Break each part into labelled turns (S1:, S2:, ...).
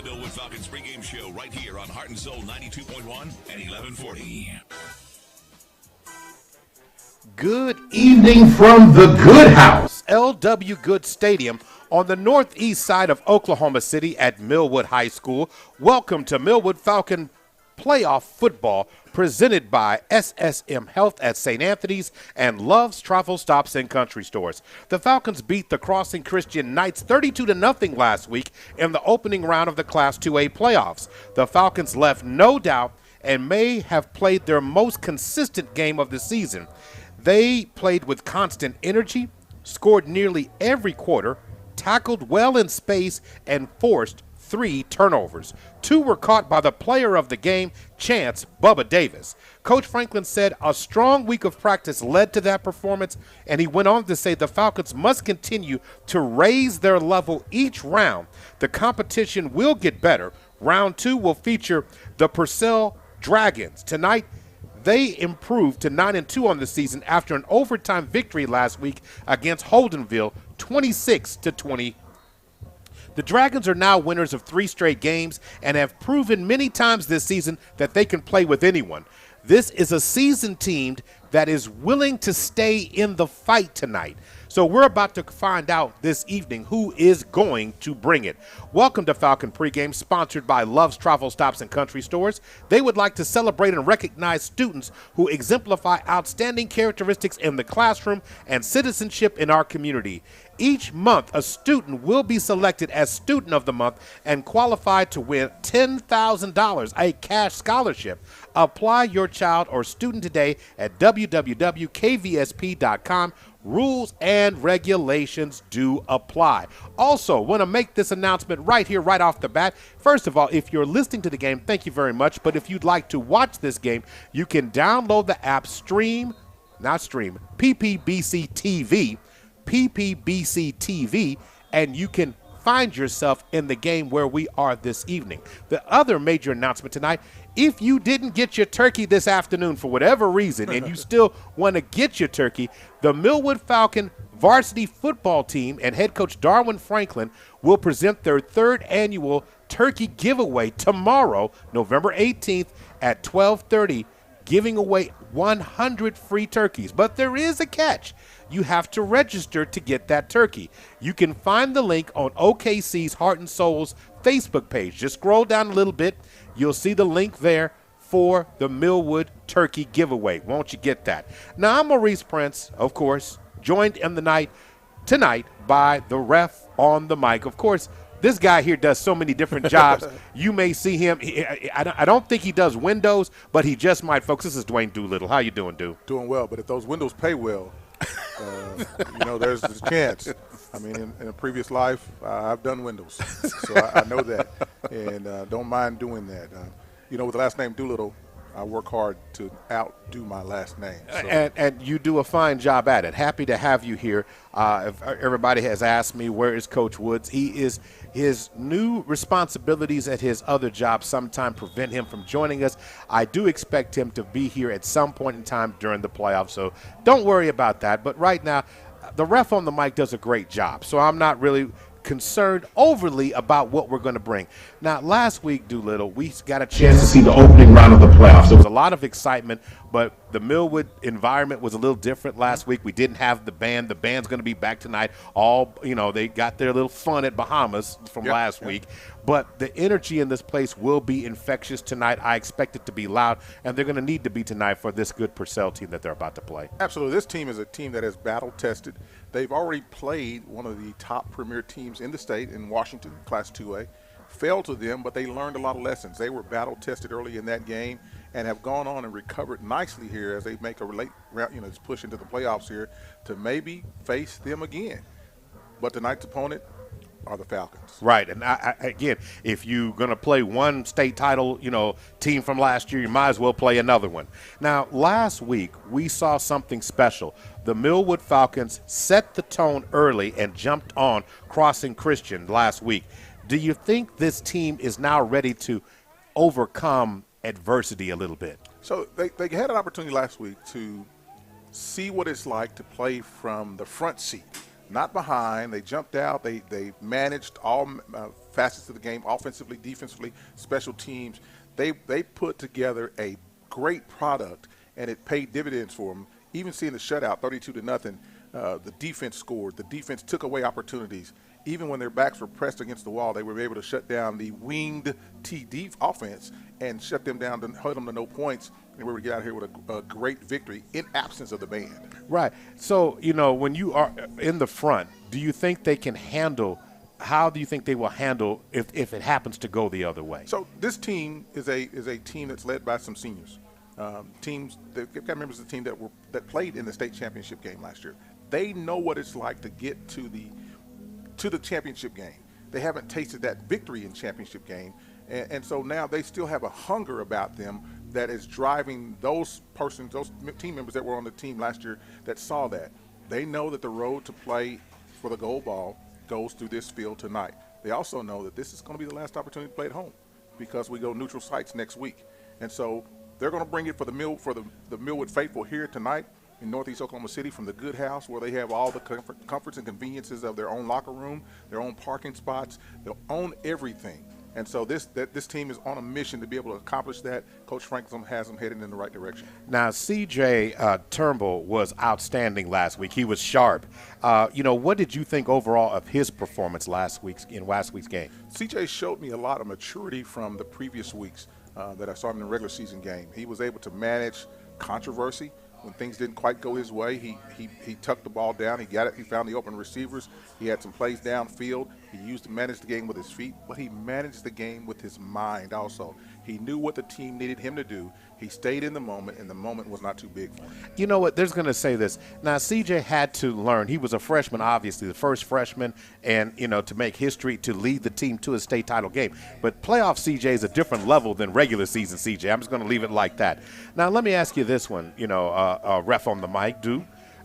S1: The Millwood Falcons pregame show right here on Heart and Soul 92.1 and 1140.
S2: Good evening from the Good House, L.W. Good Stadium on the northeast side of Oklahoma City at Millwood High School. Welcome to Millwood Falcon Playoff Football, presented by SSM Health at St. Anthony's and Love's Travel Stops and Country Stores. The Falcons beat the Crossing Christian Knights 32-0 last week in the opening round of the Class 2A playoffs. The Falcons left no doubt and may have played their most consistent game of the season. They played with constant energy, scored nearly every quarter, tackled well in space, and forced 3 turnovers. 2 were caught by the player of the game, Chance Bubba Davis. Coach Franklin said a strong week of practice led to that performance, and he went on to say the Falcons must continue to raise their level each round. The competition will get better. Round 2 will feature the Purcell Dragons. Tonight, they improved to 9-2 on the season after an overtime victory last week against Holdenville, 26-20. The Dragons are now winners of 3 straight games and have proven many times this season that they can play with anyone. This is a seasoned team that is willing to stay in the fight tonight. So we're about to find out this evening who is going to bring it. Welcome to Falcon Pregame, sponsored by Love's Travel Stops and Country Stores. They would like to celebrate and recognize students who exemplify outstanding characteristics in the classroom and citizenship in our community. Each month, a student will be selected as Student of the Month and qualified to win $10,000, a cash scholarship. Apply your child or student today at www.kvsp.com. Rules and regulations do apply. Also, want to make this announcement right here, right off the bat. First of all, if you're listening to the game, thank you very much. But if you'd like to watch this game, you can download the app PPBC TV, and you can find yourself in the game where we are this evening. The other major announcement tonight, if you didn't get your turkey this afternoon for whatever reason and you still want to get your turkey, the Millwood Falcon varsity football team and head coach Darwin Franklin will present their 3rd annual turkey giveaway tomorrow, November 18th at 12:30, giving away 100 free turkeys. But there is a catch. You have to register to get that turkey. You can find the link on OKC's Heart and Soul's Facebook page. Just scroll down a little bit. You'll see the link there for the Millwood Turkey giveaway. Won't you get that? Now, I'm Maurice Prince, of course, joined in the night tonight by the ref on the mic. Of course, this guy here does so many different jobs. You may see him. I don't think he does windows, but he just might. Folks, this is Dwayne Doolittle. How you doing, Doo?
S3: Doing well, but if those windows pay well, there's a chance. I mean, in a previous life, I've done windows, so I know that, and don't mind doing that. With the last name Doolittle, I work hard to outdo my last name. So.
S2: And you do a fine job at it. Happy to have you here. If everybody has asked me, where is Coach Woods? His new responsibilities at his other job sometime prevent him from joining us. I do expect him to be here at some point in time during the playoffs, so don't worry about that. But right now, the ref on the mic does a great job, so I'm not really concerned overly about what we're going to bring. Now, last week, Doolittle, we got a chance to see the opening round of the playoffs. There was a lot of excitement, but the Millwood environment was a little different last week. We didn't have the band. The band's going to be back tonight. They got their little fun at Bahamas from last week. But the energy in this place will be infectious tonight. I expect it to be loud, and they're going to need to be tonight for this good Purcell team that they're about to play.
S3: Absolutely. This team is a team that is battle-tested. They've already played one of the top premier teams in the state in Washington, Class 2A. Failed to them, but they learned a lot of lessons. They were battle-tested early in that game and have gone on and recovered nicely here as they make a late round, push into the playoffs here to maybe face them again. But tonight's opponent are the Falcons.
S2: Right, and again, if you're going to play one state title, team from last year, you might as well play another one. Now, last week, we saw something special. The Millwood Falcons set the tone early and jumped on Crossing Christian last week. Do you think this team is now ready to overcome adversity a little bit?
S3: So they had an opportunity last week to see what it's like to play from the front seat not behind. They jumped out. They managed all facets of the game, offensively, defensively, special teams. They put together a great product, and it paid dividends for them. Even seeing the shutout, 32-0, the defense scored. The defense took away opportunities. Even when their backs were pressed against the wall, they were able to shut down the winged TD offense and shut them down, to hold them to no points. And we were able to get out here with a great victory in absence of the band.
S2: Right. So, when you are in the front, do you think they can handle – how do you think they will handle if it happens to go the other way?
S3: So this team is a team that's led by some seniors. They've got members of the team that played in the state championship game last year. They know what it's like to get to the championship game. They haven't tasted that victory in championship game, and so now they still have a hunger about them that is driving those team members that were on the team last year that saw that. They know that the road to play for the gold ball goes through this field tonight. They also know that this is going to be the last opportunity to play at home because we go neutral sites next week, and so they're going to bring it for the Millwood faithful here tonight in Northeast Oklahoma City from the Good House, where they have all the comforts and conveniences of their own locker room, their own parking spots, they'll own everything. And so this team is on a mission to be able to accomplish that. Coach Franklin has them heading in the right direction.
S2: Now, C.J. Turnbull was outstanding last week. He was sharp. What did you think overall of his performance last week's game?
S3: C.J. showed me a lot of maturity from the previous weeks that I saw him in the regular season game. He was able to manage controversy. When things didn't quite go his way, he tucked the ball down. He got it. He found the open receivers. He had some plays downfield. He used to manage the game with his feet, but he managed the game with his mind also. He knew what the team needed him to do. He stayed in the moment, and the moment was not too big for him.
S2: You know what? There's going to say this. Now, CJ had to learn. He was a freshman, obviously, the first freshman, and, to make history, to lead the team to a state title game. But playoff CJ is a different level than regular season CJ. I'm just going to leave it like that. Now, let me ask you this one, ref on the mic,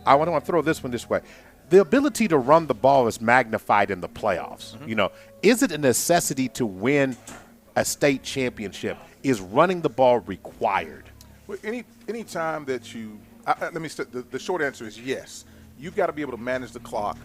S2: I want to throw this one this way. The ability to run the ball is magnified in the playoffs. Mm-hmm. Is it a necessity to win a state championship? Is running the ball required?
S3: Well, any time that the short answer is yes. You've got to be able to manage the clock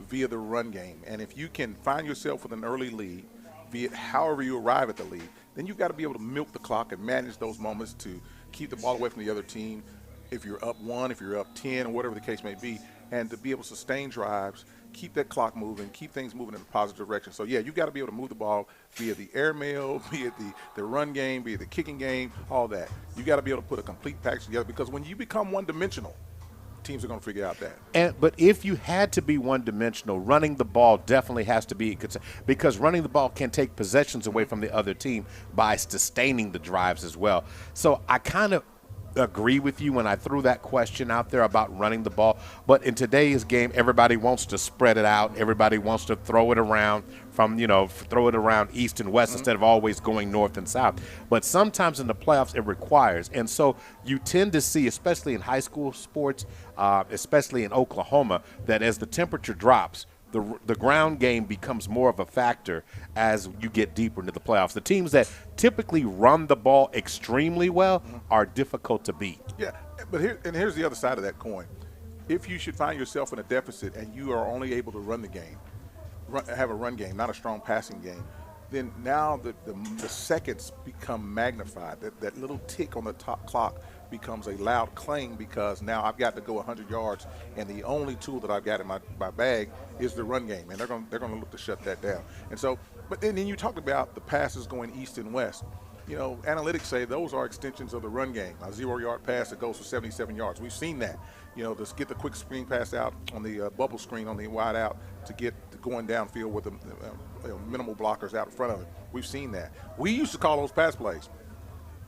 S3: via the run game. And if you can find yourself with an early lead, be it however you arrive at the lead, then you've got to be able to milk the clock and manage those moments to keep the ball away from the other team. If you're up 1, if you're up 10, or whatever the case may be, and to be able to sustain drives, keep that clock moving, keep things moving in a positive direction. So, yeah, you've got to be able to move the ball via the airmail, be it the run game, be it the kicking game, all that. You've got to be able to put a complete package together, because when you become one-dimensional, teams are going to figure out that.
S2: But if you had to be one-dimensional, running the ball definitely has to be, because running the ball can take possessions away from the other team by sustaining the drives as well. So I kind of agree with you when I threw that question out there about running the ball. But in today's game, everybody wants to spread it out. Everybody wants to throw it around throw it around east and west instead of always going north and south. But sometimes in the playoffs, it requires. And so you tend to see, especially in high school sports, especially in Oklahoma, that as the temperature drops, the ground game becomes more of a factor as you get deeper into the playoffs. The teams that typically run the ball extremely well are difficult to beat.
S3: Yeah, but here's the other side of that coin. If you should find yourself in a deficit and you are only able to run the game, have a run game, not a strong passing game, then now the seconds become magnified. That little tick on the top clock becomes a loud clang, because now I've got to go 100 yards, and the only tool that I've got in my bag is the run game, and they're going to look to shut that down. And so, but then you talked about the passes going east and west. Analytics say those are extensions of the run game. A 0-yard pass that goes for 77 yards. We've seen that. Just get the quick screen pass out on the bubble screen on the wide out to get going downfield with the minimal blockers out in front of it. We've seen that. We used to call those pass plays.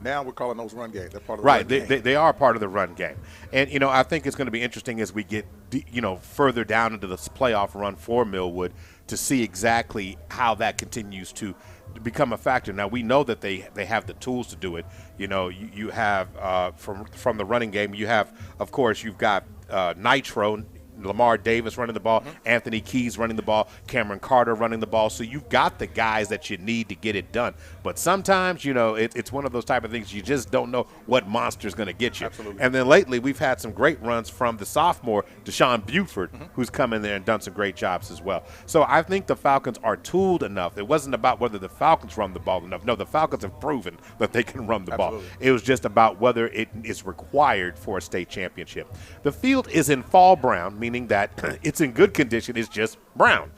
S3: Now we're calling those run games. They're part of the run game.
S2: They are part of the run game. And, I think it's going to be interesting as we get, further down into this playoff run for Millwood to see exactly how that continues to become a factor. Now, we know that they have the tools to do it. You have from the running game, you have, of course, you've got Nitro Lamar Davis running the ball, Anthony Keys running the ball, Cameron Carter running the ball. So you've got the guys that you need to get it done. But sometimes, it's one of those type of things you just don't know what monster's going to get you.
S3: Absolutely.
S2: And then lately we've had some great runs from the sophomore, Deshaun Buford, who's come in there and done some great jobs as well. So I think the Falcons are tooled enough. It wasn't about whether the Falcons run the ball enough. No, the Falcons have proven that they can run the ball. It was just about whether it is required for a state championship. The field is in fall brown, meaning that it's in good condition. It's just brown.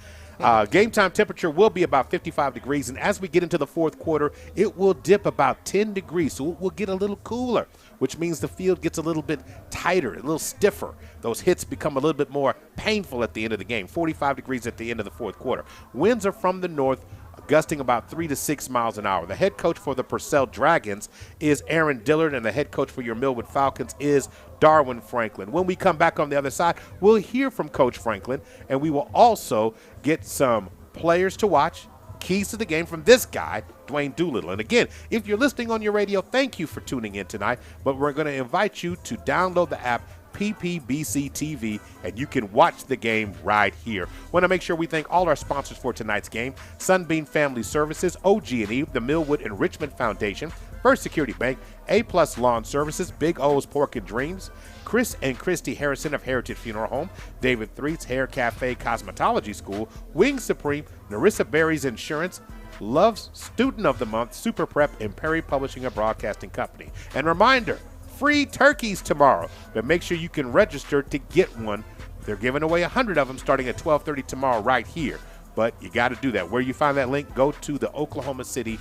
S2: Game time temperature will be about 55 degrees, and as we get into the fourth quarter, it will dip about 10 degrees, so it will get a little cooler, which means the field gets a little bit tighter, a little stiffer. Those hits become a little bit more painful at the end of the game. 45 degrees at the end of the fourth quarter. Winds are from the north, gusting about 3 to 6 miles an hour. The head coach for the Purcell Dragons is Aaron Dillard, and the head coach for your Millwood Falcons is Darwin Franklin. When we come back on the other side, we'll hear from Coach Franklin, and we will also get some players to watch, keys to the game from this guy, Dwayne Doolittle. And again, if you're listening on your radio, thank you for tuning in tonight, but we're going to invite you to download the app PPBC TV, and you can watch the game right here. Want to make sure we thank all our sponsors for tonight's game: Sunbeam Family Services, OG&E, the Millwood Enrichment Foundation, First Security Bank, A-Plus Lawn Services, Big O's Pork and Dreams, Chris and Christy Harrison of Heritage Funeral Home, David Threet's Hair Cafe Cosmetology School, Wings Supreme, Narissa Berry's Insurance, Love's Student of the Month, Super Prep, and Perry Publishing and Broadcasting Company. And reminder, free turkeys tomorrow, but make sure you can register to get one. They're giving away 100 of them starting at 12:30 tomorrow right here, but you got to do that. Where you find that link, go to the Oklahoma City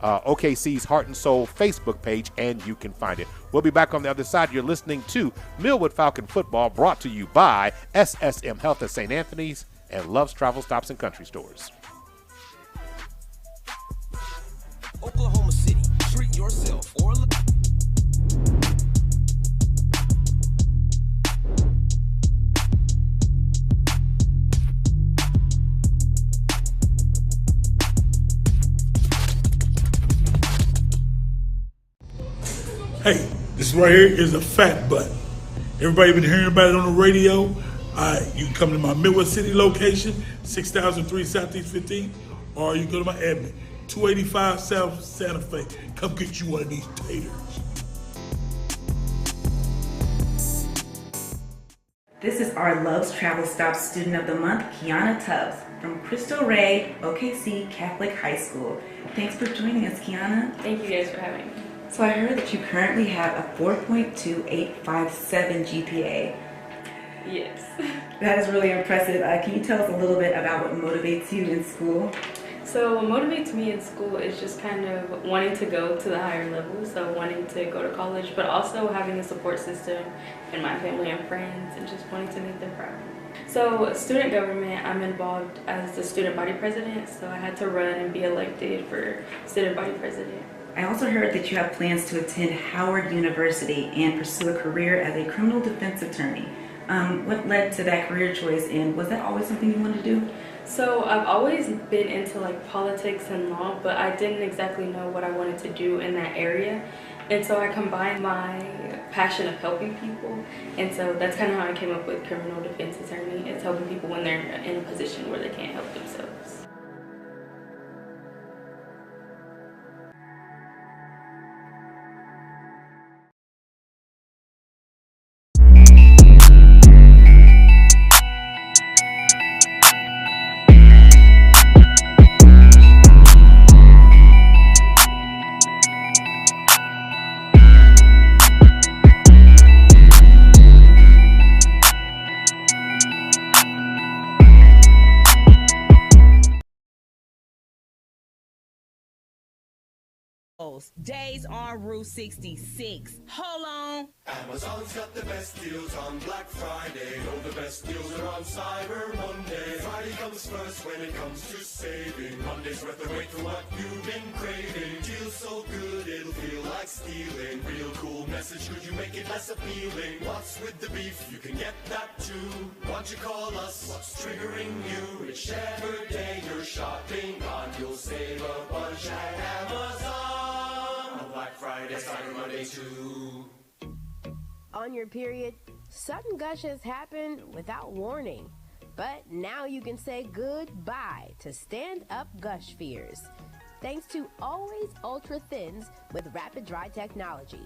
S2: OKC's Heart and Soul Facebook page, and you can find it. We'll be back on the other side. You're listening to Millwood Falcon Football, brought to you by SSM Health at St. Anthony's and Love's Travel Stops and Country Stores.
S4: Oklahoma City, treat yourself or
S5: Hey, this right here is a fat butt. Everybody been hearing about it on the radio. You can come to my Millwood City location, 6003 Southeast 15, or you go to my admin, 285 South Santa Fe. Come get you one of these taters.
S6: This is our Love's Travel Stop Student of the Month, Kiana Tubbs, from Cristo Rey, OKC Catholic High School. Thanks for joining us, Kiana.
S7: Thank you guys for having me.
S6: So I heard that you currently have a 4.2857 GPA.
S7: Yes.
S6: That is really impressive. Can you tell us a little bit about what motivates you in school?
S7: So what motivates me in school is just kind of wanting to go to the higher level, so wanting to go to college, but also having a support system in my family and friends, and just wanting to make them proud. So student government, I'm involved as the student body president, so I had to run and be elected for student body president.
S6: I also heard that you have plans to attend Howard University and pursue a career as a criminal defense attorney. What led to that career choice, and was that always something you wanted to do?
S7: So I've always been into like politics and law, but I didn't exactly know what I wanted to do in that area. And so I combined my passion of helping people, and so that's kind of how I came up with criminal defense attorney. It's helping people when they're in a position where they can't help themselves.
S8: Days on Route 66. Hold on.
S9: Amazon's got the best deals on Black Friday. Oh, the best deals are on Cyber Monday. Friday comes first when it comes to saving. Monday's worth the wait for what you've been craving. Deals so good it'll feel like stealing. Real cool message, could you make it less appealing? What's with the beef? You can get that too. Why don't you call us? What's triggering you? Whichever day you're shopping on, you'll save a bunch at Amazon. On Black Friday, Cyber Monday too.
S10: On your period, Sudden gushes happen without warning, but now you can say goodbye to stand-up gush fears. Thanks to Always Ultra Thins with rapid dry technology.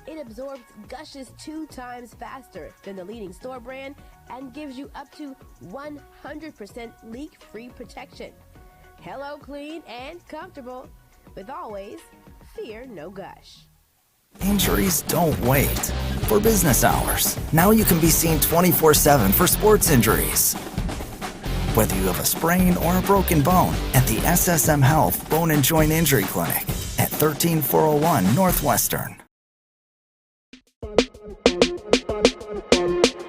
S10: It absorbs gushes 2 times faster than the leading store brand and gives you up to 100% leak-free protection. Hello, clean and comfortable. With Always, fear no gush.
S11: Injuries don't wait. For business hours, now you can be seen 24/7 for sports injuries. Whether you have a sprain or a broken bone, at the SSM Health Bone and Joint Injury Clinic at 13401 Northwestern.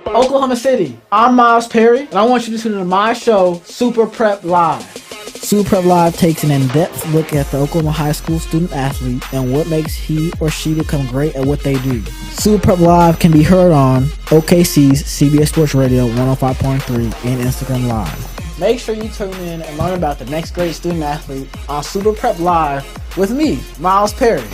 S12: Oklahoma City, I'm Miles Perry, and I want you to tune into my show, Super Prep Live.
S13: Super Prep Live takes an in-depth look at the Oklahoma high school student-athlete and what makes he or she become great at what they do. Super Prep Live can be heard on OKC's CBS Sports Radio 105.3 and Instagram Live.
S12: Make sure you tune in and learn about the next great student-athlete on Super Prep Live with me, Miles Perry.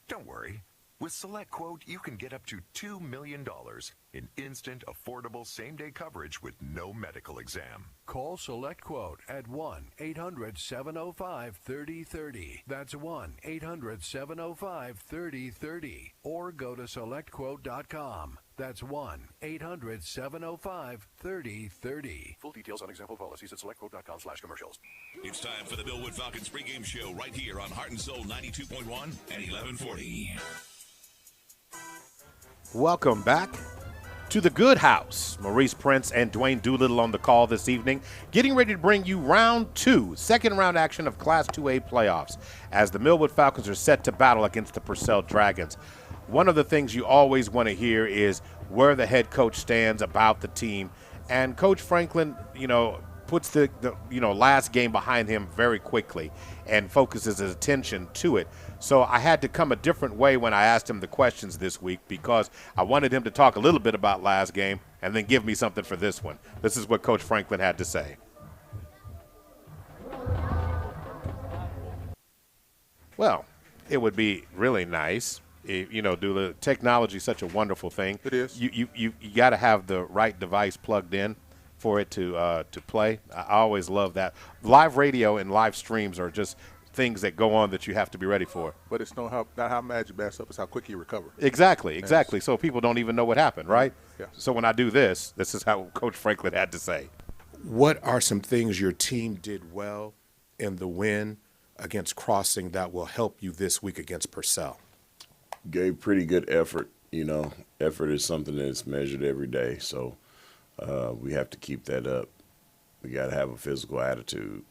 S14: Don't worry. With SelectQuote, you can get up to $2 million in instant, affordable, same-day coverage with no medical exam.
S15: Call SelectQuote at 1-800-705-3030. That's 1-800-705-3030. Or go to SelectQuote.com. That's 1-800-705-3030.
S14: Full details on example policies at SelectQuote.com/commercials.
S1: It's time for the Millwood Falcons pregame show right here on Heart and Soul 92.1 and 1140.
S2: Welcome back to the Good House. Maurice Prince and Dwayne Doolittle on the call this evening, getting ready to bring you round 2, second round action of Class 2A playoffs as the Millwood Falcons are set to battle against the Purcell Dragons. One of the things you always want to hear is where the head coach stands about the team. And Coach Franklin, puts the last game behind him very quickly and focuses his attention to it. So I had to come a different way when I asked him the questions this week because I wanted him to talk a little bit about last game and then give me something for this one. This is what Coach Franklin had to say. Well, it would be really nice. Technology is such a wonderful thing.
S3: It is.
S2: You got to have the right device plugged in for it to play. I always love that. Live radio and live streams are just things that go on that you have to be ready for.
S3: But it's not how mad you mess up, it's how quick you recover.
S2: Exactly. So people don't even know what happened, right?
S3: Yeah.
S2: So when I do this is how Coach Franklin had to say. What are some things your team did well in the win against Crossing that will help you this week against Purcell?
S16: Gave pretty good effort. Effort is something that's measured every day. So we have to keep that up. We got to have a physical attitude.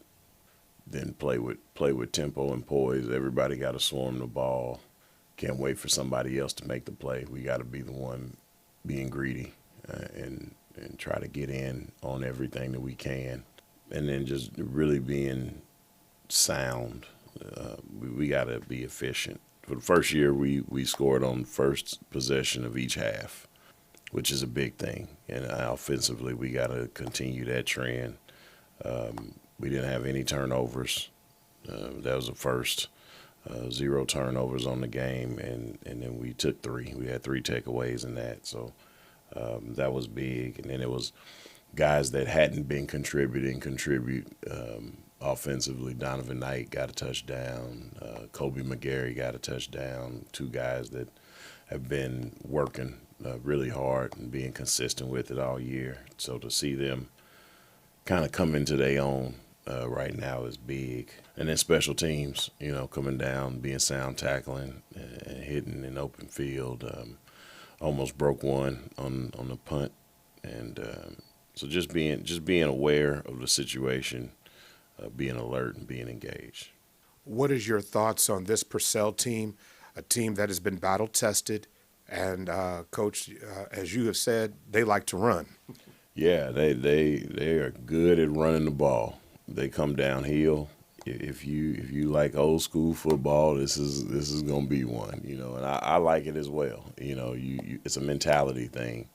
S16: Then play with tempo and poise. Everybody got to swarm the ball. Can't wait for somebody else to make the play. We got to be the one being greedy and try to get in on everything that we can. And then just really being sound. We got to be efficient. For the first year, we scored on the first possession of each half, which is a big thing. And offensively, we got to continue that trend. We didn't have any turnovers. That was the first. 0 turnovers on the game, and then we took 3. We had 3 takeaways in that. So that was big. And then it was guys that hadn't been contribute offensively. Donovan Knight got a touchdown. Kobe McGarry got a touchdown. 2 guys that have been working really hard and being consistent with it all year. So to see them kind of come into their own right now is big. And then special teams, coming down, being sound tackling and hitting in open field. Almost broke one on the punt. And so just being aware of the situation, being alert and being engaged.
S2: What is your thoughts on this Purcell team, a team that has been battle tested, and Coach, as you have said, they like to run?
S16: Yeah, they are good at running the ball. They come downhill. If you like old school football, this is gonna be one. And I like it as well. It's a mentality thing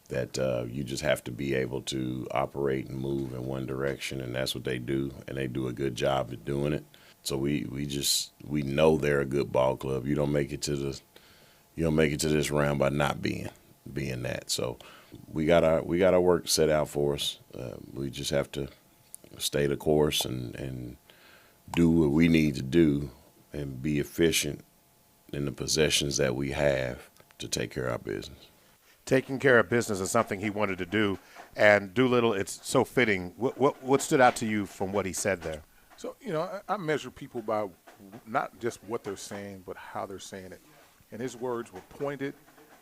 S16: that you just have to be able to operate and move in one direction, and that's what they do, and they do a good job at doing it. So we know they're a good ball club. You don't make it to this round by not being that. So we got our work set out for us. We just have to stay the course and do what we need to do and be efficient in the possessions that we have to take care of our business.
S2: Taking care of business is something he wanted to do, and Doolittle, it's so fitting. What stood out to you from what he said there?
S3: So, I measure people by not just what they're saying, but how they're saying it. And his words were pointed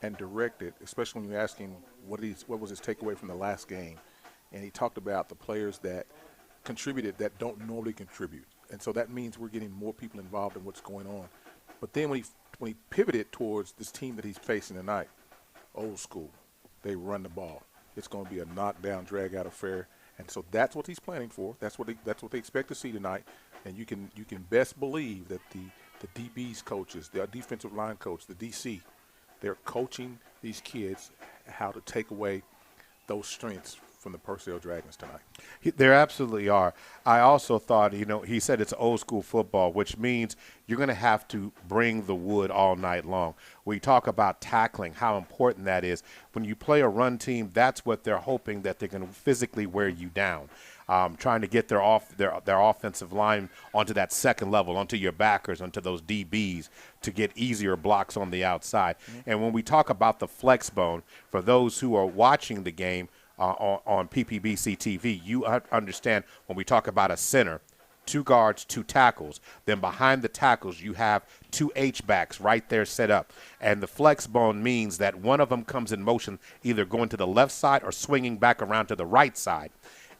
S3: and directed, especially when you're asking what was his takeaway from the last game. And he talked about the players that contributed that don't normally contribute. And so that means we're getting more people involved in what's going on. But then when he pivoted towards this team that he's facing tonight, old school, they run the ball. It's going to be a knockdown, drag-out affair. And so that's what he's planning for. That's what they expect to see tonight. And you can best believe that the DB's coaches, the defensive line coach, the DC, they're coaching these kids how to take away those strengths from the Purcell Dragons tonight.
S2: There absolutely are. I also thought, he said it's old school football, which means you're going to have to bring the wood all night long. We talk about tackling, how important that is. When you play a run team, that's what they're hoping, that they're going to physically wear you down. Trying to get their offensive line onto that second level, onto your backers, onto those DBs to get easier blocks on the outside. Mm-hmm. And when we talk about the flex bone, for those who are watching the game on PPBC TV, you understand when we talk about a center, 2 guards, 2 tackles. Then behind the tackles, you have 2 H-backs right there set up. And the flex bone means that one of them comes in motion, either going to the left side or swinging back around to the right side.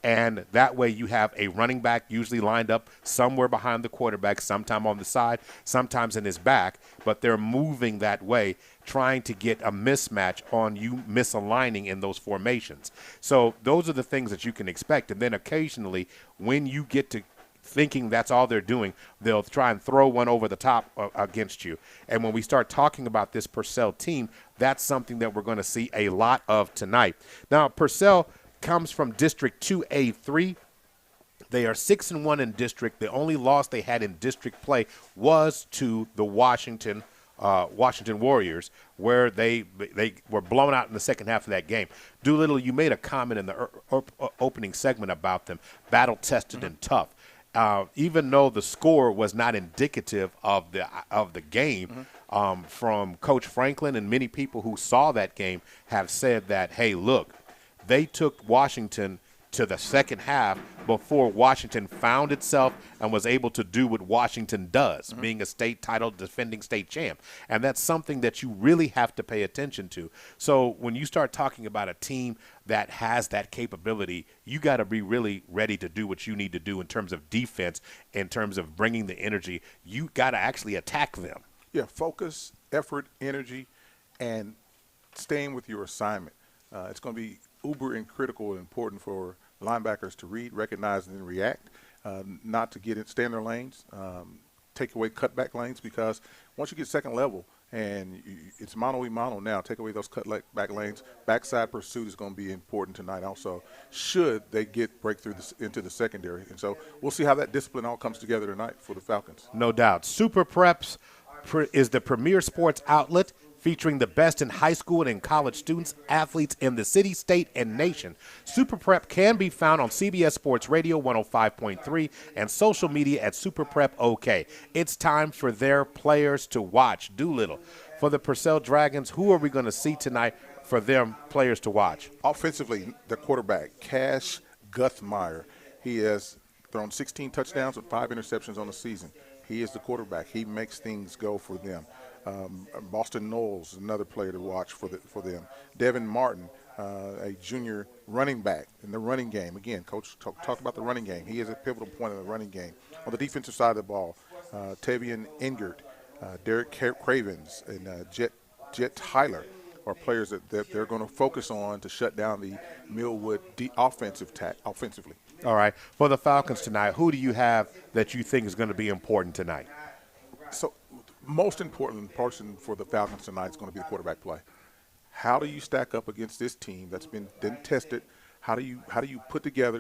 S2: And that way you have a running back usually lined up somewhere behind the quarterback, sometime on the side, sometimes in his back, but they're moving that way, trying to get a mismatch on you misaligning in those formations. So those are the things that you can expect. And then occasionally when you get to thinking that's all they're doing, they'll try and throw one over the top against you. And when we start talking about this Purcell team, that's something that we're going to see a lot of tonight. Now, Purcell comes from District 2A3. They are 6-1 in district. The only loss they had in district play was to the Washington Warriors, where they were blown out in the second half of that game. Doolittle, you made a comment in the opening segment about them, battle-tested and tough. Even though the score was not indicative of the game, from Coach Franklin and many people who saw that game have said that, hey, look, they took Washington to the second half before Washington found itself and was able to do what Washington does, being a state title defending state champ. And that's something that you really have to pay attention to. So when you start talking about a team that has that capability, you got to be really ready to do what you need to do in terms of defense, in terms of bringing the energy. You got to actually attack them.
S3: Yeah, focus, effort, energy, and staying with your assignment. It's going to be uber and critical and important for linebackers to read, recognize, and then react, not to stay in their lanes, take away cutback lanes, because once you get second level and it's mano-a-mano now, take away those cutback lanes. Backside pursuit is going to be important tonight also, should they get breakthrough into the secondary. And so we'll see how that discipline all comes together tonight for the Falcons.
S2: No doubt. Super Preps is the premier sports outlet featuring the best in high school and in college students, athletes in the city, state, and nation. Super Prep can be found on CBS Sports Radio 105.3 and social media at Super Prep OK. It's time for their players to watch. Doolittle. for the Purcell Dragons, who are we going to see tonight for them players to watch?
S3: Offensively, the quarterback, Cash Guthmeyer. He has thrown 16 touchdowns with 5 interceptions on the season. He is the quarterback. He makes things go for them. Boston Knowles, another player to watch for them. Devin Martin, a junior running back in the running game. Again, Coach talked about the running game. He is a pivotal point in the running game. On the defensive side of the ball, Tavian Engert, Derek Cravens, and Jet Tyler are players that they're going to focus on to shut down the Millwood offensively.
S2: All right. For the Falcons tonight, who do you have that you think is going to be important tonight?
S3: So, most important person for the Falcons tonight is going to be the quarterback play. How do you stack up against this team that's been tested? How do you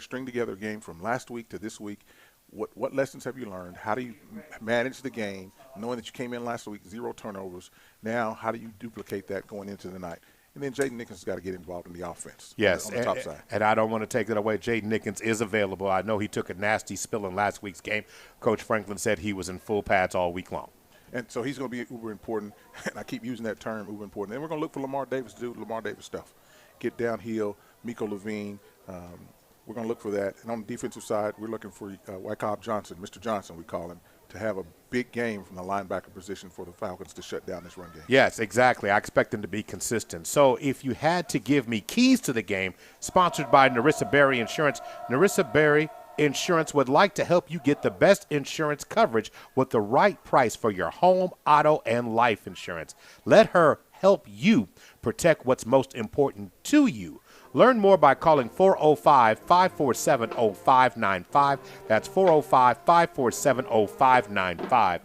S3: string together a game from last week to this week? What lessons have you learned? How do you manage the game, knowing that you came in last week, 0 turnovers? Now, how do you duplicate that going into the night? And then Jaden Nickens has got to get involved in the offense.
S2: Yes,
S3: on the top side.
S2: And I don't want to take that away. Jaden Nickens is available. I know he took a nasty spill in last week's game. Coach Franklin said he was in full pads all week long.
S3: And so he's going to be uber important, and I keep using that term, uber important. And we're going to look for Lamar Davis to do Lamar Davis stuff. Get downhill, Miko Levine. We're going to look for that. And on the defensive side, we're looking for Wyckoff Johnson, Mr. Johnson we call him, to have a big game from the linebacker position for the Falcons to shut down this run game.
S2: Yes, exactly. I expect them to be consistent. So if you had to give me keys to the game, sponsored by Narissa Berry Insurance, Narissa Berry Insurance would like to help you get the best insurance coverage with the right price for your home, auto, and life insurance. Let her help you protect what's most important to you. Learn more by calling 405-547-0595. That's 405-547-0595.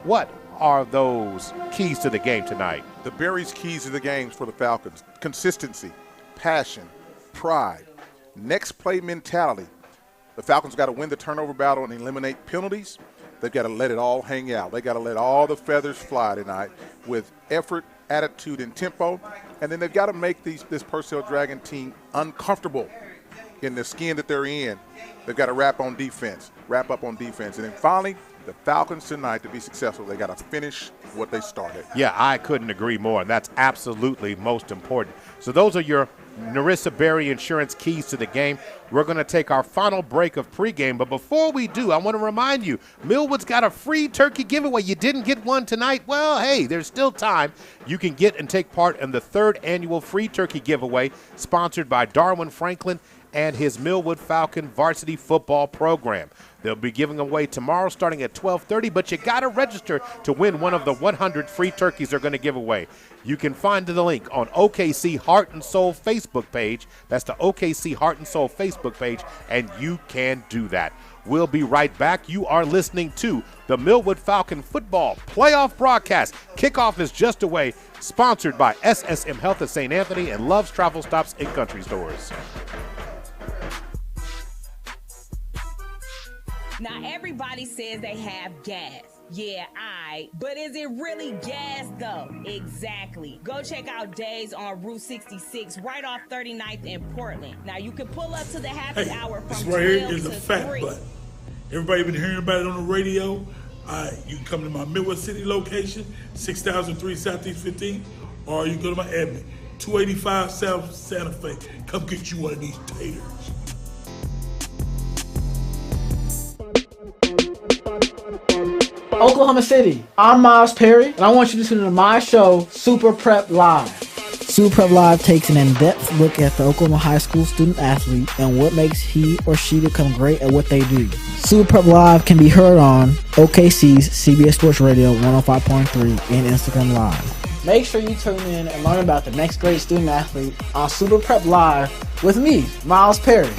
S2: What are those keys to the game tonight?
S3: The Berry's keys to the games for the Falcons: consistency, passion, pride, next play mentality. The Falcons got to win the turnover battle and eliminate penalties. They've got to let it all hang out. They got to let all the feathers fly tonight with effort, attitude, and tempo. And then they've got to make this Purcell Dragon team uncomfortable in the skin that they're in. They've got to wrap up on defense. And then finally, the Falcons tonight, to be successful, they got to finish what they started.
S2: Yeah, I couldn't agree more, and that's absolutely most important. So those are your Narissa Berry Insurance keys to the game. We're going to take our final break of pregame, but before we do, I want to remind you, Millwood's got a free turkey giveaway. You didn't get one tonight? Well, hey, there's still time. You can get and take part in the 3rd annual free turkey giveaway sponsored by Darwin Franklin and his Millwood Falcon varsity football program. They'll be giving away tomorrow starting at 12:30, but you got to register to win one of the 100 free turkeys they're going to give away. You can find the link on OKC Heart and Soul Facebook page. That's the OKC Heart and Soul Facebook page, and you can do that. We'll be right back. You are listening to the Millwood Falcon football playoff broadcast. Kickoff is just away, sponsored by SSM Health at St. Anthony and Love's Travel Stops and Country Stores.
S8: Now everybody says they have gas. Yeah, but is it really gas though? Exactly. Go check out Days on Route 66 right off 39th in Portland. Now you can pull up to the happy hour from 12
S5: right here is
S8: to
S5: a fat
S8: 3.
S5: butt. Everybody been hearing about it on the radio. You can come to my Millwood City location, 6003 Southeast 15, or you can go to my admin, 285 South Santa Fe. Come get you one of these taters.
S12: Oklahoma City, I'm Miles Perry, and I want you to tune in to my show, Super Prep Live.
S13: Super Prep Live takes an in-depth look at the Oklahoma high school student athlete and what makes he or she become great at what they do. Super Prep Live can be heard on OKC's CBS Sports Radio 105.3 and Instagram Live.
S12: Make sure you tune in and learn about the next great student athlete on Super Prep Live with me, Miles Perry.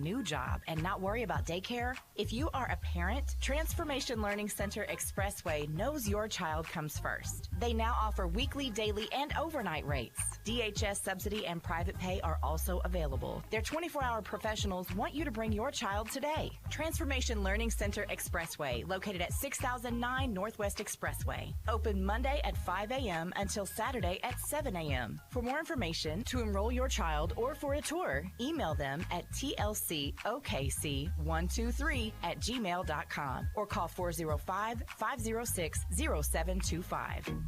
S17: new job and not worry about daycare? If you are a parent, Transformation Learning Center Expressway knows your child comes first. They now offer weekly, daily, and overnight rates. DHS subsidy and private pay are also available. Their 24-hour professionals want you to bring your child today. Transformation Learning Center Expressway, located at 6009 Northwest Expressway. Open Monday at 5 a.m. until Saturday at 7 a.m. For more information, to enroll your child, or for a tour, email them at tlcokc123@gmail.com or call 405-506-0725.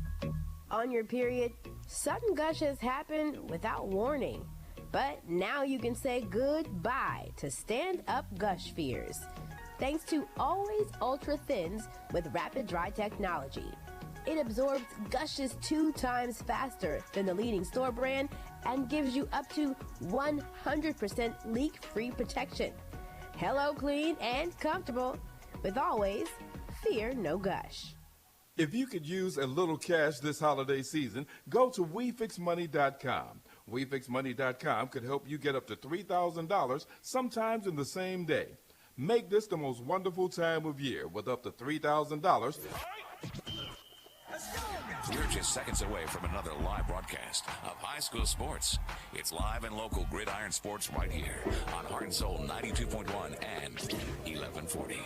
S10: On your period, sudden gushes happen without warning. But now you can say goodbye to stand-up gush fears. Thanks to Always Ultra Thins with rapid dry technology. It absorbs gushes 2 times faster than the leading store brand and gives you up to 100% leak-free protection. Hello clean and comfortable. With Always, fear no gush.
S18: If you could use a little cash this holiday season, go to WeFixMoney.com. WeFixMoney.com could help you get up to $3,000 sometimes in the same day. Make this the most wonderful time of year with up to $3,000.
S1: We're just seconds away from another live broadcast of high school sports. It's live and local gridiron sports right here on Heart and Soul 92.1 and 1140.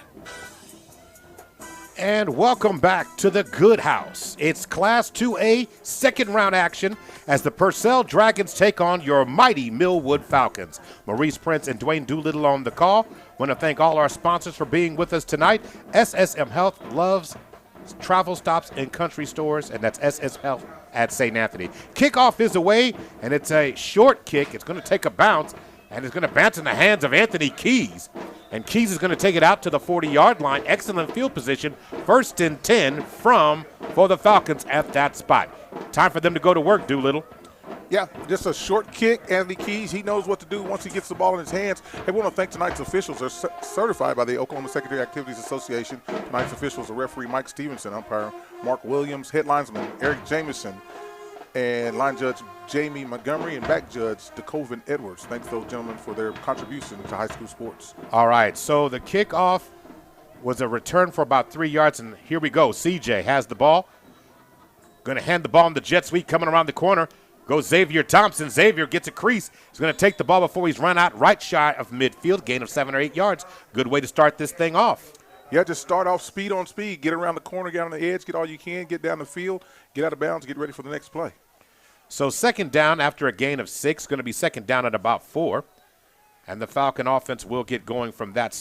S2: And welcome back to the Good House. It's Class 2A second round action as the Purcell Dragons take on your mighty Millwood Falcons. Maurice Prince and Dwayne Doolittle on the call. Want to thank all our sponsors for being with us tonight. SSM Health loves travel stops in country stores, and that's SS Health at St. Anthony. Kickoff is away, and it's a short kick. It's going to take a bounce, and it's going to bounce in the hands of Anthony Keys. And Keys is going to take it out to the 40-yard line. Excellent field position. 1st and 10 for the Falcons at that spot. Time for them to go to work, Doolittle.
S3: Yeah, just a short kick. Anthony Keys, he knows what to do once he gets the ball in his hands. Hey, we want to thank tonight's officials. They're certified by the Oklahoma Secondary Activities Association. Tonight's officials are referee Mike Stevenson, umpire Mark Williams, head linesman Eric Jameson, and line judge Jamie Montgomery, and back judge DeCoven Edwards. Thanks to those gentlemen for their contribution to high school sports.
S2: All right, so the kickoff was a return for about 3 yards, and here we go. CJ has the ball. Going to hand the ball in the jet sweep coming around the corner. Goes Xavier Thompson. Xavier gets a crease. He's going to take the ball before he's run out right shy of midfield. Gain of 7 or 8 yards. Good way to start this thing off.
S3: Yeah, just start off speed on speed. Get around the corner, get on the edge, get all you can, get down the field, get out of bounds, get ready for the next play.
S2: So second down after a gain of 6. Going to be second down at about 4. And the Falcon offense will get going from that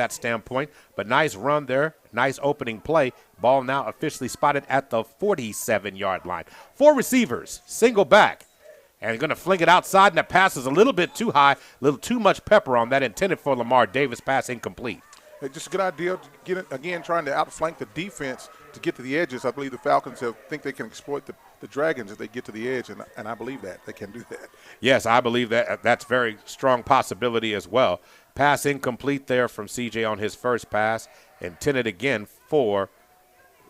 S2: standpoint. But nice run there. Nice opening play. Ball now officially spotted at the 47-yard line. 4 receivers, single back. And going to fling it outside, and the pass is a little bit too high, a little too much pepper on that, intended for Lamar Davis, pass incomplete.
S3: Hey, just a good idea to get it, again, trying to outflank the defense to get to the edges. I believe the Falcons think they can exploit the Dragons if they get to the edge, and I believe that. They can do that.
S2: Yes, I believe that. That's very strong possibility as well. Pass incomplete there from CJ on his first pass, intended again for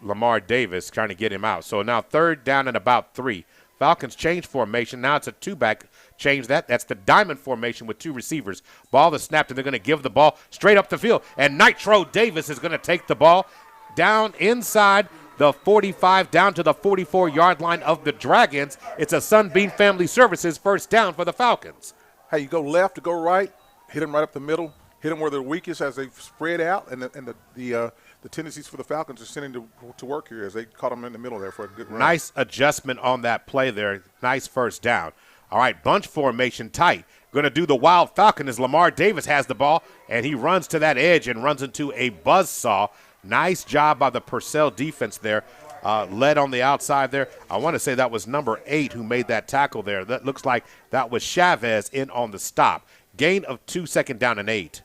S2: Lamar Davis, trying to get him out. So now third down and about 3. Falcons change formation. Now it's a 2-back change. That's the diamond formation with 2 receivers. Ball is snapped, and they're going to give the ball straight up the field. And Nitro Davis is going to take the ball down inside the 45, down to the 44-yard line of the Dragons. It's a Sunbeam Family Services first down for the Falcons.
S3: Hey, you go left to go right, hit them right up the middle, hit them where they're weakest as they spread out, and the tendencies for the Falcons are sending to work here as they caught them in the middle there for a good run.
S2: Nice adjustment on that play there. Nice first down. All right, bunch formation tight. Going to do the Wild Falcon as Lamar Davis has the ball, and he runs to that edge and runs into a buzzsaw. Nice job by the Purcell defense there. Led on the outside there. I want to say that was number 8 who made that tackle there. That looks like that was Chavez in on the stop. Gain of 2, second down and 8.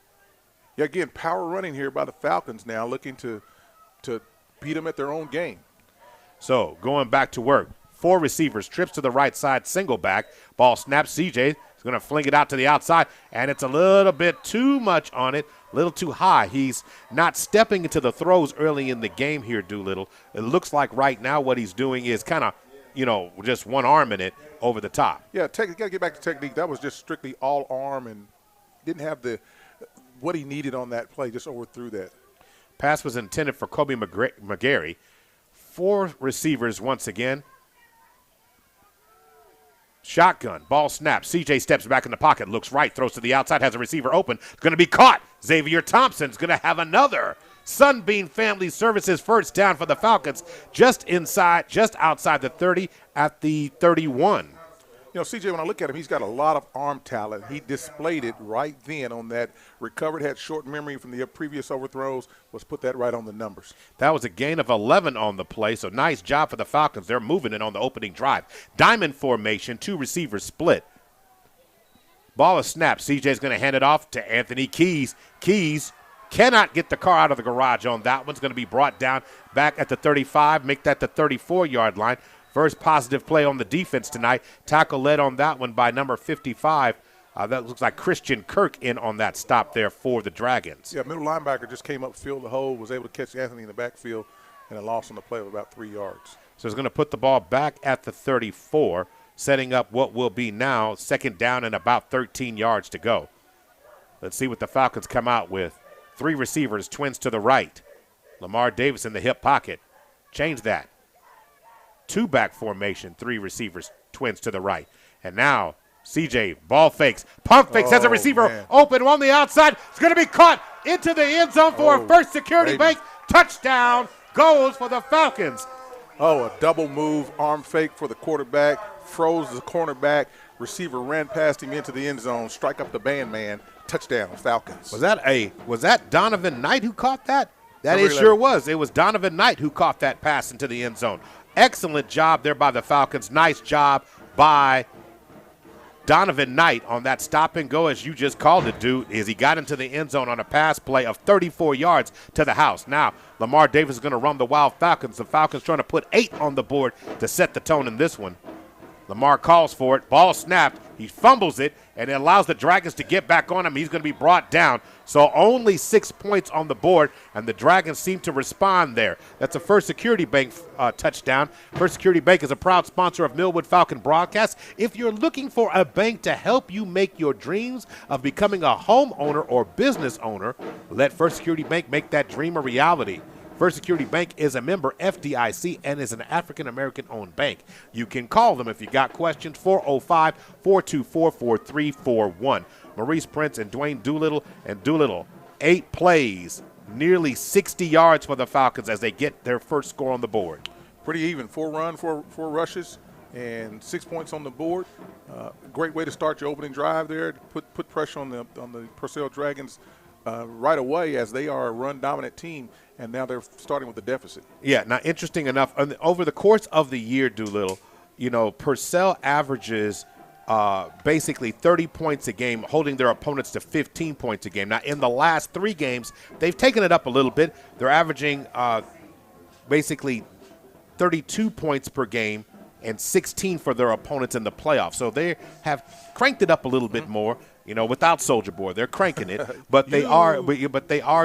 S3: Yeah, again, power running here by the Falcons now, looking to beat them at their own game.
S2: So going back to work. 4 receivers, trips to the right side, single back. Ball snaps. CJ is going to fling it out to the outside, and it's a little bit too much on it, a little too high. He's not stepping into the throws early in the game here, Doolittle. It looks like right now what he's doing is kind of, just one arm in it over the top.
S3: Yeah, you got to get back to technique. That was just strictly all arm and didn't have the what he needed on that play, just overthrew that.
S2: Pass was intended for Kobe McGarry. 4 receivers once again. Shotgun, ball snaps. CJ steps back in the pocket, looks right, throws to the outside, has a receiver open. Going to be caught. Xavier Thompson's going to have another Sunbeam Family Services first down for the Falcons, just outside the 30 at the 31.
S3: You know, CJ, when I look at him, he's got a lot of arm talent. He displayed it right then on that recovered, had short memory from the previous overthrows, was put that right on the numbers.
S2: That was a gain of 11 on the play, so nice job for the Falcons. They're moving it on the opening drive. Diamond formation, 2 receivers split. Ball is snapped. CJ's going to hand it off to Anthony Keys. Keys cannot get the car out of the garage on that one. It's going to be brought down back at the 35, make that the 34-yard line. First positive play on the defense tonight. Tackle led on that one by number 55. That looks like Christian Kirk in on that stop there for the Dragons.
S3: Yeah, middle linebacker just came up, filled the hole, was able to catch Anthony in the backfield, and a loss on the play of about 3 yards.
S2: So he's going to put the ball back at the 34, setting up what will be now second down and about 13 yards to go. Let's see what the Falcons come out with. 3 receivers, twins to the right. Lamar Davis in the hip pocket. Change that. 2-back formation, 3 receivers, twins to the right. And now CJ, ball fakes, pump fakes, has a receiver open on the outside. It's going to be caught into the end zone for a first security bank. Touchdown goes for the Falcons.
S3: Oh, a double move, arm fake for the quarterback, froze the cornerback. Receiver ran past him into the end zone, strike up the band man. Touchdown, Falcons.
S2: Was that Donovan Knight who caught that? That it sure was. It was Donovan Knight who caught that pass into the end zone. Excellent job there by the Falcons. Nice job by Donovan Knight on that stop and go, as you just called it, dude, as he got into the end zone on a pass play of 34 yards to the house. Now, Lamar Davis is going to run the Wild Falcons. The Falcons trying to put 8 on the board to set the tone in this one. Lamar calls for it. Ball snapped. He fumbles it, and it allows the Dragons to get back on him. He's going to be brought down. So only 6 points on the board, and the Dragons seem to respond there. That's a First Security Bank touchdown. First Security Bank is a proud sponsor of Millwood Falcon Broadcast. If you're looking for a bank to help you make your dreams of becoming a homeowner or business owner, let First Security Bank make that dream a reality. First Security Bank is a member FDIC and is an African-American-owned bank. You can call them if you got questions, 405-424-4341. Maurice Prince and Dwayne Doolittle, 8 plays, nearly 60 yards for the Falcons as they get their first score on the board.
S3: Pretty even, 4 runs, 4 rushes, and 6 points on the board. Great way to start your opening drive there, to put pressure on the Purcell Dragons right away, as they are a run-dominant team. And now they're starting with the deficit.
S2: Yeah, now interesting enough, over the course of the year, Doolittle, Purcell averages basically 30 points a game, holding their opponents to 15 points a game. Now, in the last 3 games, they've taken it up a little bit. They're averaging basically 32 points per game and 16 for their opponents in the playoffs. So they have cranked it up a little bit more. Without Soldier Boy, they're cranking it, but they are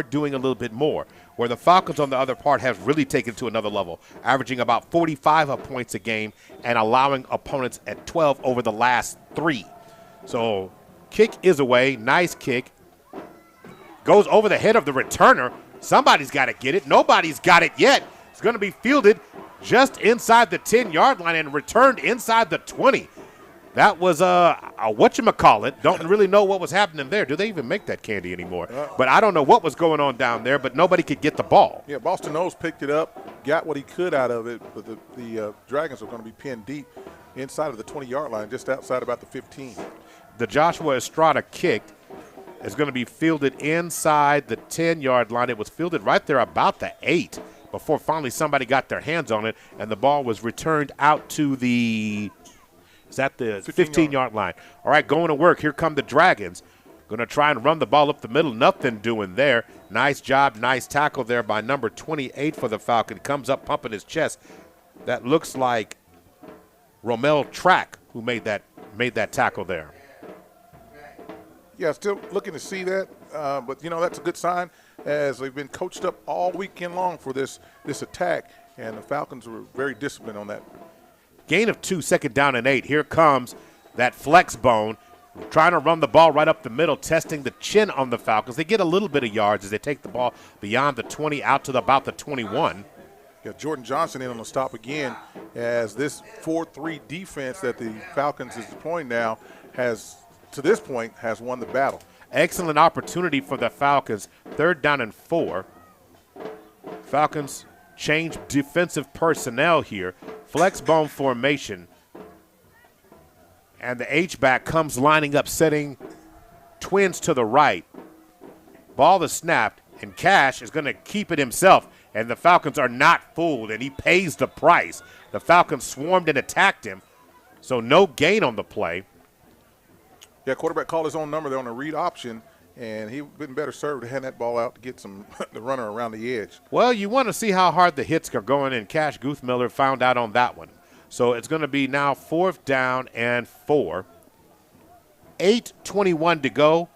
S2: doing a little bit more. Where the Falcons, on the other part, have really taken it to another level, averaging about 45 points a game and allowing opponents at 12 over the last 3. So, kick is away, nice kick, goes over the head of the returner. Somebody's got to get it. Nobody's got it yet. It's going to be fielded just inside the 10-yard line and returned inside the 20. That was a whatchamacallit. Don't really know what was happening there. Do they even make that candy anymore? But I don't know what was going on down there, but nobody could get the ball.
S3: Yeah, Boston Nose picked it up, got what he could out of it, but the Dragons are going to be pinned deep inside of the 20-yard line, just outside about the 15.
S2: The Joshua Estrada kick is going to be fielded inside the 10-yard line. It was fielded right there about the 8 before finally somebody got their hands on it, and the ball was returned out to the – is at the 15-yard line. All right, going to work. Here come the Dragons. Going to try and run the ball up the middle. Nothing doing there. Nice job, nice tackle there by number 28 for the Falcon. Comes up pumping his chest. That looks like Romel Track who made that tackle there.
S3: Yeah, still looking to see that, but that's a good sign, as they've been coached up all weekend long for this attack, and the Falcons were very disciplined on that.
S2: Gain of 2, second down and 8. Here comes that flex bone. trying to run the ball right up the middle, testing the chin on the Falcons. They get a little bit of yards as they take the ball beyond the 20 out to about the 21.
S3: Yeah, Jordan Johnson in on the stop again, as this 4-3 defense that the Falcons is deploying now has, to this point, has won the battle.
S2: Excellent opportunity for the Falcons. 3rd down and 4. Falcons change defensive personnel here. Flex bone formation. And the H-back comes lining up, setting twins to the right. Ball is snapped, and Cash is going to keep it himself. And the Falcons are not fooled, and he pays the price. The Falcons swarmed and attacked him, so no gain on the play.
S3: Yeah, quarterback called his own number there on a read option, and he would have been better served to hand that ball out to get some the runner around the edge.
S2: Well, you want to see how hard the hits are going, and Cash Guthmiller found out on that one. So it's going to be now 4th down and 4. 8:21 to go.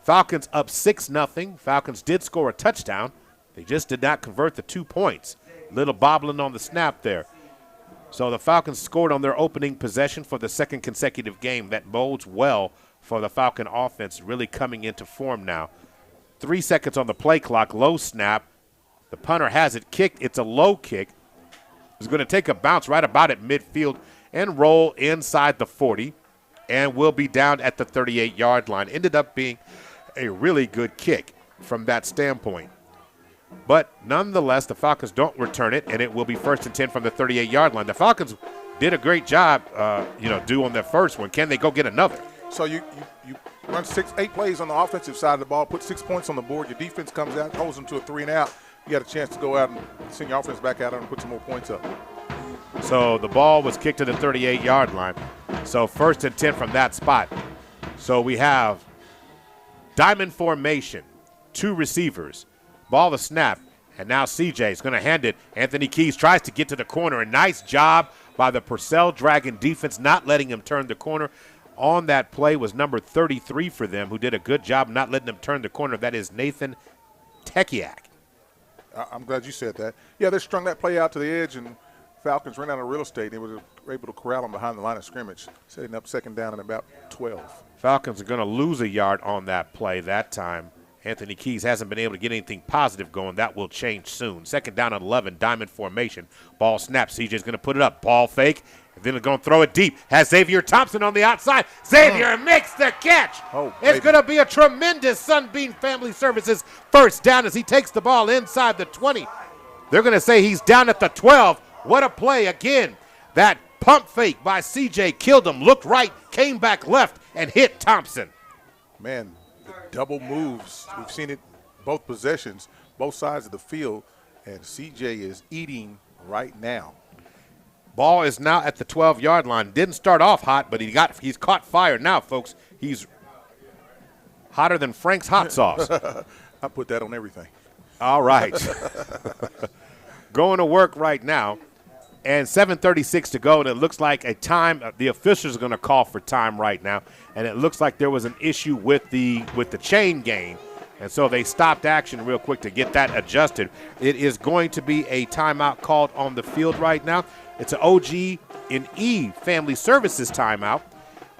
S2: Falcons up 6-0. Falcons did score a touchdown. They just did not convert the 2 points. Little bobbling on the snap there. So the Falcons scored on their opening possession for the 2nd consecutive game. That bodes well for the Falcon offense really coming into form now. 3 seconds on the play clock, low snap. The punter has it kicked. It's a low kick. It's going to take a bounce right about at midfield and roll inside the 40 and will be down at the 38-yard line. Ended up being a really good kick from that standpoint. But nonetheless, the Falcons don't return it, and it will be 1st and 10 from the 38-yard line. The Falcons did a great job, do on their first one. Can they go get another?
S3: So you run 8 plays on the offensive side of the ball, put 6 points on the board. Your defense comes out, holds them to a 3 and out. You got a chance to go out and send your offense back out and put some more points up.
S2: So the ball was kicked to the 38-yard line. So 1st and 10 from that spot. So we have diamond formation, 2 receivers. Ball the snap, and now CJ is going to hand it. Anthony Keys tries to get to the corner. A nice job by the Purcell Dragon defense, not letting him turn the corner. On that play was number 33 for them, who did a good job not letting him turn the corner. That is Nathan Tekiak.
S3: I'm glad you said that. Yeah, they strung that play out to the edge, and Falcons ran out of real estate. They were able to corral them behind the line of scrimmage, setting up 2nd down and about 12.
S2: Falcons are going to lose a yard on that play that time. Anthony Keys hasn't been able to get anything positive going. That will change soon. 2nd down and 11, diamond formation. Ball snap. CJ's going to put it up. Ball fake. And then they're going to throw it deep. Has Xavier Thompson on the outside. Xavier makes the catch. It's going to be a tremendous Sunbeam Family Services 1st down as he takes the ball inside the 20. They're going to say he's down at the 12. What a play again. That pump fake by CJ killed him. Looked right, came back left, and hit Thompson.
S3: Man, the double moves. We've seen it both possessions, both sides of the field, and CJ is eating right now.
S2: Ball is now at the 12-yard line. Didn't start off hot, but he's caught fire now, folks. He's hotter than Frank's hot sauce.
S3: I put that on everything.
S2: All right. Going to work right now. And 7:36 to go, and it looks like a time. The officials are going to call for time right now, and it looks like there was an issue with the chain gang, and so they stopped action real quick to get that adjusted. It is going to be a timeout called on the field right now. It's an OG&E Family Services timeout.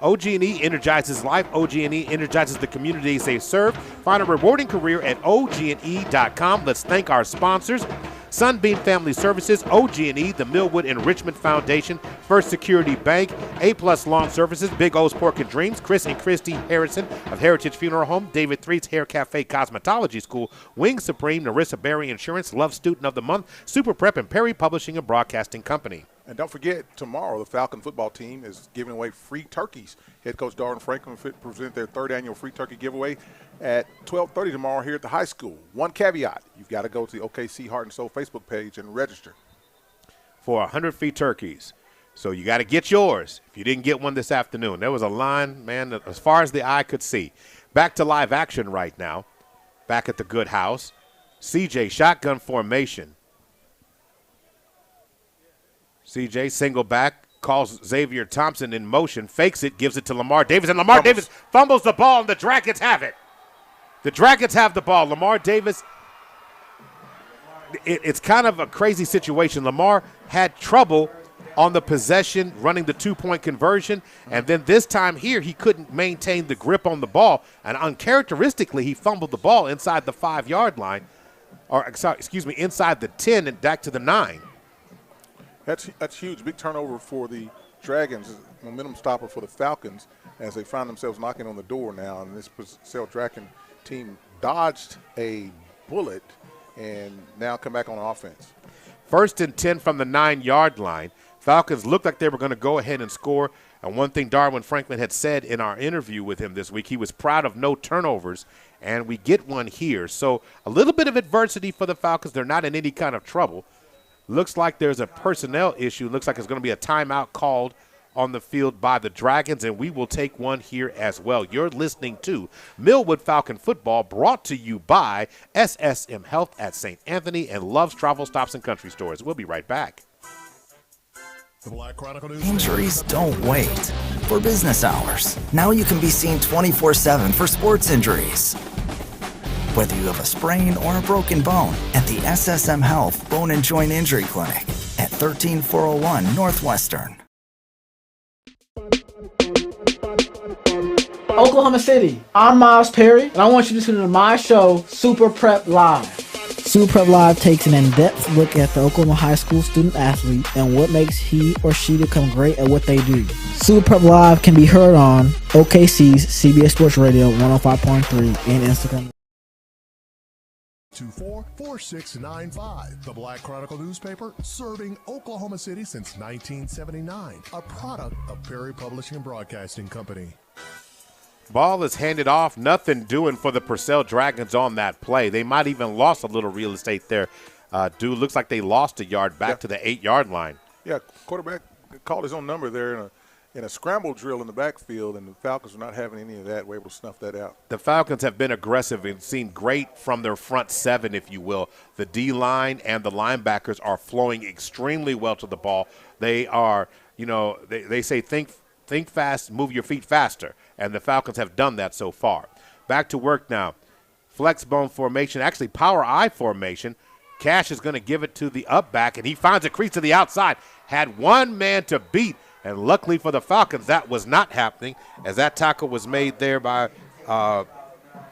S2: OG&E energizes life. OG&E energizes the communities they serve. Find a rewarding career at OG&E.com. Let's thank our sponsors. Sunbeam Family Services, OG&E, the Millwood Enrichment Foundation, First Security Bank, A-Plus Lawn Services, Big O's Pork and Dreams, Chris and Christy Harrison of Heritage Funeral Home, David Threet's Hair Cafe Cosmetology School, Wing Supreme, Narissa Berry Insurance, Love Student of the Month, Super Prep, and Perry Publishing and Broadcasting Company.
S3: And don't forget, tomorrow the Falcon football team is giving away free turkeys. Head coach Darwin Franklin present their 3rd annual free turkey giveaway at 12:30 tomorrow here at the high school. One caveat, you've got to go to the OKC Heart and Soul Facebook page and register.
S2: For 100 free turkeys. So you got to get yours if you didn't get one this afternoon. There was a line, man, as far as the eye could see. Back to live action right now. Back at the Good House. CJ, shotgun formation. CJ, single back, calls Xavier Thompson in motion, fakes it, gives it to Lamar Davis, and Lamar Davis fumbles the ball, and the Dragons have it. The Dragons have the ball. Lamar Davis, it's kind of a crazy situation. Lamar had trouble on the possession, running the two-point conversion. And then this time here, he couldn't maintain the grip on the ball. And uncharacteristically, he fumbled the ball inside the 5-yard line. Inside the 10 and back to the 9.
S3: That's huge. Big turnover for the Dragons. Momentum stopper for the Falcons as they find themselves knocking on the door now. And this Purcell Dragon team dodged a bullet and now come back on offense.
S2: 1st and 10 from the 9-yard line. Falcons looked like they were going to go ahead and score. And one thing Darwin Franklin had said in our interview with him this week, he was proud of no turnovers, and we get one here. So a little bit of adversity for the Falcons. They're not in any kind of trouble. Looks like there's a personnel issue. Looks like it's going to be a timeout called on the field by the Dragons, and we will take one here as well. You're listening to Millwood Falcon Football, brought to you by SSM Health at St. Anthony and Love's Travel Stops and Country Stores. We'll be right back.
S11: Injuries don't wait. For business hours, now you can be seen 24/7 for sports injuries. Whether you have a sprain or a broken bone, at the SSM Health Bone and Joint Injury Clinic at 13401 Northwestern.
S12: Oklahoma City, I'm Miles Perry, and I want you to tune into my show, Super Prep Live.
S13: Super Prep Live takes an in-depth look at the Oklahoma high school student athlete and what makes he or she become great at what they do. Super Prep Live can be heard on OKC's CBS Sports Radio 105.3 and Instagram.
S19: 244695. The Black Chronicle newspaper serving Oklahoma City since 1979. A product of Perry Publishing and Broadcasting Company.
S2: Ball is handed off. Nothing doing for the Purcell Dragons on that play. They might even lost a little real estate there. Looks like they lost a yard back to the 8-yard line.
S3: Yeah, quarterback called his own number there in a scramble drill in the backfield, and the Falcons were not having any of that. We're able to snuff that out.
S2: The Falcons have been aggressive and seen great from their front seven, if you will. The D-line and the linebackers are flowing extremely well to the ball. They are, they say think fast, move your feet faster, and the Falcons have done that so far. Back to work now. Flex bone formation, actually power I formation. Cash is going to give it to the up back, and he finds a crease to the outside. Had one man to beat, and luckily for the Falcons, that was not happening, as that tackle was made there by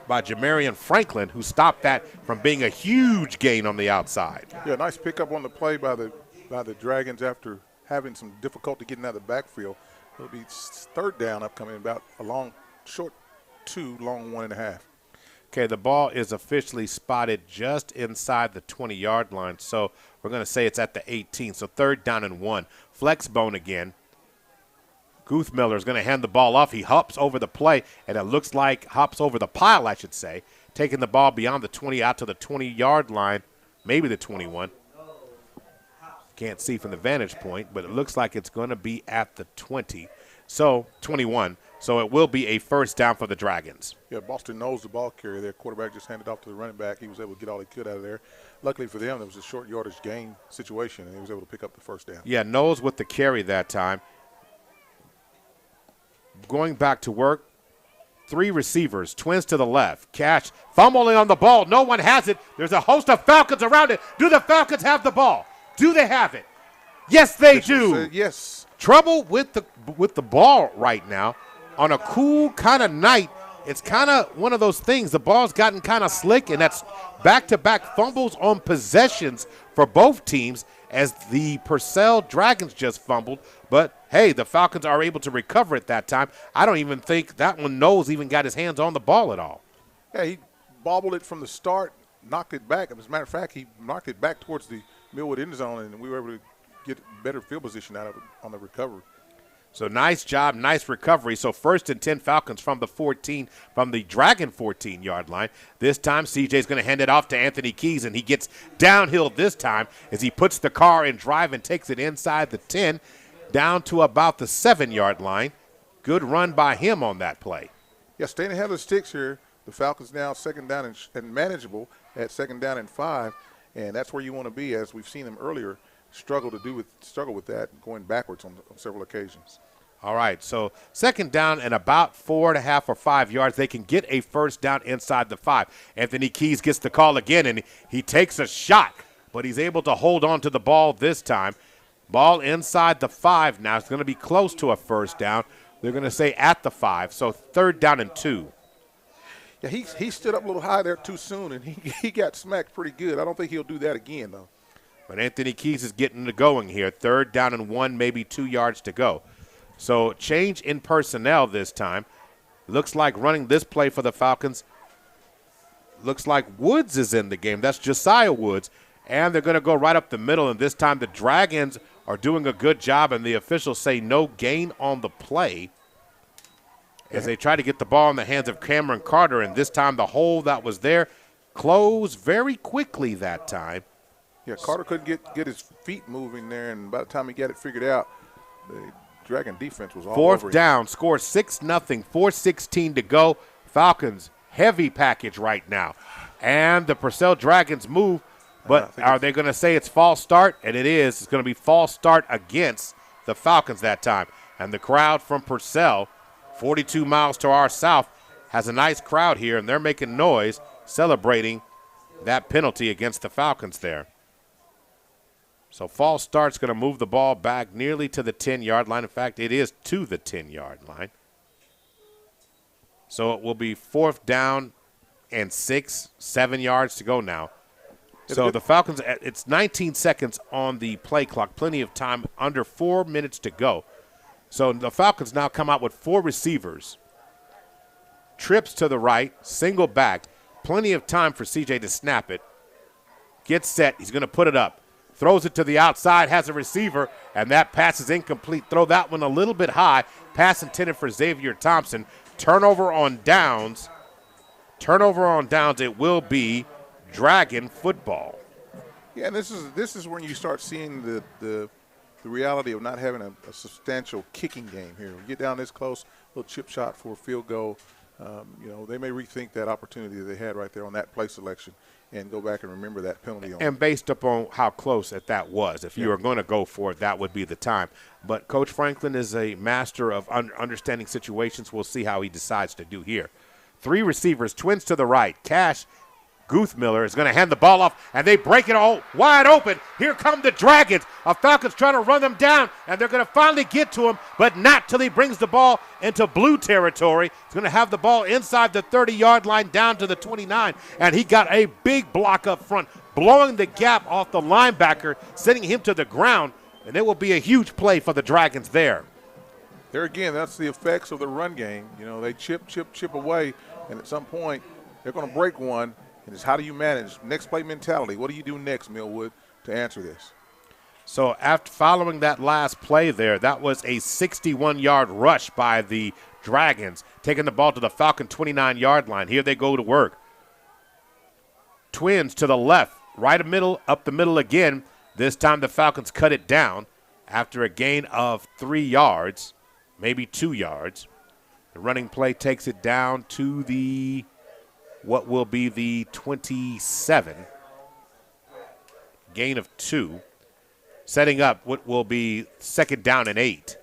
S2: Jamarian Franklin, who stopped that from being a huge gain on the outside.
S3: Yeah, nice pickup on the play by the Dragons after having some difficulty getting out of the backfield. It'll be 3rd down upcoming, about a short 2, long 1.5.
S2: Okay, the ball is officially spotted just inside the 20-yard line, so we're going to say it's at the 18, so 3rd down and 1. Flex bone again. Guthmiller is going to hand the ball off. He hops over the play, and it looks like hops over the pile, I should say, taking the ball beyond the 20 out to the 20-yard line, maybe the 21. Can't see from the vantage point, but it looks like it's going to be at the 20. So 21. So it will be a 1st down for the Dragons.
S3: Yeah, Boston knows the ball carrier there. Quarterback just handed off to the running back. He was able to get all he could out of there. Luckily for them, it was a short yardage gain situation, and he was able to pick up the 1st down.
S2: Yeah, Knowles with the carry that time. Going back to work. 3 receivers, twins to the left. Cash fumbling on the ball. No one has it. There's a host of Falcons around it. Do the Falcons have the ball? Do they have it? Yes, they do.
S3: Yes.
S2: Trouble with the ball right now. On a cool kind of night, it's kind of one of those things. The ball's gotten kind of slick, and that's back-to-back fumbles on possessions for both teams as the Purcell Dragons just fumbled. But, hey, the Falcons are able to recover at that time. I don't even think that one Knowles even got his hands on the ball at all.
S3: Yeah, he bobbled it from the start, knocked it back. As a matter of fact, he knocked it back towards the Millwood end zone, and we were able to get better field position out of it on the recovery.
S2: So nice job, nice recovery. So 1st and 10 Falcons from the 14, from the Dragon 14-yard line. This time CJ's going to hand it off to Anthony Keys, and he gets downhill this time as he puts the car in drive and takes it inside the 10 down to about the 7-yard line. Good run by him on that play.
S3: Yeah, staying ahead of the sticks here. The Falcons now 2nd down and manageable at 2nd down and 5. And that's where you want to be, as we've seen them earlier struggle with that, going backwards on several occasions.
S2: All right, so 2nd down and about 4.5 or 5 yards. They can get a 1st down inside the 5. Anthony Keys gets the call again, and he takes a shot, but he's able to hold on to the ball this time. Ball inside the 5 now. It's going to be close to a first down. They're going to say at the 5, so 3rd down and 2.
S3: Yeah, he stood up a little high there too soon, and he got smacked pretty good. I don't think he'll do that again, though.
S2: But Anthony Keys is getting it going here. 3rd down and 1, maybe 2 yards to go. So change in personnel this time. Looks like running this play for the Falcons. Looks like Woods is in the game. That's Josiah Woods. And they're going to go right up the middle, and this time the Dragons are doing a good job, and the officials say no gain on the play as they try to get the ball in the hands of Cameron Carter, and this time the hole that was there closed very quickly that time.
S3: Yeah, Carter couldn't get his feet moving there, and by the time he got it figured out, the Dragon defense was all over
S2: 4th down, score 6-0, 4:16 to go. Falcons, heavy package right now. And the Purcell Dragons move, but are they going to say it's false start? And it is. It's going to be false start against the Falcons that time. And the crowd from Purcell, 42 miles to our south, has a nice crowd here, and they're making noise celebrating that penalty against the Falcons there. So false start's going to move the ball back nearly to the 10-yard line. In fact, it is to the 10-yard line. So it will be 4th down and 6, 7 yards to go now. So the Falcons, it's 19 seconds on the play clock, plenty of time, under 4 minutes to go. So the Falcons now come out with 4 receivers. Trips to the right, single back, plenty of time for CJ to snap it. Gets set, he's going to put it up. Throws it to the outside, has a receiver, and that pass is incomplete. Throw that one a little bit high. Pass intended for Xavier Thompson. Turnover on downs. It will be Dragon football.
S3: Yeah, and this is when you start seeing the reality of not having a substantial kicking game here. We get down this close, little chip shot for a field goal. They may rethink that opportunity that they had right there on that play selection and go back and remember that penalty.
S2: And based upon how close that was, if you were going to go for it, that would be the time. But Coach Franklin is a master of understanding situations. We'll see how he decides to do here. 3 receivers, twins to the right. Cash Guthmiller is going to hand the ball off, and they break it all wide open. Here come the Dragons. Falcons trying to run them down, and they're going to finally get to him, but not till he brings the ball into blue territory. He's going to have the ball inside the 30-yard line down to the 29, and he got a big block up front, blowing the gap off the linebacker, sending him to the ground, and it will be a huge play for the Dragons there.
S3: There again, that's the effects of the run game. They chip away, and at some point they're going to break one. And it's how do you manage next play mentality? What do you do next, Millwood, to answer this?
S2: So after following that last play there, that was a 61-yard rush by the Dragons, taking the ball to the Falcon 29-yard line. Here they go to work. Twins to the left, right middle, up the middle again. This time the Falcons cut it down after a gain of 3 yards, maybe 2 yards. The running play takes it down to the what will be the 27. Gain of 2. Setting up what will be 2nd down and 8.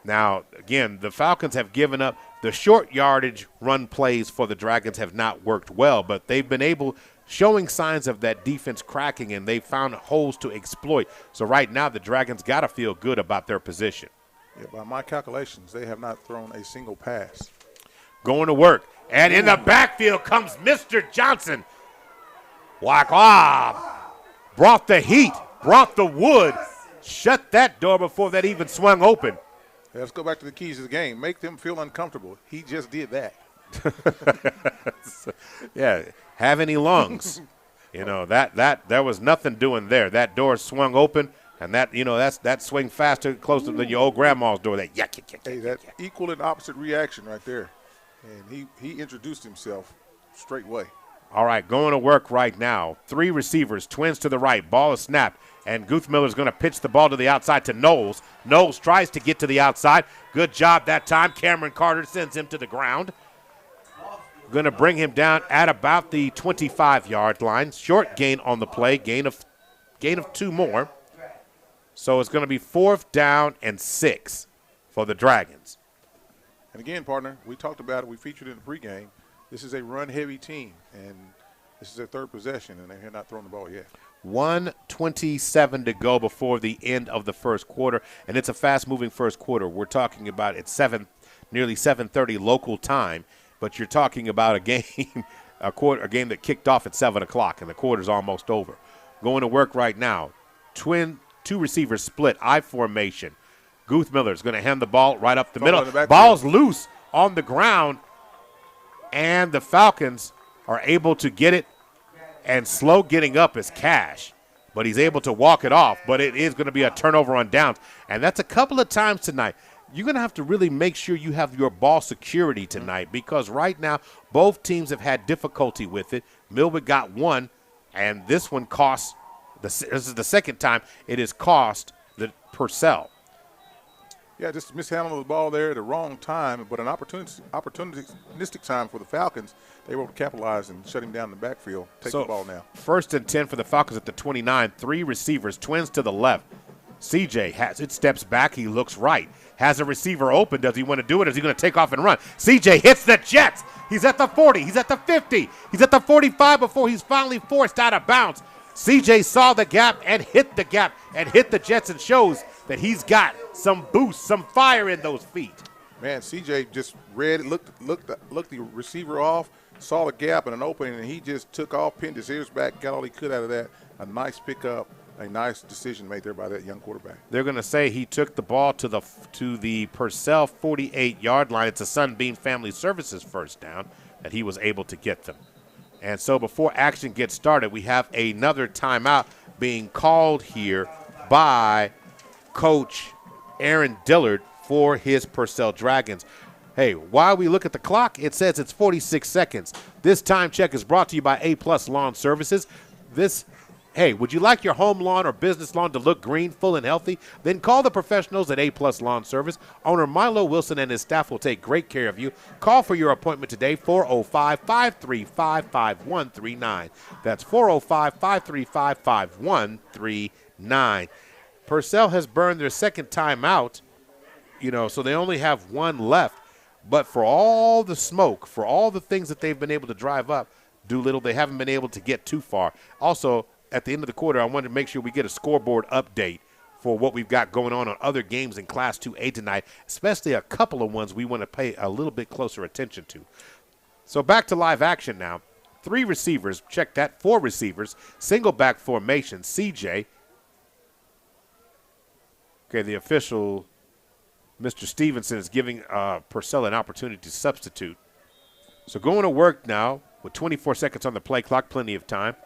S2: Now, again, the Falcons have given up. The short yardage run plays for the Dragons have not worked well, but they've been showing signs of that defense cracking, and they've found holes to exploit. So right now the Dragons got to feel good about their position.
S3: Yeah, by my calculations, they have not thrown a single pass.
S2: Going to work. And in the backfield comes Mr. Johnson. Brought the heat, brought the wood, shut that door before that even swung open.
S3: Yeah, let's go back to the keys of the game. Make them feel uncomfortable. He just did that.
S2: Yeah, have any lungs. That there was nothing doing there. That door swung open, and that swing faster, closer than your old grandma's door. That
S3: that's equal and opposite reaction right there. And he introduced himself straight away.
S2: All right, going to work right now. 3 receivers, twins to the right. Ball is snapped, and Guthmiller is going to pitch the ball to the outside to Knowles. Knowles tries to get to the outside. Good job that time. Cameron Carter sends him to the ground. Going to bring him down at about the 25-yard line. Short gain on the play, gain of 2 more. So it's going to be 4th down and 6 for the Dragons.
S3: And again, partner, we talked about it. We featured it in the pregame. This is a run-heavy team, and this is their 3rd possession, and they're not throwing the ball yet.
S2: 1:27 to go before the end of the first quarter, and it's a fast-moving first quarter. We're talking about it's nearly 7:30 local time, but you're talking about a game, a game that kicked off at 7 o'clock, and the quarter's almost over. Going to work right now. Two receivers split, I formation. Guth Miller's going to hand the ball right up the middle. Ball's loose on the ground, and the Falcons are able to get it. And slow getting up is Cash, but he's able to walk it off. But it is going to be a turnover on downs, and that's a couple of times tonight. You're going to have to really make sure you have your ball security tonight, because right now both teams have had difficulty with it. Millwood got one, and this one cost. This is the second time it has cost the Purcell.
S3: Yeah, just mishandling the ball there at the wrong time, but an opportunistic time for the Falcons. They were able to capitalize and shut him down in the backfield. Take the ball now.
S2: 1st and 10 for the Falcons at the 29. 3 receivers, twins to the left. CJ has it, steps back, he looks right. Has a receiver open. Does he want to do it? Is he going to take off and run? CJ hits the Jets. He's at the 40. He's at the 50. He's at the 45 before he's finally forced out of bounds. CJ saw the gap and hit the Jets, and shows that he's got some boost, some fire in those feet.
S3: Man, CJ just read it, looked the receiver off, saw the gap and an opening, and he just took off, pinned his ears back, got all he could out of that. A nice pickup, a nice decision made there by that young quarterback.
S2: They're going to say he took the ball to the Purcell 48-yard line. It's a Sunbeam Family Services first down that he was able to get them. And so before action gets started, we have another timeout being called here by Coach Aaron Dillard for his Purcell Dragons. Hey, while we look at the clock, it says it's 46 seconds. This time check is brought to you by A-Plus Lawn Services. Hey, would you like your home lawn or business lawn to look green, full, and healthy? Then call the professionals at A-Plus Lawn Service. Owner Milo Wilson and his staff will take great care of you. Call for your appointment today, 405-535-5139. That's 405-535-5139. Purcell has burned their second timeout, so they only have one left. But for all the smoke, for all the things that they've been able to drive up, Doolittle, they haven't been able to get too far. Also, at the end of the quarter, I wanted to make sure we get a scoreboard update for what we've got going on other games in Class 2A tonight, especially a couple of ones we want to pay a little bit closer attention to. So back to live action now. 3 receivers, check that, 4 receivers, single back formation, CJ. Okay, the official, Mr. Stevenson, is giving Purcell an opportunity to substitute. So going to work now with 24 seconds on the play clock, plenty of time.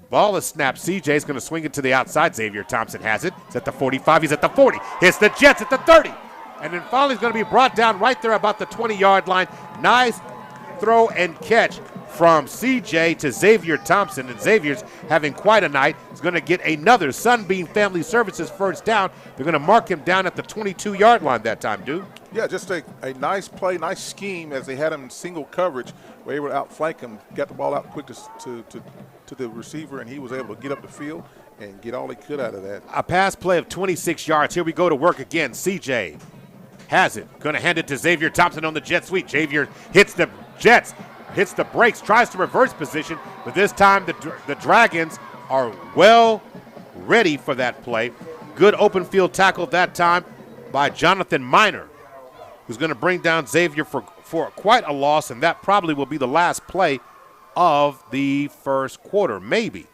S2: Ball is snapped. CJ's going to swing it to the outside. Xavier Thompson has it. He's at the 45. He's at the 40. Hits the Jets at the 30. And then finally he's going to be brought down right there about the 20-yard line. Nice throw and catch from CJ to Xavier Thompson. And Xavier's having quite a night. He's going to get another Sunbeam Family Services first down. They're going to mark him down at the 22-yard line that time, dude.
S3: Yeah, just a nice play, nice scheme as they had him in single coverage. Were able to outflank him, got the ball out quick to the receiver, and he was able to get up the field and get all he could out of that.
S2: A pass play of 26 yards. Here we go to work again. CJ has it. Going to hand it to Xavier Thompson on the jet sweep. Xavier hits the Jets, hits the brakes, tries to reverse position, but this time the Dragons are well ready for that play. Good open field tackle that time by Jonathan Minor, who's going to bring down Xavier for quite a loss, and that probably will be the last play of the first quarter, maybe.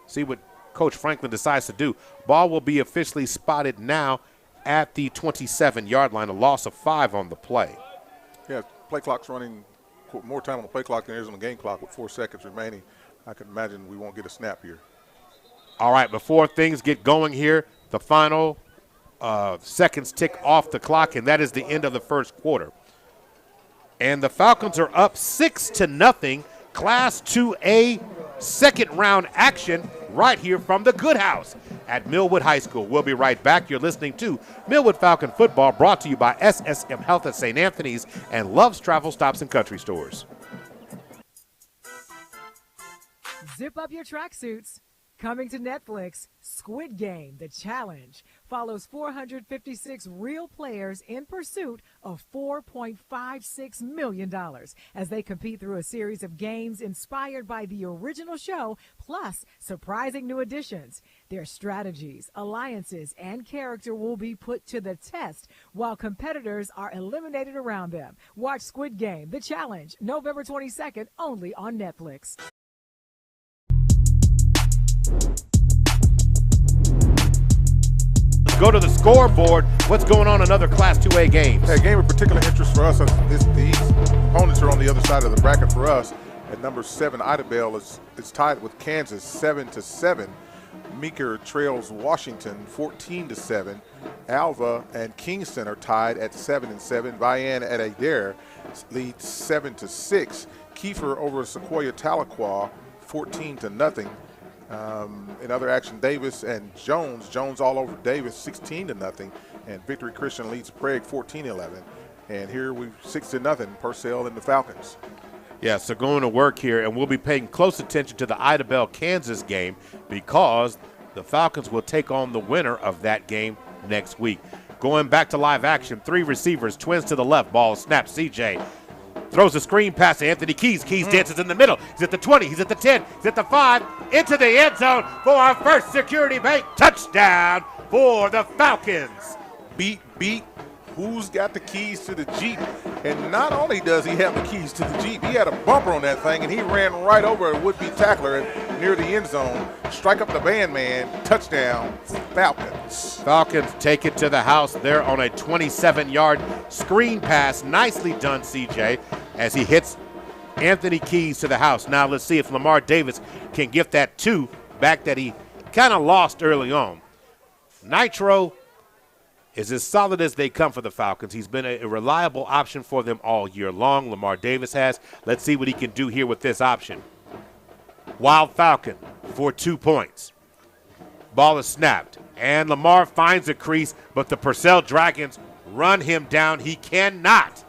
S2: See what Coach Franklin decides to do. Ball will be officially spotted now at the 27-yard line, a loss of 5 on the play.
S3: Yeah, play clock's running more time on the play clock than there is on the game clock with 4 seconds remaining. I can imagine we won't get a snap here.
S2: All right, before things get going here, the final seconds tick off the clock, and that is the end of the first quarter. And the Falcons are up 6-0, Class 2A second round action right here from the Good House at Millwood High School. We'll be right back. You're listening to Millwood Falcon Football, brought to you by SSM Health at St. Anthony's and Love's Travel Stops and Country Stores.
S20: Zip up your tracksuits. Coming to Netflix, Squid Game, The Challenge, follows 456 real players in pursuit of $4.56 million as they compete through a series of games inspired by the original show, plus surprising new additions. Their strategies, alliances, and character will be put to the test while competitors are eliminated around them. Watch Squid Game, The Challenge, November 22nd, only on Netflix.
S2: Go to the scoreboard. What's going on in other Class 2A games?
S3: A game of particular interest for us is these opponents are on the other side of the bracket for us. At number 7, Idabel is tied with Kansas 7-7. Meeker trails Washington 14-7. Alva and Kingston are tied at 7-7. Vian at Adair leads 7-6. Kiefer over Sequoia Tahlequah 14-0. In other action, Davis and Jones all over Davis 16-0, and Victory Christian leads Prague 14-11. And here we've 6-0, Purcell and the Falcons.
S2: Yeah, so going to work here, and we'll be paying close attention to the Idabel Kansas game because the Falcons will take on the winner of that game next week. Going back to live action, 3 receivers, twins to the left, ball snaps. CJ throws a screen pass to Anthony Keys. Keys dances in the middle. He's at the 20. He's at the 10. He's at the 5. Into the end zone for our first Security Bank touchdown for the Falcons.
S3: Beat. Who's got the keys to the Jeep? And not only does he have the keys to the Jeep, he had a bumper on that thing, and he ran right over a would-be tackler near the end zone. Strike up the band, man. Touchdown, Falcons.
S2: Falcons take it to the house. They're on a 27-yard screen pass. Nicely done, CJ, as he hits Anthony Keys to the house. Now let's see if Lamar Davis can get that 2 back that he kind of lost early on. Nitro is as solid as they come for the Falcons. He's been a reliable option for them all year long. Lamar Davis has. Let's see what he can do here with this option. Wild Falcon for 2 points. Ball is snapped, and Lamar finds a crease, but the Purcell Dragons run him down. He cannot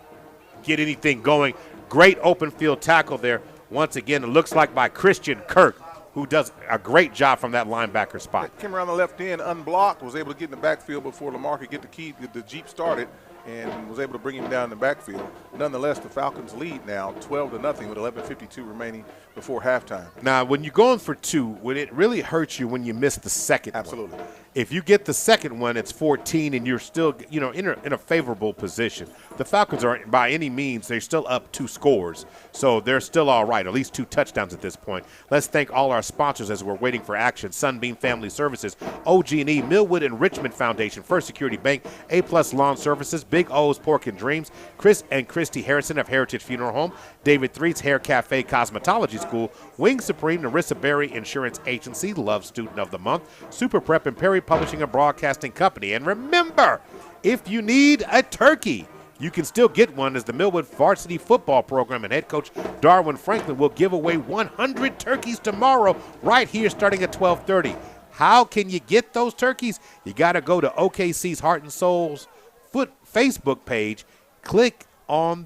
S2: get anything going. Great open field tackle there. Once again, it looks like by Christian Kirk, who does a great job from that linebacker spot.
S3: Came around the left end, unblocked, was able to get in the backfield before Lamar could get the Jeep started, and was able to bring him down in the backfield. Nonetheless, the Falcons lead now 12-0 with 11:52 remaining before halftime.
S2: Now, when you're going for 2, would it really hurt you when you miss the second
S3: Absolutely.
S2: one? If you get the second one, it's 14, and you're still, in a favorable position. The Falcons are, by any means, they're still up 2 scores, so they're still all right, at least 2 touchdowns at this point. Let's thank all our sponsors as we're waiting for action. Sunbeam Family Services, OG&E, Millwood and Richmond Foundation, First Security Bank, A-Plus Lawn Services, Big O's Pork and Dreams, Chris and Christy Harrison of Heritage Funeral Home, David Threet's Hair Cafe Cosmetology School, Wing Supreme, Narissa Berry Insurance Agency, Love Student of the Month, Super Prep and Perry Publishing and Broadcasting Company. And remember, if you need a turkey, you can still get one, as the Millwood Varsity Football Program and head coach Darwin Franklin will give away 100 turkeys tomorrow right here starting at 12:30. How can you get those turkeys? You got to go to OKC's Heart and Souls Facebook page. Click on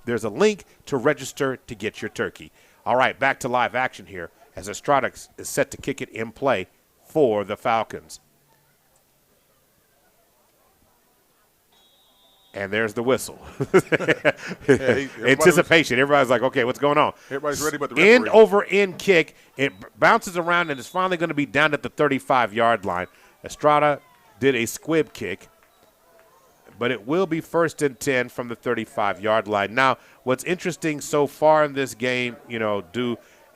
S2: there's a link to register to get your turkey. All right, back to live action here as Estrada is set to kick it in play for the Falcons. And there's the whistle. Anticipation. Everybody's like, okay, what's going on?
S3: Everybody's ready but the referee.
S2: End over end kick. It bounces around and is finally going to be down at the 35-yard line. Estrada did a squib kick, but it will be 1st and 10 from the 35-yard line. Now, what's interesting so far in this game,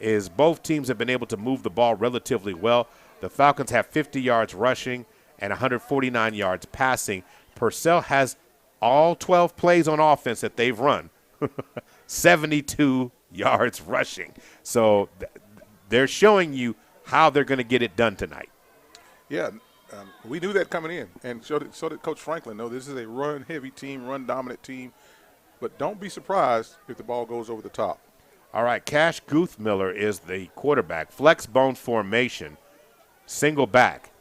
S2: is both teams have been able to move the ball relatively well. The Falcons have 50 yards rushing and 149 yards passing. Purcell has all 12 plays on offense that they've run, 72 yards rushing. So they're showing you how they're going to get it done tonight.
S3: Yeah, we knew that coming in, and so did Coach Franklin. No, this is a run-heavy team, run-dominant team, but don't be surprised if the ball goes over the top.
S2: All right, Cash Guthmiller is the quarterback. Flex bone formation, single back.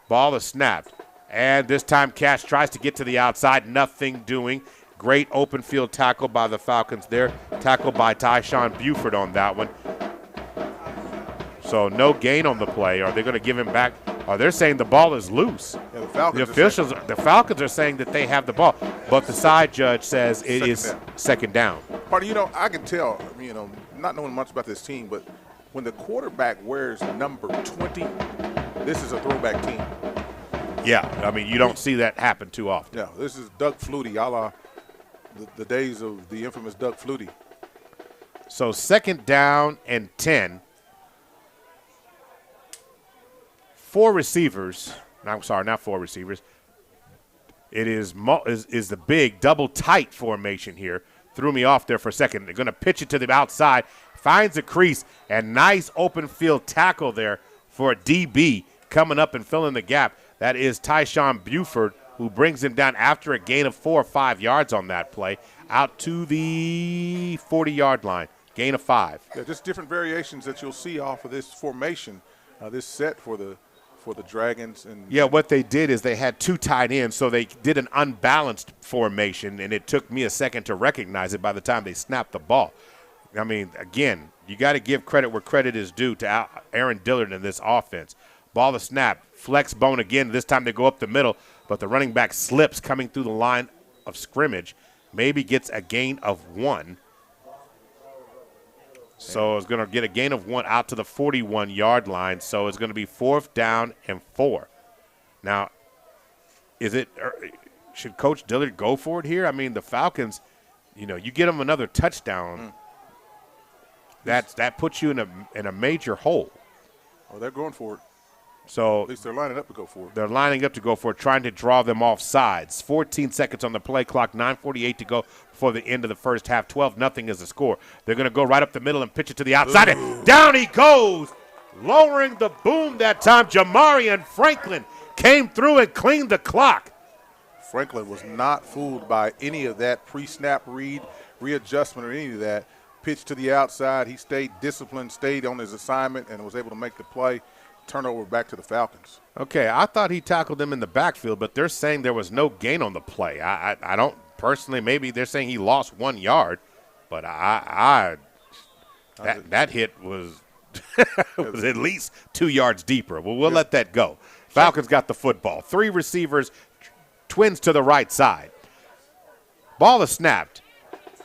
S2: Ball is snapped. And this time Cash tries to get to the outside, nothing doing. Great open field tackle by the Falcons there. Tackled by Tyshawn Buford on that one. So no gain on the play. Are they going to give him back? Or they're saying the ball is loose.
S3: Yeah, the Falcons
S2: the Falcons are saying that they have the ball, but the side judge says it is second down.
S3: Party, I can tell, not knowing much about this team, but when the quarterback wears number 20, this is a throwback team.
S2: Yeah, you don't see that happen too often.
S3: Yeah, this is Doug Flutie, a la the days of the infamous Doug Flutie.
S2: So second down and 10. 4 receivers. I'm sorry, not 4 receivers. It is the big double tight formation here. Threw me off there for a second. They're going to pitch it to the outside. Finds a crease, and nice open field tackle there for a DB coming up and filling the gap. That is Tyshawn Buford, who brings him down after a gain of 4 or 5 yards on that play, out to the 40-yard line. Gain of 5.
S3: Yeah, just different variations that you'll see off of this formation, this set for the Dragons. And
S2: yeah, what they did is they had 2 tight ends, so they did an unbalanced formation, and it took me a second to recognize it by the time they snapped the ball. Again, you got to give credit where credit is due to Aaron Dillard in this offense. Ball to snap, flex bone again. This time they go up the middle, but the running back slips coming through the line of scrimmage. Maybe gets a gain of 1. So it's going to get a gain of 1 out to the 41-yard line. So it's going to be 4th down and 4. Now, should Coach Dillard go for it here? The Falcons, you get them another touchdown. That puts you in a major hole.
S3: Oh, they're going for it.
S2: So
S3: at least they're lining up to go for it.
S2: They're lining up to go for it, trying to draw them off sides. 14 seconds on the play clock, 9:48 to go before the end of the first half. 12-0 is the score. They're going to go right up the middle and pitch it to the outside. And down he goes, lowering the boom that time. Jamarian Franklin came through and cleaned the clock.
S3: Franklin was not fooled by any of that pre-snap readjustment or any of that. Pitch to the outside. He stayed disciplined, stayed on his assignment, and was able to make the play. Turnover back to the Falcons.
S2: Okay, I thought he tackled them in the backfield, but they're saying there was no gain on the play. I don't personally. Maybe they're saying he lost 1 yard, but that hit was was at least 2 yards deeper. Well, we'll let that go. Falcons got the football. 3 receivers, twins to the right side. Ball is snapped.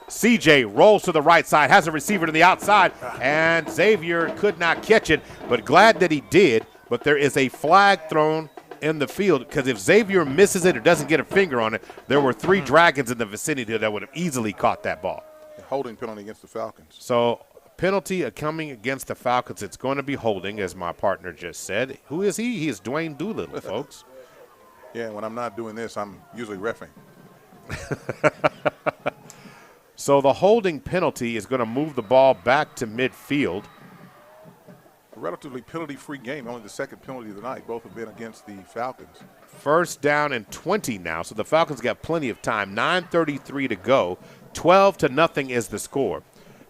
S2: CJ rolls to the right side, has a receiver to the outside, and Xavier could not catch it, but glad that he did. But there is a flag thrown in the field because if Xavier misses it or doesn't get a finger on it, there were 3 Dragons in the vicinity that would have easily caught that ball.
S3: A holding penalty against the Falcons.
S2: So penalty coming against the Falcons. It's going to be holding, as my partner just said. Who is he? He is Dwayne Doolittle, folks.
S3: Yeah, when I'm not doing this, I'm usually reffing.
S2: So the holding penalty is going to move the ball back to midfield.
S3: A relatively penalty-free game, only the second penalty of the night. Both have been against the Falcons.
S2: 1st down and 20 now, so the Falcons got plenty of time. 9:33 to go. 12-0 is the score.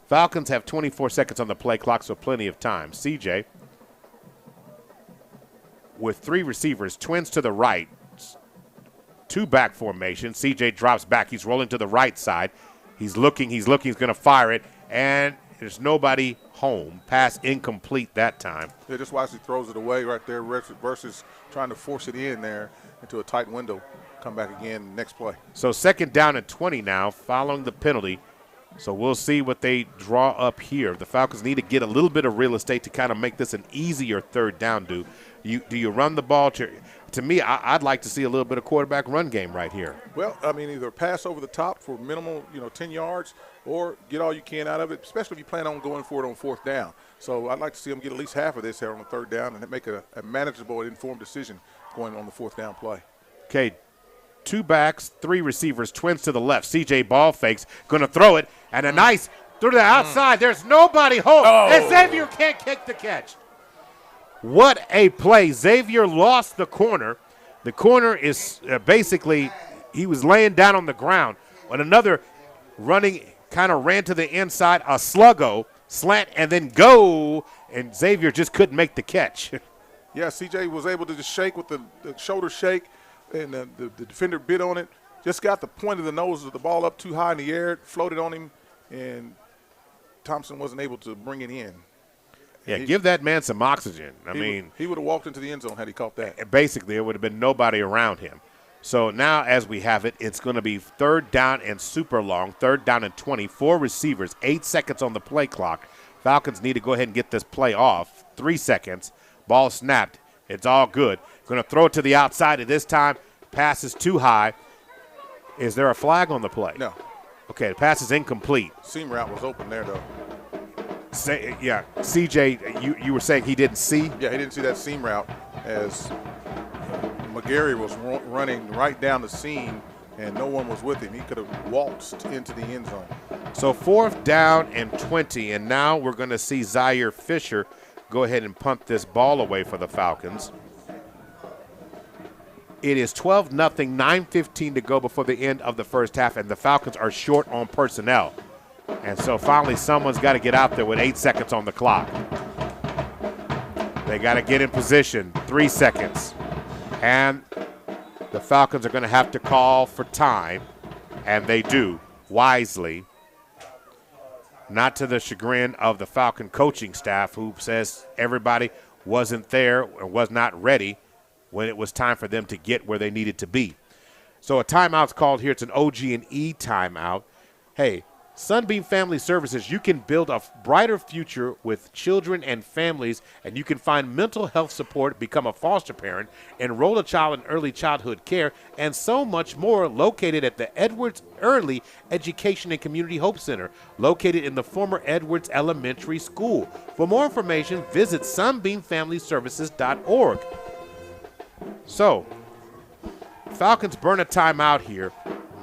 S2: Falcons have 24 seconds on the play clock, so plenty of time. CJ with 3 receivers, twins to the right, 2 back formation. CJ drops back. He's rolling to the right side. He's looking, he's going to fire it, and there's nobody home. Pass incomplete that time.
S3: Yeah, just wisely throws it away right there versus trying to force it in there into a tight window. Come back again next play.
S2: So 2nd down and 20 now following the penalty. So we'll see what they draw up here. The Falcons need to get a little bit of real estate to kind of make this an easier 3rd down. Do you run the ball? To me, I'd like to see a little bit of quarterback run game right here.
S3: Well, either pass over the top for minimal, 10 yards, or get all you can out of it, especially if you plan on going for it on 4th down. So I'd like to see them get at least half of this here on the 3rd down and make a manageable, informed decision going on the 4th down play.
S2: Okay, 2 backs, 3 receivers, twins to the left. CJ ball fakes, going to throw it, and a nice through the outside. There's nobody home, and Xavier can't kick the catch. What a play. Xavier lost the corner. The corner is basically, he was laying down on the ground. When another running kind of ran to the inside, a sluggo, slant, and then go, and Xavier just couldn't make the catch.
S3: Yeah, CJ was able to just shake with the shoulder shake, and the defender bit on it. Just got the point of the nose of the ball up too high in the air, floated on him, and Thompson wasn't able to bring it in.
S2: Yeah, give that man some oxygen. I mean,
S3: he would have walked into the end zone had he caught that.
S2: Basically, there would have been nobody around him. So now as we have it, it's going to be 3rd down and super long, 3rd down and 20, 4 receivers, 8 seconds on the play clock. Falcons need to go ahead and get this play off. 3 seconds. Ball snapped. It's all good. Going to throw it to the outside, and this time pass is too high. Is there a flag on the play?
S3: No.
S2: Okay, the pass is incomplete.
S3: Seam route was open there, though.
S2: Yeah, CJ, you were saying he didn't see?
S3: Yeah, he didn't see that seam route as McGarry was running right down the seam, and no one was with him. He could have waltzed into the end zone.
S2: So 4th down and 20, and now we're going to see Zaire Fisher go ahead and punt this ball away for the Falcons. It is 12-0, 9:15 to go before the end of the first half, and the Falcons are short on personnel. And so finally someone's got to get out there with 8 seconds on the clock. They got to get in position, 3 seconds. And the Falcons are going to have to call for time, and they do, wisely. Not to the chagrin of the Falcon coaching staff, who says everybody wasn't there or was not ready when it was time for them to get where they needed to be. So a timeout's called here. It's an OG&E timeout. Hey, Sunbeam Family Services, you can build a brighter future with children and families, and you can find mental health support, become a foster parent, enroll a child in early childhood care, and so much more, located at the Edwards Early Education and Community Hope Center, located in the former Edwards Elementary School. For more information, visit sunbeamfamilyservices.org. So, Falcons burn a timeout here.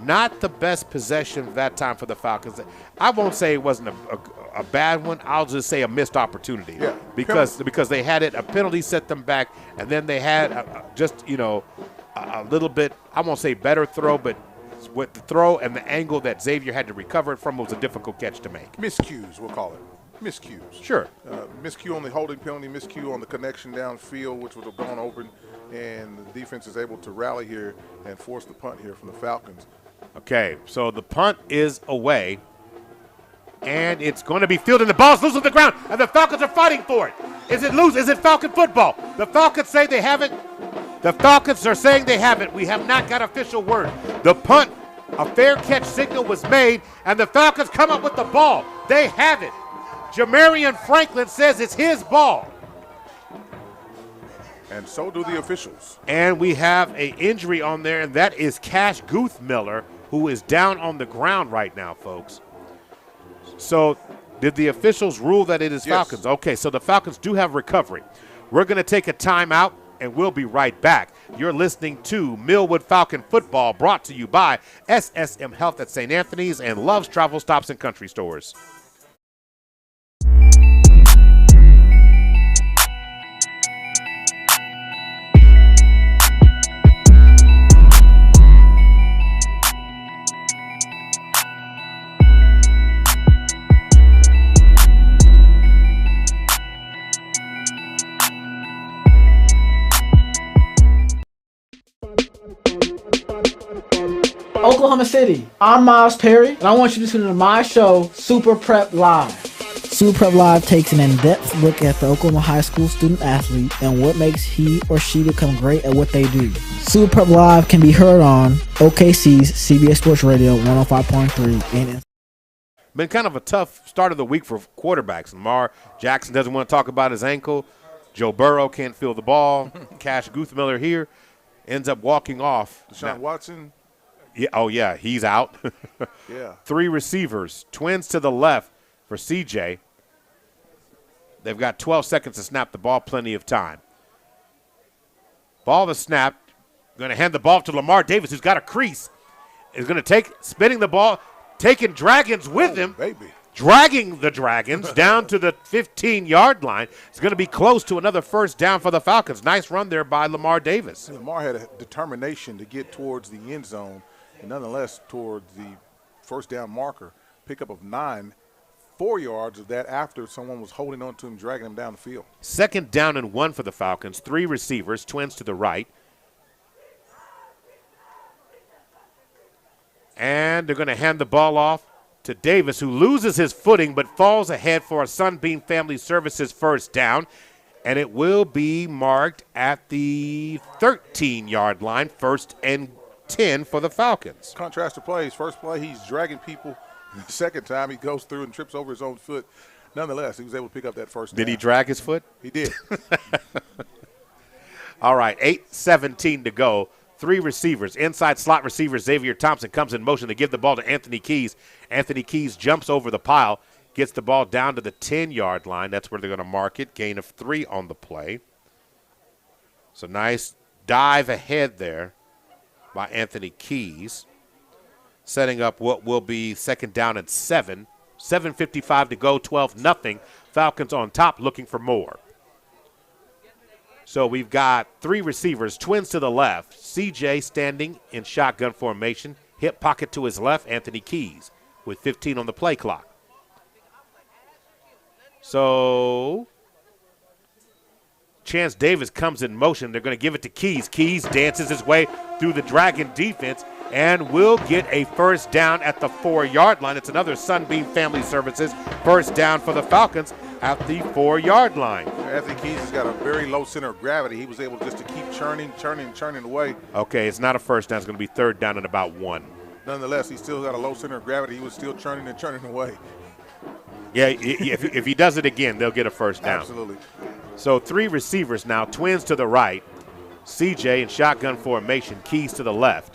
S2: Not the best possession of that time for the Falcons. I won't say it wasn't a bad one. I'll just say a missed opportunity.
S3: Yeah.
S2: Because they had it, a penalty set them back, and then they had a little bit, I won't say better throw, but with the throw and the angle that Xavier had to recover it from, it was a difficult catch to make.
S3: Miscues, we'll call it. Miscues.
S2: Sure.
S3: Miscue on the holding penalty, miscue on the connection downfield, which would have gone open, and the defense is able to rally here and force the punt here from the Falcons.
S2: Okay, so the punt is away, and it's going to be fielded. The ball's loose on the ground, and the Falcons are fighting for it. Is it loose? Is it Falcon football? The Falcons say they have it. The Falcons are saying they have it. We have not got official word. The punt, a fair catch signal was made, and the Falcons come up with the ball. They have it. Jamarian Franklin says it's his ball.
S3: And so do the officials.
S2: And we have an injury on there, and that is Cash Guthmiller, who is down on the ground right now, folks. So did the officials rule that it is Falcons? Okay, so the Falcons do have recovery. We're going to take a timeout, and we'll be right back. You're listening to Millwood Falcon Football, brought to you by SSM Health at St. Anthony's and Love's Travel Stops and Country Stores.
S12: Oklahoma City, I'm Miles Perry, and I want you to tune into my show, Super Prep Live.
S13: Super Prep Live takes an in-depth look at the Oklahoma high school student athlete and what makes he or she become great at what they do. Super Prep Live can be heard on OKC's CBS Sports Radio 105.3 and
S2: been kind of a tough start of the week for quarterbacks. Lamar Jackson doesn't want to talk about his ankle. Joe Burrow can't feel the ball. Cash Guthmiller here ends up walking off.
S3: Deshaun Watson.
S2: Yeah, oh, yeah, he's out.
S3: Yeah.
S2: 3 receivers, twins to the left for CJ. They've got 12 seconds to snap the ball, plenty of time. Ball to snap. Going to hand the ball to Lamar Davis, who's got a crease. Is going to take, spinning the ball, taking Dragons with him.
S3: Baby.
S2: Dragging the Dragons down to the 15-yard line. It's going to be close to another first down for the Falcons. Nice run there by Lamar Davis.
S3: Lamar had a determination to get towards the end zone, and nonetheless toward the first down marker. Pickup of 9, 4 yards of that after someone was holding on to him, dragging him down the field.
S2: 2nd down and 1 for the Falcons. 3 receivers, twins to the right. And they're going to hand the ball off to Davis, who loses his footing but falls ahead for a Sunbeam Family Services first down. And it will be marked at the 13-yard line, 1st and 10 for the Falcons.
S3: Contrast to plays. First play, he's dragging people. The second time, he goes through and trips over his own foot. Nonetheless, he was able to pick up that first down.
S2: Did he drag his foot?
S3: He did.
S2: All right, 8:17 to go. 3 receivers. Inside slot receiver Xavier Thompson comes in motion to give the ball to Anthony Keys. Anthony Keys jumps over the pile, gets the ball down to the 10-yard line. That's where they're going to mark it. Gain of 3 on the play. So nice dive ahead there by Anthony Keys, setting up what will be 2nd down and 7. 7:55 to go, 12-0. Falcons on top looking for more. So we've got 3 receivers, twins to the left. CJ standing in shotgun formation. Hip pocket to his left, Anthony Keys with 15 on the play clock. So Chance Davis comes in motion. They're going to give it to Keys. Keys dances his way through the Dragon defense and will get a first down at the 4-yard line. It's another Sunbeam Family Services first down for the Falcons at the 4-yard line.
S3: Anthony Keys has got a very low center of gravity. He was able just to keep churning away.
S2: Okay, it's not a first down. It's going to be 3rd down and about 1.
S3: Nonetheless, he still got a low center of gravity. He was still churning away.
S2: Yeah, if he does it again, they'll get a first down.
S3: Absolutely.
S2: So 3 receivers now, twins to the right, CJ in shotgun formation, Keys to the left.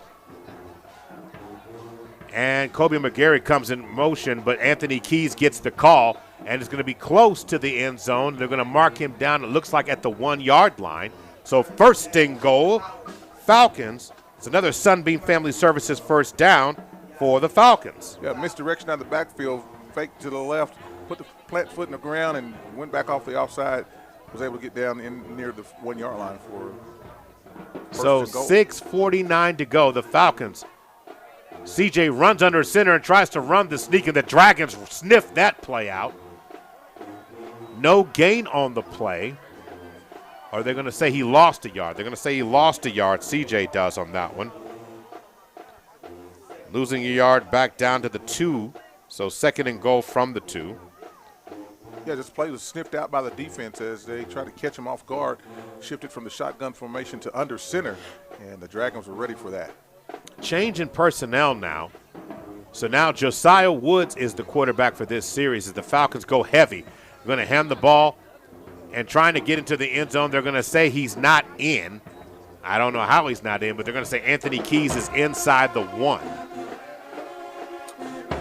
S2: And Kobe McGarry comes in motion, but Anthony Keys gets the call, and it's going to be close to the end zone. They're going to mark him down, it looks like at the 1-yard line. So 1st and goal, Falcons. It's another Sunbeam Family Services first down for the Falcons.
S3: Yeah, misdirection out of the backfield, fake to the left, put the plant foot in the ground, and went back off the offside. Was able to get down in near the 1-yard line for
S2: so 6:49 to go. The Falcons. CJ runs under center and tries to run the sneak, and the Dragons sniff that play out. No gain on the play. Or they're going to say he lost a yard. They're going to say he lost a yard. CJ does on that one. Losing a yard back down to the 2. So 2nd and goal from the 2.
S3: Yeah, this play was sniffed out by the defense as they tried to catch him off guard, shifted from the shotgun formation to under center, and the Dragons were ready for that.
S2: Change in personnel now. So now Josiah Woods is the quarterback for this series as the Falcons go heavy. They're going to hand the ball and trying to get into the end zone. They're going to say he's not in. I don't know how he's not in, but they're going to say Anthony Keys is inside the 1.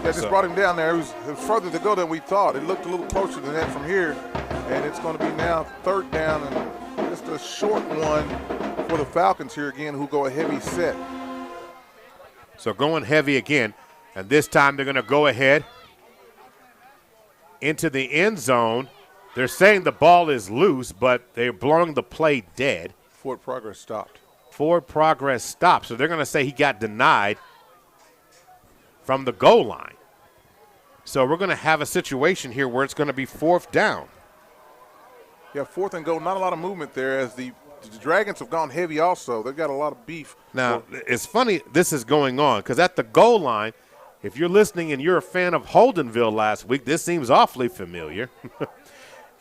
S3: Yeah, just brought him down there. It was further to go than we thought. It looked a little closer than that from here, and it's going to be now 3rd down and just a short one for the Falcons here again, who go a heavy set.
S2: So going heavy again, and this time they're going to go ahead into the end zone. They're saying the ball is loose, but they're blowing the play dead.
S3: Forward progress stopped.
S2: Forward progress stopped. So they're going to say he got denied from the goal line. So we're going to have a situation here where it's going to be 4th down.
S3: Yeah, 4th and goal. Not a lot of movement there as the Dragons have gone heavy also. They've got a lot of beef.
S2: Now, it's funny this is going on because at the goal line, if you're listening and you're a fan of Holdenville last week, this seems awfully familiar.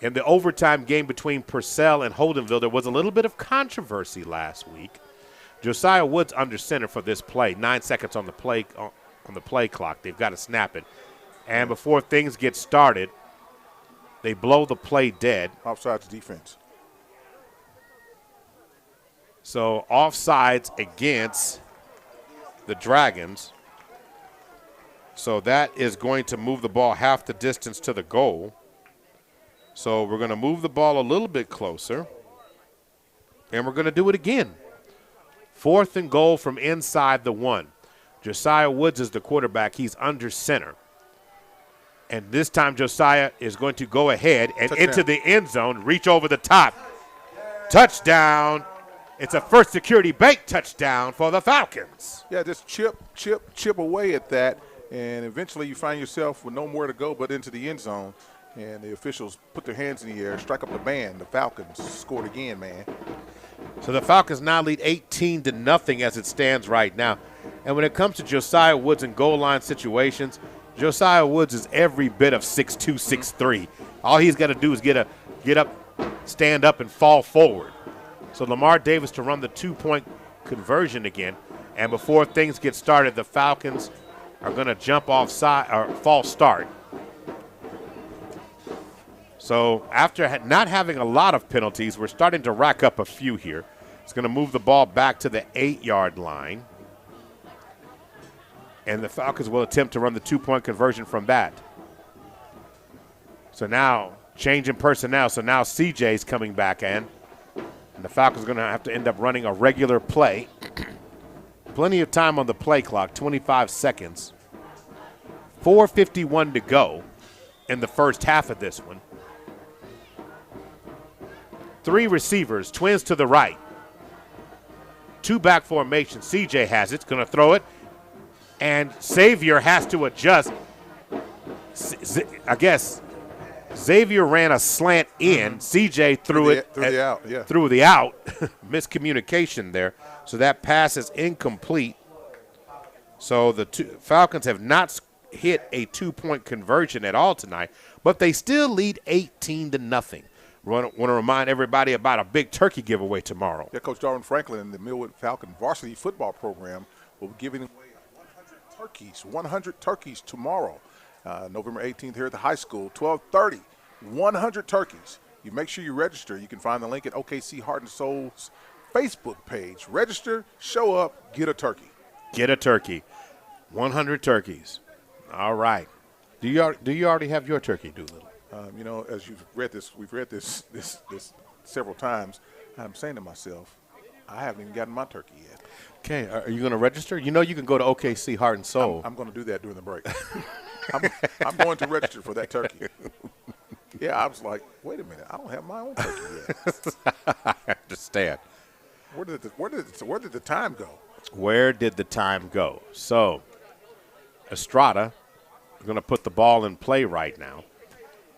S2: In the overtime game between Purcell and Holdenville, there was a little bit of controversy last week. Josiah Woods under center for this play. 9 seconds on the play clock. They've got to snap it. And before things get started, they blow the play dead.
S3: Offsides defense.
S2: So offsides against the Dragons. So that is going to move the ball half the distance to the goal. So we're going to move the ball a little bit closer. And we're going to do it again. 4th and goal from inside the 1. Josiah Woods is the quarterback. He's under center. And this time Josiah is going to go ahead and into the end zone, reach over the top. Touchdown. It's a First Security Bank touchdown for the Falcons.
S3: Yeah, just chip away at that. And eventually you find yourself with nowhere to go but into the end zone. And the officials put their hands in the air, strike up the band. The Falcons scored again, man.
S2: So the Falcons now lead 18-0 as it stands right now. And when it comes to Josiah Woods in goal line situations, Josiah Woods is every bit of 6'2", 6'3". All he's got to do is get up, stand up, and fall forward. So Lamar Davis to run the 2-point conversion again. And before things get started, the Falcons are going to jump offside or false start. So after not having a lot of penalties, we're starting to rack up a few here. It's going to move the ball back to the 8-yard line. And the Falcons will attempt to run the 2-point conversion from that. So now, change in personnel. So now CJ's coming back in. And the Falcons are going to have to end up running a regular play. Plenty of time on the play clock, 25 seconds. 4:51 to go in the first half of this one. 3 receivers, twins to the right. 2 back formation. CJ has it, going to throw it. And Xavier has to adjust. I guess Xavier ran a slant in. CJ threw the out. Miscommunication there. So that pass is incomplete. So the Falcons have not hit a 2-point conversion at all tonight, but they still lead 18-0. Want to remind everybody about a big turkey giveaway tomorrow.
S3: Yeah, Coach Darwin Franklin and the Millwood Falcon varsity football program will be giving away 100 turkeys tomorrow, November 18th here at the high school, 12:30. 100 turkeys. You make sure you register. You can find the link at OKC Heart and Soul's Facebook page. Register, show up, get a turkey.
S2: Get a turkey. 100 turkeys. All right. Do you already have your turkey, Doolittle?
S3: You know, as we've read this several times. I'm saying to myself, I haven't even gotten my turkey yet.
S2: Okay, are you going to register? You know you can go to OKC Heart and Soul.
S3: I'm going to do that during the break. I'm going to register for that turkey. Yeah, I was like, wait a minute, I don't have my own turkey yet.
S2: I understand.
S3: Where did the time go?
S2: Where did the time go? So, Estrada is going to put the ball in play right now.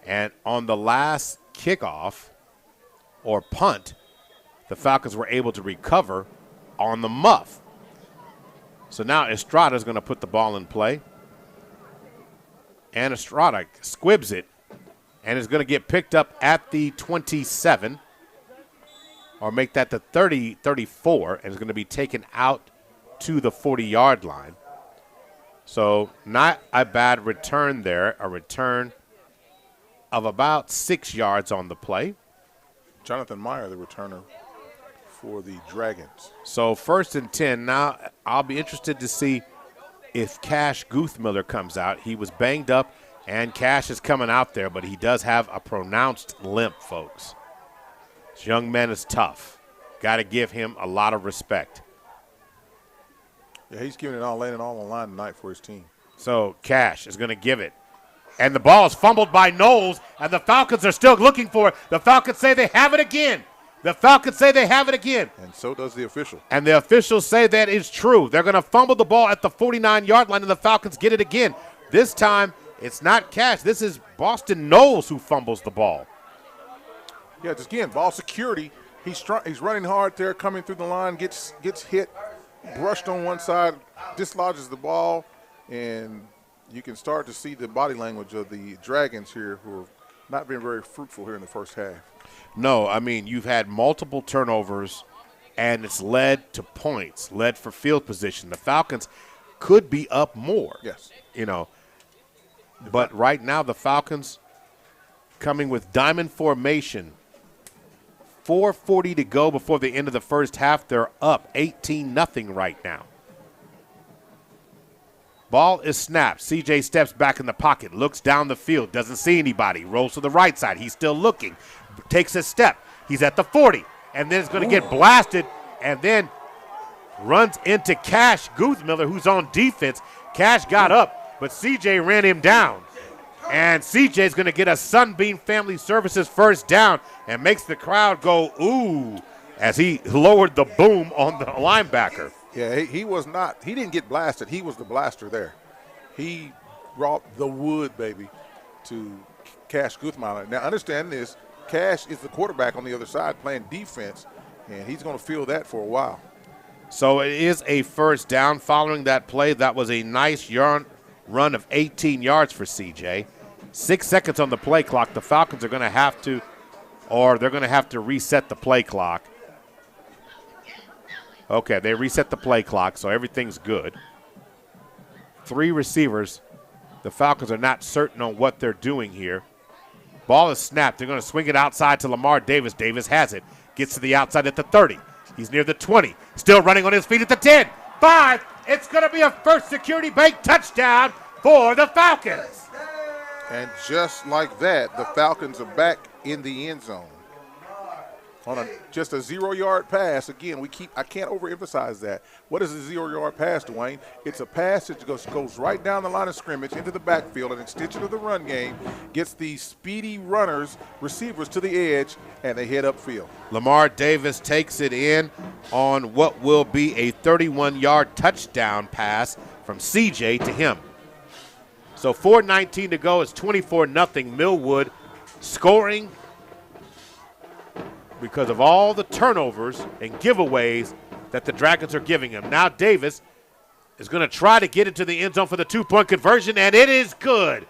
S2: And on the last kickoff or punt, the Falcons were able to recover on the muff. So now Estrada is going to put the ball in play. And Estrada squibs it and is going to get picked up at the 27 or make that the 30, 34, and is going to be taken out to the 40-yard line. So not a bad return there, a return of about 6 yards on the play.
S3: Jonathan Meyer, the returner for the Dragons.
S2: So 1st and 10. Now I'll be interested to see if Cash Guthmiller comes out. He was banged up, and Cash is coming out there, but he does have a pronounced limp, folks. This young man is tough. Got to give him a lot of respect.
S3: Yeah, he's giving it all, laying it all on the line tonight for his team.
S2: So Cash is going to give it. And the ball is fumbled by Knowles, and the Falcons are still looking for it. The Falcons say they have it again. The Falcons say they have it again.
S3: And so does the official.
S2: And the officials say that is true. They're going to fumble the ball at the 49-yard line, and the Falcons get it again. This time, it's not Cash. This is Boston Knowles who fumbles the ball.
S3: Yeah, just again, ball security. He's running hard there, coming through the line, gets hit, brushed on one side, dislodges the ball, and you can start to see the body language of the Dragons here, who have not been very fruitful here in the first half.
S2: No, I mean, you've had multiple turnovers, and it's led to points, led for field position. The Falcons could be up more.
S3: Yes.
S2: You know, but right now the Falcons coming with diamond formation. 4:40 to go before the end of the first half. They're up 18-0 right now. Ball is snapped. CJ steps back in the pocket, looks down the field, doesn't see anybody, rolls to the right side. He's still looking, takes a step. He's at the 40, and then is going to get blasted, and then runs into Cash Guthmiller, who's on defense. Cash got up, but CJ ran him down. And CJ's going to get a Sunbeam Family Services first down and makes the crowd go, ooh, as he lowered the boom on the linebacker.
S3: Yeah, he didn't get blasted. He was the blaster there. He brought the wood, baby, to Cash Guthmiller. Now, understand this. Cash is the quarterback on the other side playing defense, and he's going to feel that for a while.
S2: So it is a first down following that play. That was a nice run of 18 yards for CJ. 6 seconds on the play clock. The Falcons are going to have to, or they're going to have to reset the play clock. Okay, they reset the play clock, so everything's good. 3 receivers. The Falcons are not certain on what they're doing here. Ball is snapped. They're going to swing it outside to Lamar Davis. Davis has it. Gets to the outside at the 30. He's near the 20. Still running on his feet at the 10. 5. It's going to be a First Security Bank touchdown for the Falcons.
S3: And just like that, the Falcons are back in the end zone. On just a 0-yard pass. Again, I can't overemphasize that. What is a 0-yard pass, Dwayne? It's a pass that goes right down the line of scrimmage into the backfield, an extension of the run game, gets the speedy runners, receivers to the edge, and they head upfield.
S2: Lamar Davis takes it in on what will be a 31-yard touchdown pass from CJ to him. So 4:19 to go. It's 24-0 Millwood, scoring because of all the turnovers and giveaways that the Dragons are giving him. Now Davis is going to try to get into the end zone for the 2-point conversion, and it is good.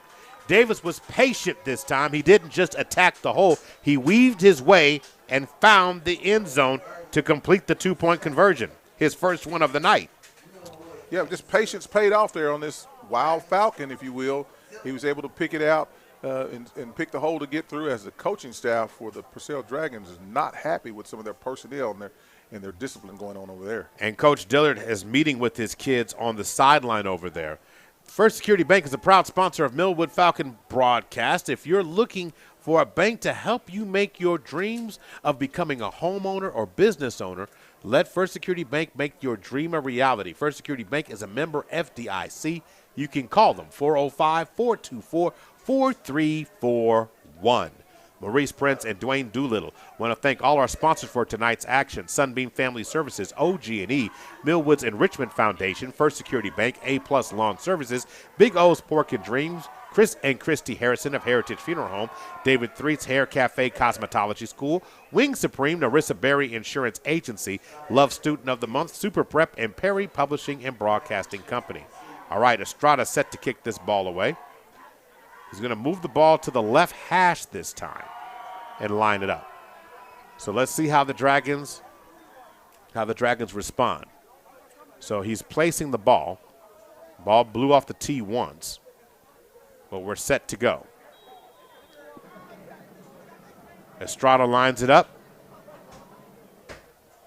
S2: Davis was patient this time. He didn't just attack the hole. He weaved his way and found the end zone to complete the 2-point conversion, his first one of the night.
S3: Yeah, just patience paid off there on this wild Falcon, if you will. He was able to pick it out and pick the hole to get through, as the coaching staff for the Purcell Dragons is not happy with some of their personnel and their discipline going on over there.
S2: And Coach Dillard is meeting with his kids on the sideline over there. First Security Bank is a proud sponsor of Millwood Falcon broadcast. If you're looking for a bank to help you make your dreams of becoming a homeowner or business owner, let First Security Bank make your dream a reality. First Security Bank is a member FDIC. You can call them 405-424-4341. Maurice Prince and Dwayne Doolittle want to thank all our sponsors for tonight's action: Sunbeam Family Services, OG&E, Millwood's Enrichment Foundation, First Security Bank, A-Plus Lawn Services, Big O's Pork and Dreams, Chris and Christy Harrison of Heritage Funeral Home, David Threet's Hair Cafe Cosmetology School, Wing Supreme, Narissa Berry Insurance Agency, Love Student of the Month, Super Prep, and Perry Publishing and Broadcasting Company. All right, Estrada set to kick this ball away. He's going to move the ball to the left hash this time and line it up. So let's see how the Dragons respond. So he's placing the ball. Ball blew off the tee once, but we're set to go. Estrada lines it up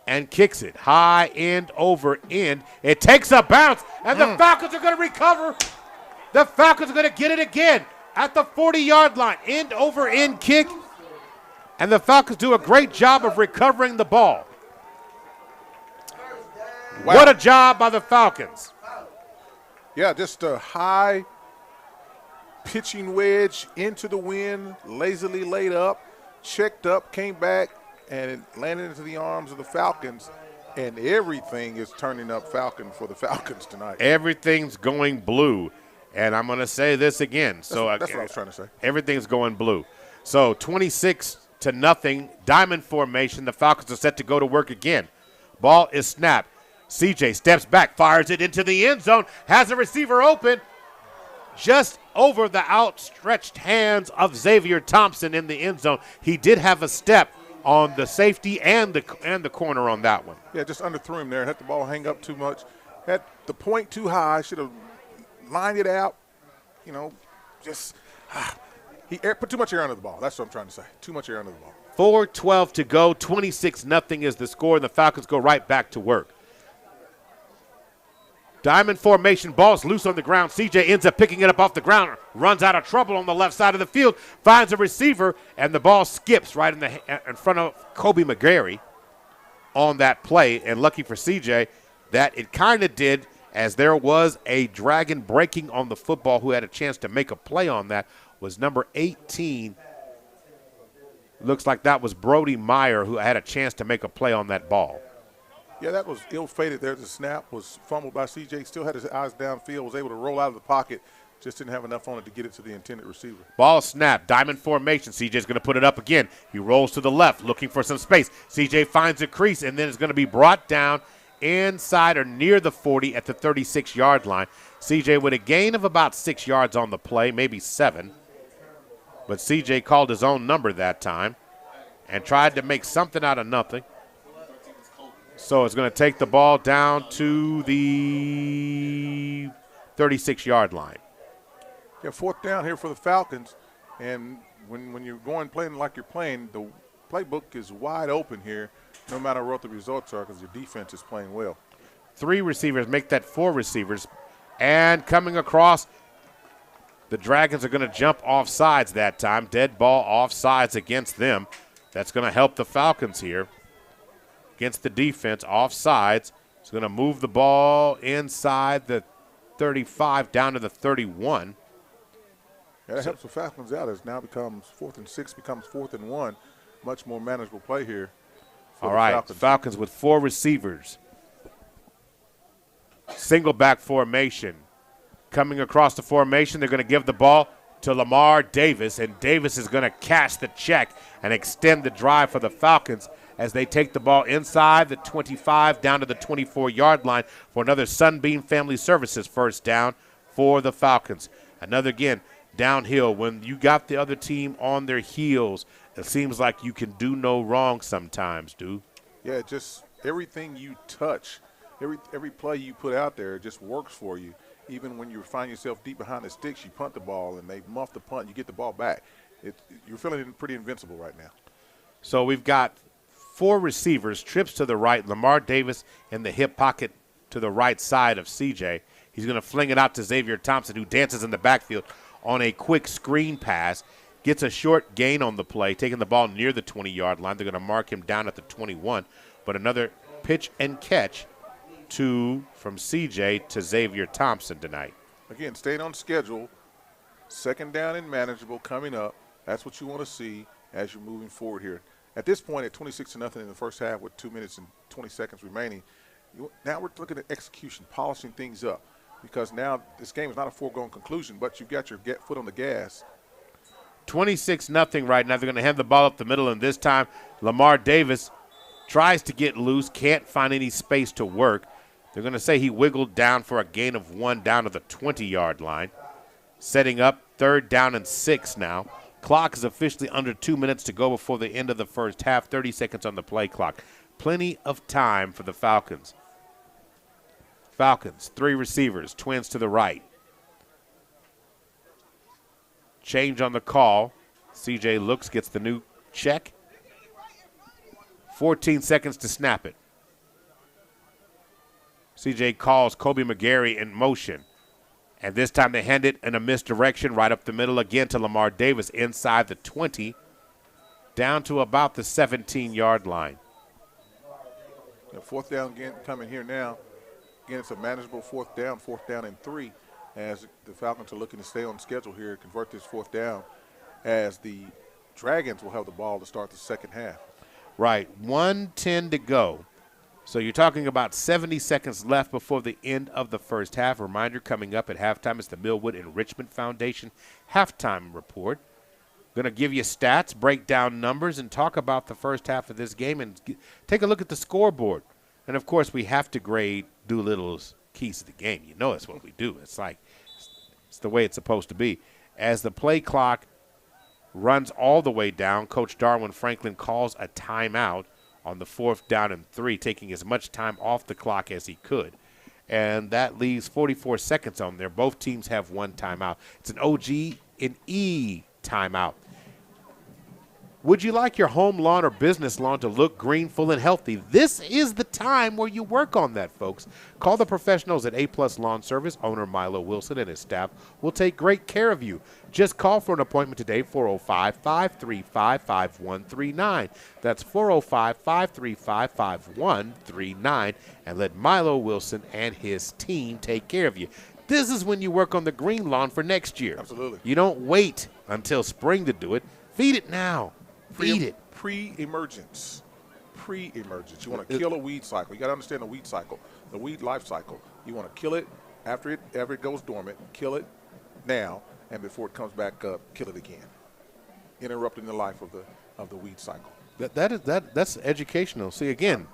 S2: and kicks it high end over end. It takes a bounce, and the Falcons are going to recover. The Falcons are going to get it again at the 40-yard line. End over end kick, and the Falcons do a great job of recovering the ball. Wow. What a job by the Falcons.
S3: Yeah, just a high pitching wedge into the wind, lazily laid up, checked up, came back, and it landed into the arms of the Falcons, and everything is turning up Falcon for the Falcons tonight.
S2: Everything's going blue, and I'm going to say this again.
S3: That's what I was trying to say.
S2: Everything's going blue. So 26-0, diamond formation. The Falcons are set to go to work again. Ball is snapped. CJ steps back, fires it into the end zone, has a receiver open, just over the outstretched hands of Xavier Thompson in the end zone. He did have a step on the safety and the corner on that one.
S3: Yeah, just underthrew him there. Had the ball hang up too much. Had the point too high. Should have lined it out. You know, just he put too much air under the ball. That's what I'm trying to say. Too much air under the ball.
S2: 4:12 to go. 26-0 is the score, and the Falcons go right back to work. Diamond formation, ball's loose on the ground. CJ ends up picking it up off the ground, runs out of trouble on the left side of the field, finds a receiver, and the ball skips right in front of Kobe McGarry on that play. And lucky for CJ that it kind of did, as there was a Dragon breaking on the football who had a chance to make a play on that, was number 18. Looks like that was Brody Meyer who had a chance to make a play on that ball.
S3: Yeah, that was ill-fated there. The snap was fumbled by CJ. Still had his eyes downfield, was able to roll out of the pocket. Just didn't have enough on it to get it to the intended receiver.
S2: Ball snap, diamond formation. CJ's going to put it up again. He rolls to the left, looking for some space. CJ finds a crease, and then it's going to be brought down inside or near the 40 at the 36-yard line. CJ with a gain of about 6 yards on the play, maybe 7. But CJ called his own number that time and tried to make something out of nothing. So it's going to take the ball down to the 36-yard line.
S3: Yeah, 4th down here for the Falcons. And when you're playing like you're playing, the playbook is wide open here, no matter what the results are, because your defense is playing well.
S2: 3 receivers, make that 4 receivers. And coming across, the Dragons are going to jump off sides that time. Dead ball off sides against them. That's going to help the Falcons here. Against the defense, off sides. It's going to move the ball inside the 35 down to the 31.
S3: Yeah, that helps the Falcons out as now becomes 4th and 6, becomes 4th and 1. Much more manageable play here.
S2: All right, Falcons with 4 receivers. Single back formation. Coming across the formation, they're going to give the ball to Lamar Davis, and Davis is going to cash the check and extend the drive for the Falcons as they take the ball inside the 25 down to the 24-yard line for another Sunbeam Family Services first down for the Falcons. Another, again, downhill. When you got the other team on their heels, it seems like you can do no wrong sometimes, dude.
S3: Yeah, just everything you touch, every play you put out there just works for you. Even when you find yourself deep behind the sticks, you punt the ball, and they muff the punt, you get the ball back. You're feeling pretty invincible right now.
S2: So we've got 4 receivers, trips to the right. Lamar Davis in the hip pocket to the right side of CJ. He's going to fling it out to Xavier Thompson, who dances in the backfield on a quick screen pass. Gets a short gain on the play, taking the ball near the 20-yard line. They're going to mark him down at the 21. But another pitch and catch from CJ to Xavier Thompson tonight.
S3: Again, staying on schedule, 2nd down and manageable coming up. That's what you want to see as you're moving forward here. At this point, at 26-0 in the first half with 2 minutes and 20 seconds remaining, now we're looking at execution, polishing things up, because now this game is not a foregone conclusion, but you've got your foot on the gas.
S2: 26-0 right now. They're going to hand the ball up the middle, and this time Lamar Davis tries to get loose, can't find any space to work. They're going to say he wiggled down for a gain of 1 down to the 20-yard line. Setting up 3rd down and 6 now. Clock is officially under 2 minutes to go before the end of the first half. 30 seconds on the play clock. Plenty of time for the Falcons. Falcons, 3 receivers, twins to the right. Change on the call. CJ looks, gets the new check. 14 seconds to snap it. CJ calls Kobe McGarry in motion. And this time they hand it in a misdirection right up the middle again to Lamar Davis inside the 20, down to about the 17-yard line.
S3: 4th down again coming here now. Again, it's a manageable 4th down and 3, as the Falcons are looking to stay on schedule here, convert this 4th down, as the Dragons will have the ball to start the second half.
S2: Right, 1:10 to go. So you're talking about 70 seconds left before the end of the first half. Reminder, coming up at halftime is the Millwood Enrichment Foundation halftime report. Going to give you stats, break down numbers, and talk about the first half of this game and take a look at the scoreboard. And, of course, we have to grade Doolittle's keys to the game. You know that's what we do. It's like it's the way it's supposed to be. As the play clock runs all the way down, Coach Darwin Franklin calls a timeout on the 4th down and 3, taking as much time off the clock as he could. And that leaves 44 seconds on there. Both teams have 1 timeout. It's an OG and E timeout. Would you like your home lawn or business lawn to look green, full, and healthy? This is the time where you work on that, folks. Call the professionals at A-Plus Lawn Service. Owner Milo Wilson and his staff will take great care of you. Just call for an appointment today, 405-535-5139. That's 405-535-5139. And let Milo Wilson and his team take care of you. This is when you work on the green lawn for next year.
S3: Absolutely.
S2: You don't wait until spring to do it. Feed it now. Feed it.
S3: Pre-emergence. Pre-emergence. You want to kill a weed cycle. You got to understand the weed cycle, the weed life cycle. You want to kill it after it goes dormant, kill it now, and before it comes back up, kill it again. Interrupting the life of the weed cycle.
S2: That's educational. See, again,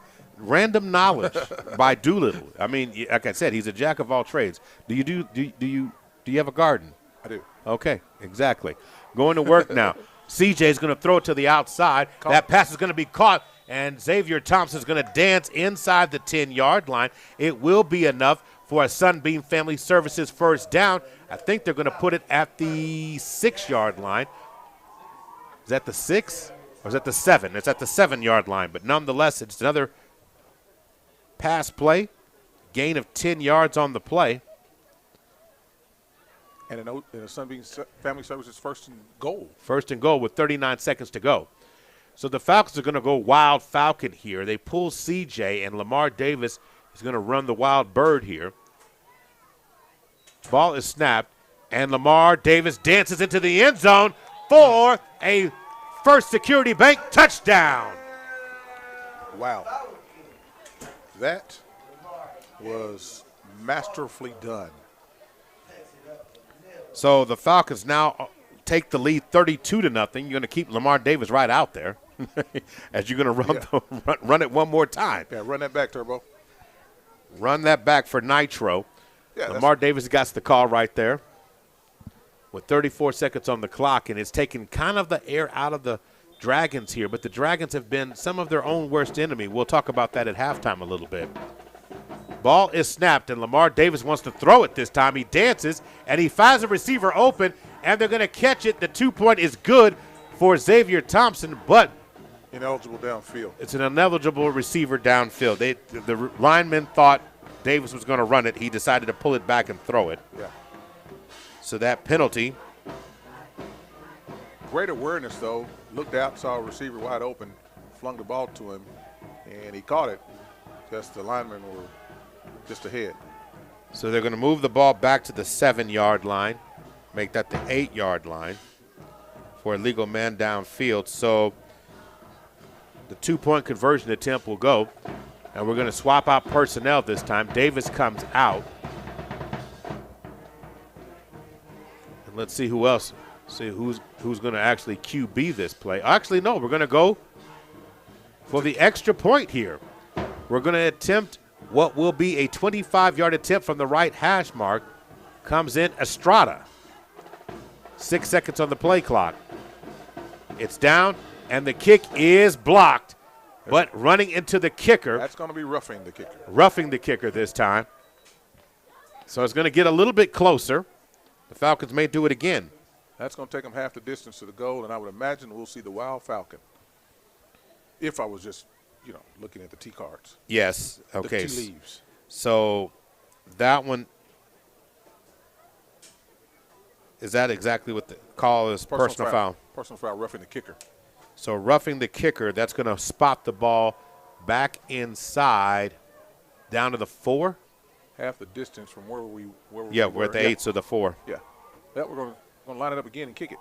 S2: random knowledge by Doolittle. I mean, like I said, he's a jack of all trades. Do you have a garden?
S3: I do.
S2: Okay, exactly. Going to work now. CJ is going to throw it to the outside. That pass is going to be caught, and Xavier Thompson is going to dance inside the 10-yard line. It will be enough for a Sunbeam Family Services first down. I think they're going to put it at the 6-yard line. Is that the 6 or is that the 7? It's at the 7-yard line, but nonetheless, it's another pass play, gain of 10 yards on the play.
S3: And in a Sunbeam Family Services first and goal.
S2: First and goal with 39 seconds to go. So the Falcons are going to go wild Falcon here. They pull CJ, and Lamar Davis is going to run the wild bird here. Ball is snapped, and Lamar Davis dances into the end zone for a First Security Bank touchdown.
S3: Wow. That was masterfully done.
S2: So the Falcons now take the lead 32-0. You're going to keep Lamar Davis right out there as you're going to run it one more time.
S3: Yeah, run that back, Turbo.
S2: Run that back for Nitro.
S3: Yeah,
S2: Lamar Davis got the call right there with 34 seconds on the clock, and it's taken kind of the air out of the Dragons here, but the Dragons have been some of their own worst enemy. We'll talk about that at halftime a little bit. Ball is snapped, and Lamar Davis wants to throw it this time. He dances, and he finds a receiver open, and they're going to catch it. The 2-point is good for Xavier Thompson, but
S3: ineligible downfield.
S2: It's an ineligible receiver downfield. The lineman thought Davis was going to run it. He decided to pull it back and throw it.
S3: Yeah.
S2: So that penalty.
S3: Great awareness, though. Looked out, saw a receiver wide open, flung the ball to him, and he caught it. Just the linemen were just ahead.
S2: So they're going to move the ball back to the 7-yard line, make that the 8-yard line for a legal man downfield. So the 2-point conversion attempt will go, and we're going to swap out personnel this time. Davis comes out. And let's see who else. See who's going to actually QB this play. Actually, no, we're going to go for the extra point here. We're going to attempt what will be a 25-yard attempt from the right hash mark. Comes in Estrada. 6 seconds on the play clock. It's down, and the kick is blocked. But running into the kicker.
S3: That's going to be roughing the kicker.
S2: Roughing the kicker this time. So it's going to get a little bit closer. The Falcons may do it again.
S3: That's going to take them half the distance to the goal, and I would imagine we'll see the Wild Falcon. If I was just, looking at the T cards.
S2: Yes. Okay.
S3: The tea leaves.
S2: So that one, is that exactly what the call is? Personal foul.
S3: Personal foul, roughing the kicker.
S2: So roughing the kicker, that's going to spot the ball back inside down to the 4.
S3: Half the distance from where we were.
S2: Yeah, we're at the 8, so the 4.
S3: Yeah. We're going to line it up again and kick it.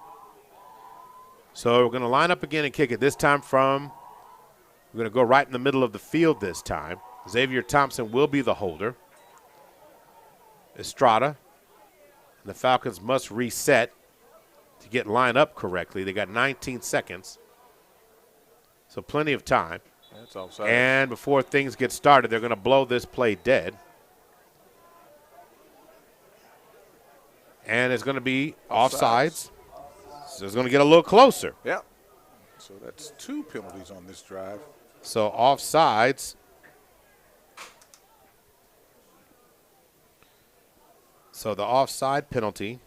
S2: So we're going to line up again and kick it. This time we're going to go right in the middle of the field this time. Xavier Thompson will be the holder. Estrada. And the Falcons must reset to get lined up correctly. They got 19 seconds. So plenty of time.
S3: That's offside.
S2: And before things get started, they're going to blow this play dead. And it's going to be offsides. So it's going to get a little closer.
S3: Yeah. So that's 2 penalties on this drive.
S2: So offsides. So the offside penalty.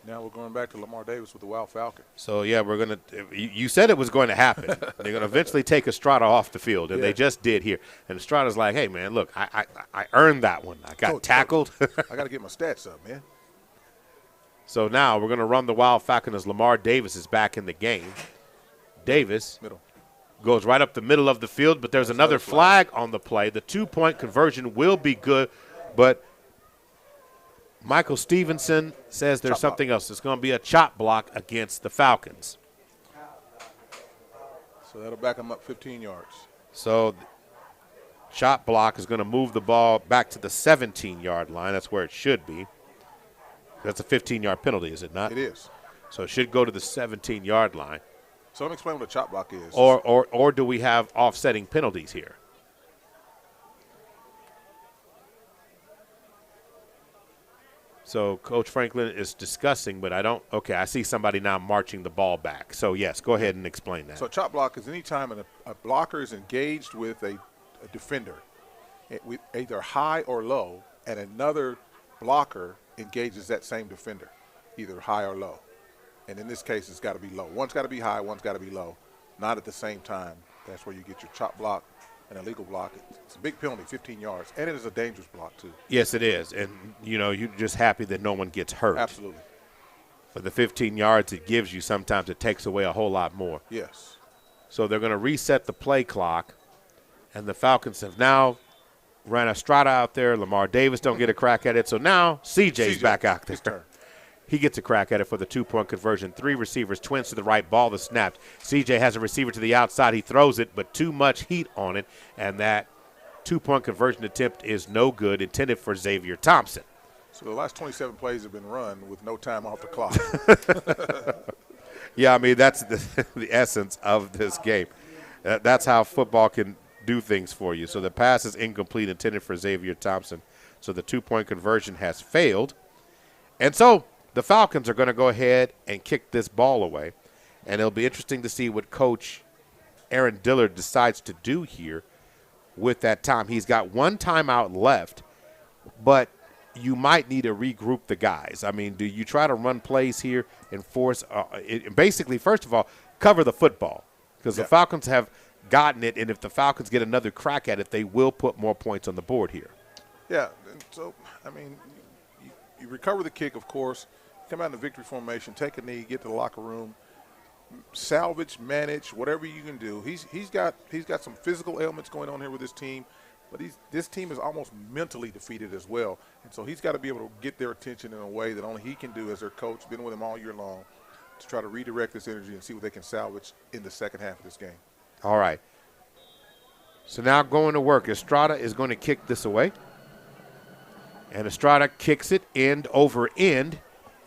S3: Now we're going back to Lamar Davis with the Wild Falcon.
S2: So, yeah, we're going to – you said it was going to happen. They're going to eventually take Estrada off the field, and they just did here. And Estrada's like, hey, man, look, I earned that one. I got tackled.
S3: I got to get my stats up, man.
S2: So now we're going to run the Wild Falcon as Lamar Davis is back in the game. Davis goes right up the middle of the field, but there's another flag on the play. The 2-point conversion will be good, but Michael Stevenson says there's something else. It's going to be a chop block against the Falcons.
S3: So that'll back them up 15 yards.
S2: So chop block is going to move the ball back to the 17-yard line. That's where it should be. That's a 15-yard penalty, is it not?
S3: It is.
S2: So it should go to the 17-yard line.
S3: So let me explain what a chop block is.
S2: Or do we have offsetting penalties here? So Coach Franklin is discussing, but I don't – okay, I see somebody now marching the ball back. So, yes, go ahead and explain that.
S3: So a chop block is any time a blocker is engaged with a defender, with either high or low, and another blocker engages that same defender, either high or low. And in this case, it's got to be low. One's got to be high, one's got to be low, not at the same time. That's where you get your chop block. An illegal block. It's a big penalty, 15 yards, and it is a dangerous block too.
S2: Yes, it is, and you're just happy that no one gets hurt.
S3: Absolutely.
S2: For the 15 yards it gives you, sometimes it takes away a whole lot more.
S3: Yes.
S2: So they're going to reset the play clock, and the Falcons have now ran Estrada out there. Lamar Davis don't get a crack at it, so now CJ's back out there.
S3: His turn.
S2: He gets a crack at it for the 2-point conversion. 3 receivers, twins to the right, ball is snapped. CJ has a receiver to the outside. He throws it, but too much heat on it, and that 2-point conversion attempt is no good, intended for Xavier Thompson.
S3: So the last 27 plays have been run with no time off the clock.
S2: Yeah, I mean, that's the essence of this game. That's how football can do things for you. So the pass is incomplete, intended for Xavier Thompson. So the 2-point conversion has failed. And so the Falcons are going to go ahead and kick this ball away, and it'll be interesting to see what Coach Aaron Dillard decides to do here with that time. He's got one timeout left, but you might need to regroup the guys. I mean, do you try to run plays here and force basically, first of all, cover the football, because the Falcons have gotten it, and if the Falcons get another crack at it, they will put more points on the board here.
S3: Yeah, and so, I mean, you recover the kick, of course. Come out in the victory formation, take a knee, get to the locker room, salvage, manage, whatever you can do. He's got some physical ailments going on here with this team, but this team is almost mentally defeated as well. And so he's got to be able to get their attention in a way that only he can do as their coach, been with them all year long, to try to redirect this energy and see what they can salvage in the second half of this game.
S2: All right. So now going to work. Estrada is going to kick this away. And Estrada kicks it end over end.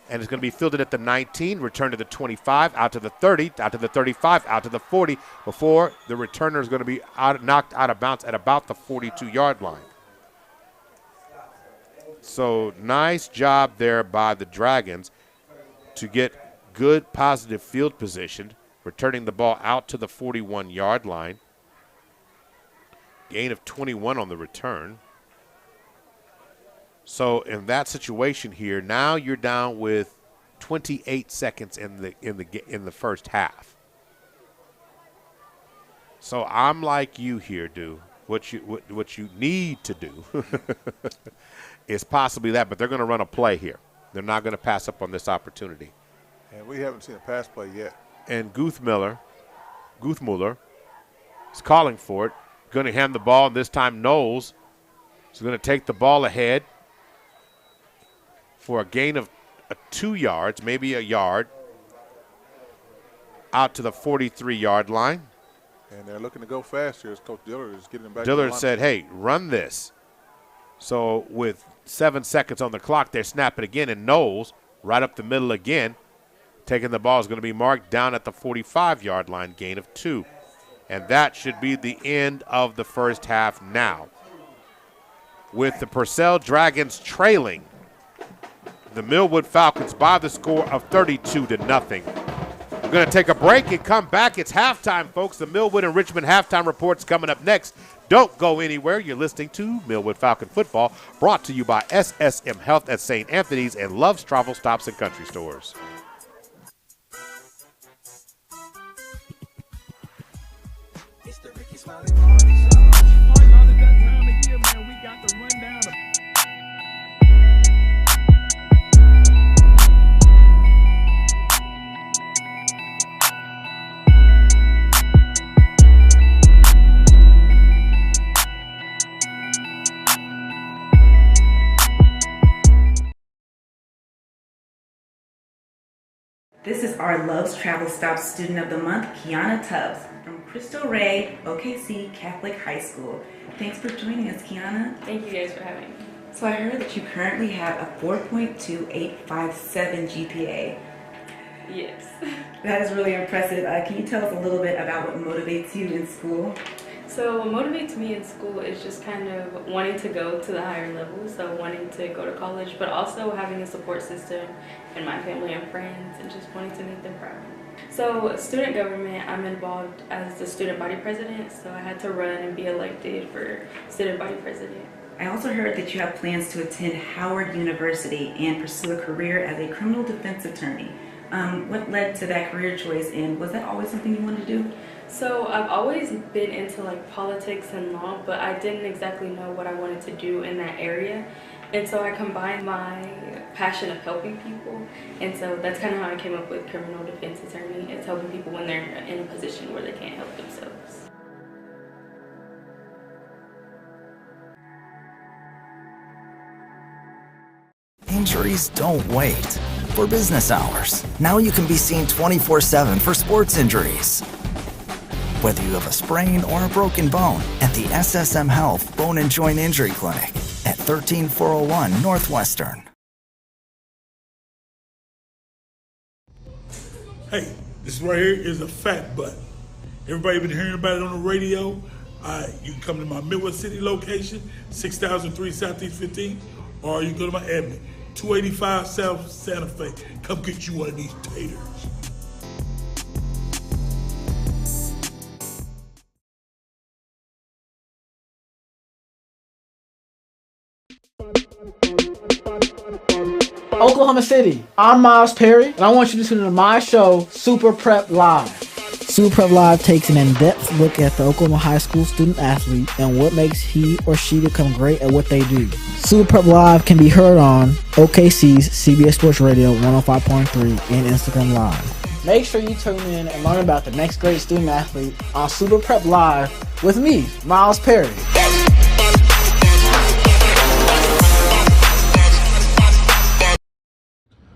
S2: And it's going to be fielded at the 19, return to the 25, out to the 30, out to the 35, out to the 40, before the returner is going to be knocked out of bounds at about the 42-yard line. So nice job there by the Dragons to get good positive field position, returning the ball out to the 41-yard line. Gain of 21 on the return. So in that situation here, now you're down with 28 seconds in the first half. So I'm like you here, dude. What you need to do is possibly that, but they're going to run a play here. They're not going to pass up on this opportunity.
S3: And we haven't seen a pass play yet.
S2: And Guthmuller is calling for it. Going to hand the ball, and this time Knowles is going to take the ball ahead for a gain of 2 yards, maybe a yard, out to the 43-yard line.
S3: And they're looking to go fast here as Coach Dillard is getting them back.
S2: Dillard said, hey, run this. So with 7 seconds on the clock, they're snapping again, and Knowles right up the middle again. Taking the ball is going to be marked down at the 45-yard line, gain of 2. And that should be the end of the first half now, with the Purcell Dragons trailing the Millwood Falcons by the score of 32-0. We're going to take a break and come back. It's halftime, folks. The Millwood and Richmond halftime report's coming up next. Don't go anywhere. You're listening to Millwood Falcon Football, brought to you by SSM Health at St. Anthony's and Love's Travel Stops and Country Stores.
S6: This is our Love's Travel Stops Student of the Month, Kiana Tubbs, from Cristo Rey, OKC Catholic High School. Thanks for joining us, Kiana.
S7: Thank you guys for having me.
S6: So I heard that you currently have a 4.2857 GPA.
S7: Yes.
S6: That is really impressive. Can you tell us a little bit about what motivates you in school?
S7: So what motivates me in school is just kind of wanting to go to the higher level, so wanting to go to college, but also having a support system in my family and friends and just wanting to make them proud. So student government, I'm involved as the student body president, so I had to run and be elected for student body president.
S6: I also heard that you have plans to attend Howard University and pursue a career as a criminal defense attorney. What led to that career choice, and was that always something you wanted to do?
S7: So I've always been into like politics and law, but I didn't exactly know what I wanted to do in that area. And so I combined my passion of helping people, and so that's kind of how I came up with criminal defense attorney. It's helping people when they're in a position where they can't help themselves.
S11: Injuries don't wait. For business hours, now you can be seen 24/7 for sports injuries. Whether you have a sprain or a broken bone, at the SSM Health Bone and Joint Injury Clinic at 13401 Northwestern.
S5: Hey, this right here is a fat butt. Everybody been hearing about it on the radio. You can come to my Millwood City location, 6003 Southeast 15, or you can go to my admin, 285 South Santa Fe. Come get you one of these taters.
S12: Oklahoma City, I'm Miles Perry, and I want you to tune into my show, Super Prep Live.
S13: Super Prep Live takes an in-depth look at the Oklahoma high school student athlete and what makes he or she become great at what they do. Super Prep Live can be heard on OKC's CBS Sports Radio 105.3 and Instagram Live.
S12: Make sure you tune in and learn about the next great student athlete on Super Prep Live with me, Miles Perry.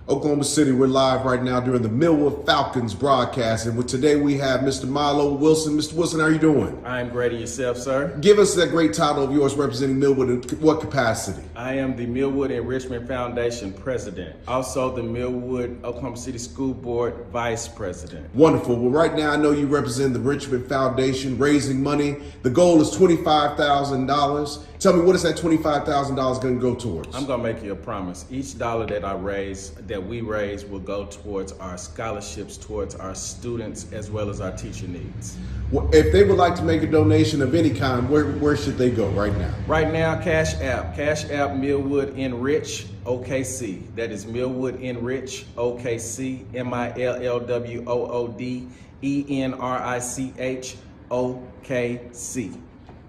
S21: Oklahoma City, we're live right now during the Millwood Falcons broadcast, and today we have Mr. Milo Wilson. Mr. Wilson, how are you doing?
S22: I'm great, and yourself, sir?
S21: Give us that great title of yours representing Millwood in what capacity?
S22: I am the Millwood Enrichment Foundation president, also the Millwood Oklahoma City School Board vice president.
S21: Wonderful. Well, right now I know you represent the Enrichment Foundation, raising money. The goal is $25,000. Tell me, what is that $25,000 going to go towards?
S22: I'm going to make you a promise. Each dollar that we raise will go towards our scholarships, towards our students, as well as our teacher needs.
S21: Well, if they would like to make a donation of any kind, where should they go right now?
S22: Right now, Cash App Millwood Enrich OKC. That is Millwood Enrich OKC, MILLWOOD ENRICH OKC.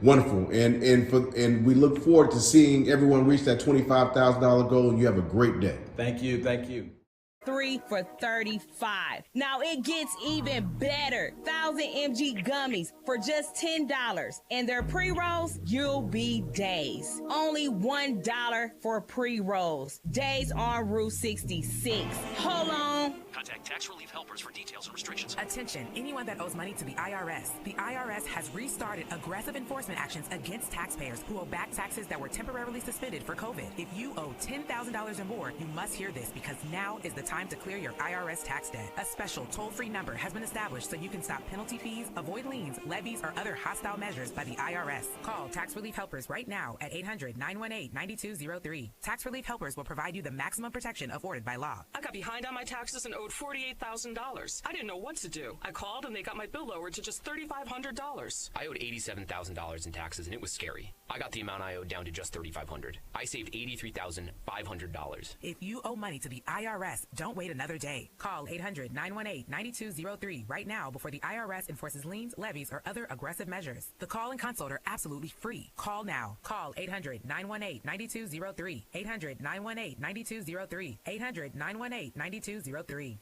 S21: Wonderful, and we look forward to seeing everyone reach that $25,000 goal, and you have a great day.
S22: Thank you, thank you.
S8: 3 for $35. Now it gets even better. 1,000 mg gummies for just $10. And their pre-rolls, you'll be Days. Only $1 for pre-rolls. Days on Route 66. Hold on.
S23: Contact Tax Relief Helpers for details and restrictions.
S24: Attention, anyone that owes money to the IRS. The IRS has restarted aggressive enforcement actions against taxpayers who owe back taxes that were temporarily suspended for COVID. If you owe $10,000 or more, you must hear this because now is the time to clear your IRS tax debt. A special toll-free number has been established so you can stop penalty fees, avoid liens, levies, or other hostile measures by the IRS. Call Tax Relief Helpers right now at 800-918-9203. Tax Relief Helpers will provide you the maximum protection afforded by law.
S23: I got behind on my taxes and owed $48,000. I didn't know what to do. I called and they got my bill lowered to just $3,500.
S25: I owed $87,000 in taxes and it was scary. I got the amount I owed down to just $3,500. I saved $83,500.
S24: If you owe money to the IRS, don't wait another day. Call 800-918-9203 right now before the IRS enforces liens, levies, or other aggressive measures. The call and consult are absolutely free. Call now. Call 800-918-9203. 800-918-9203. 800-918-9203.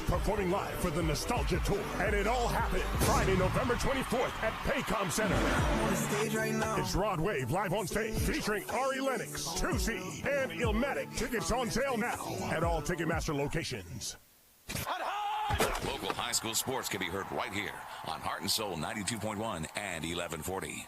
S19: Performing live for the Nostalgia Tour, and it all happened Friday, November 24th at Paycom Center. It's Rod Wave live on stage, featuring Ari Lennox, 2C, and Illmatic. Tickets on sale now at all Ticketmaster locations.
S1: Local high school sports can be heard right here on Heart and Soul 92.1 and 1140.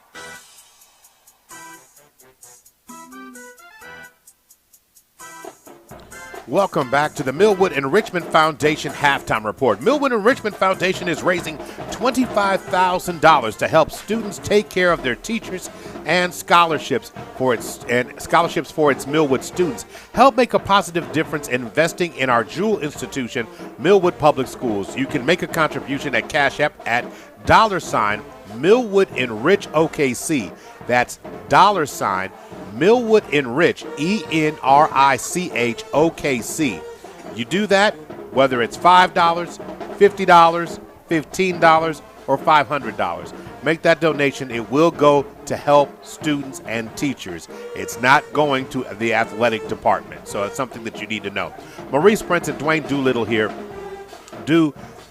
S2: Welcome back to the Millwood Enrichment Foundation Halftime Report. Millwood Enrichment Foundation is raising $25,000 to help students take care of their teachers and scholarships for its Millwood students. Help make a positive difference investing in our jewel institution, Millwood Public Schools. You can make a contribution at Cash App at $Millwood Enrich OKC. That's Millwood Enrich, ENRICH OKC. You do that, whether it's $5, $50, $15, or $500. Make that donation. It will go to help students and teachers. It's not going to the athletic department. So it's something that you need to know. Maurice Prince and Dwayne Doolittle here.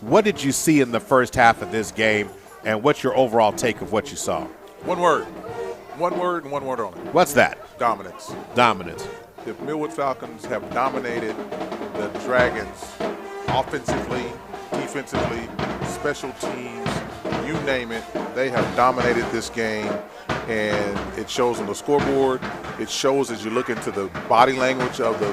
S2: What did you see in the first half of this game, and what's your overall take of what you saw?
S3: One word and one word only.
S2: What's that?
S3: Dominance.
S2: Dominance.
S3: The Millwood Falcons have dominated the Dragons offensively, defensively, special teams, you name it. They have dominated this game, and it shows on the scoreboard. It shows as you look into the body language of the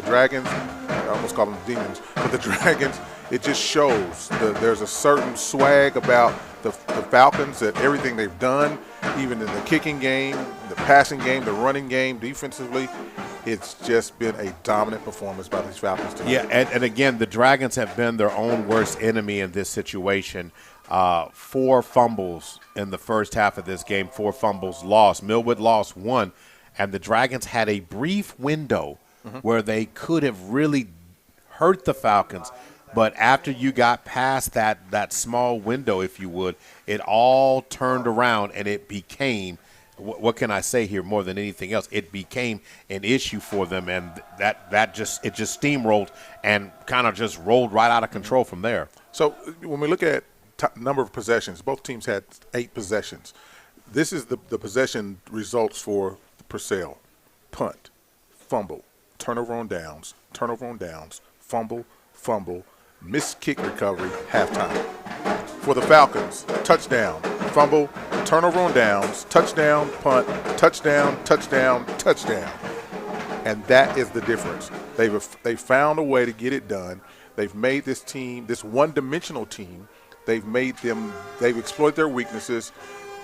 S3: Dragons. I almost call them demons, but the Dragons. It just shows there's a certain swag about the Falcons, that everything they've done, even in the kicking game, the passing game, the running game, defensively, it's just been a dominant performance by these Falcons tonight.
S2: Yeah, and again, the Dragons have been their own worst enemy in this situation. 4 fumbles in the first half of this game, 4 fumbles lost. Millwood lost 1, and the Dragons had a brief window where they could have really hurt the Falcons. But after you got past that small window, if you would, it all turned around, and it became, what can I say here more than anything else, it became an issue for them, and it just steamrolled and kind of just rolled right out of control from there.
S3: So when we look at number of possessions, both teams had 8 possessions. This is the possession results for Purcell. Punt, fumble, turnover on downs, fumble, missed kick recovery, halftime. For the Falcons, touchdown, fumble, turnover on downs, touchdown, punt, touchdown. And that is the difference. They've found a way to get it done. They've made this team, this one-dimensional team, they've exploited their weaknesses.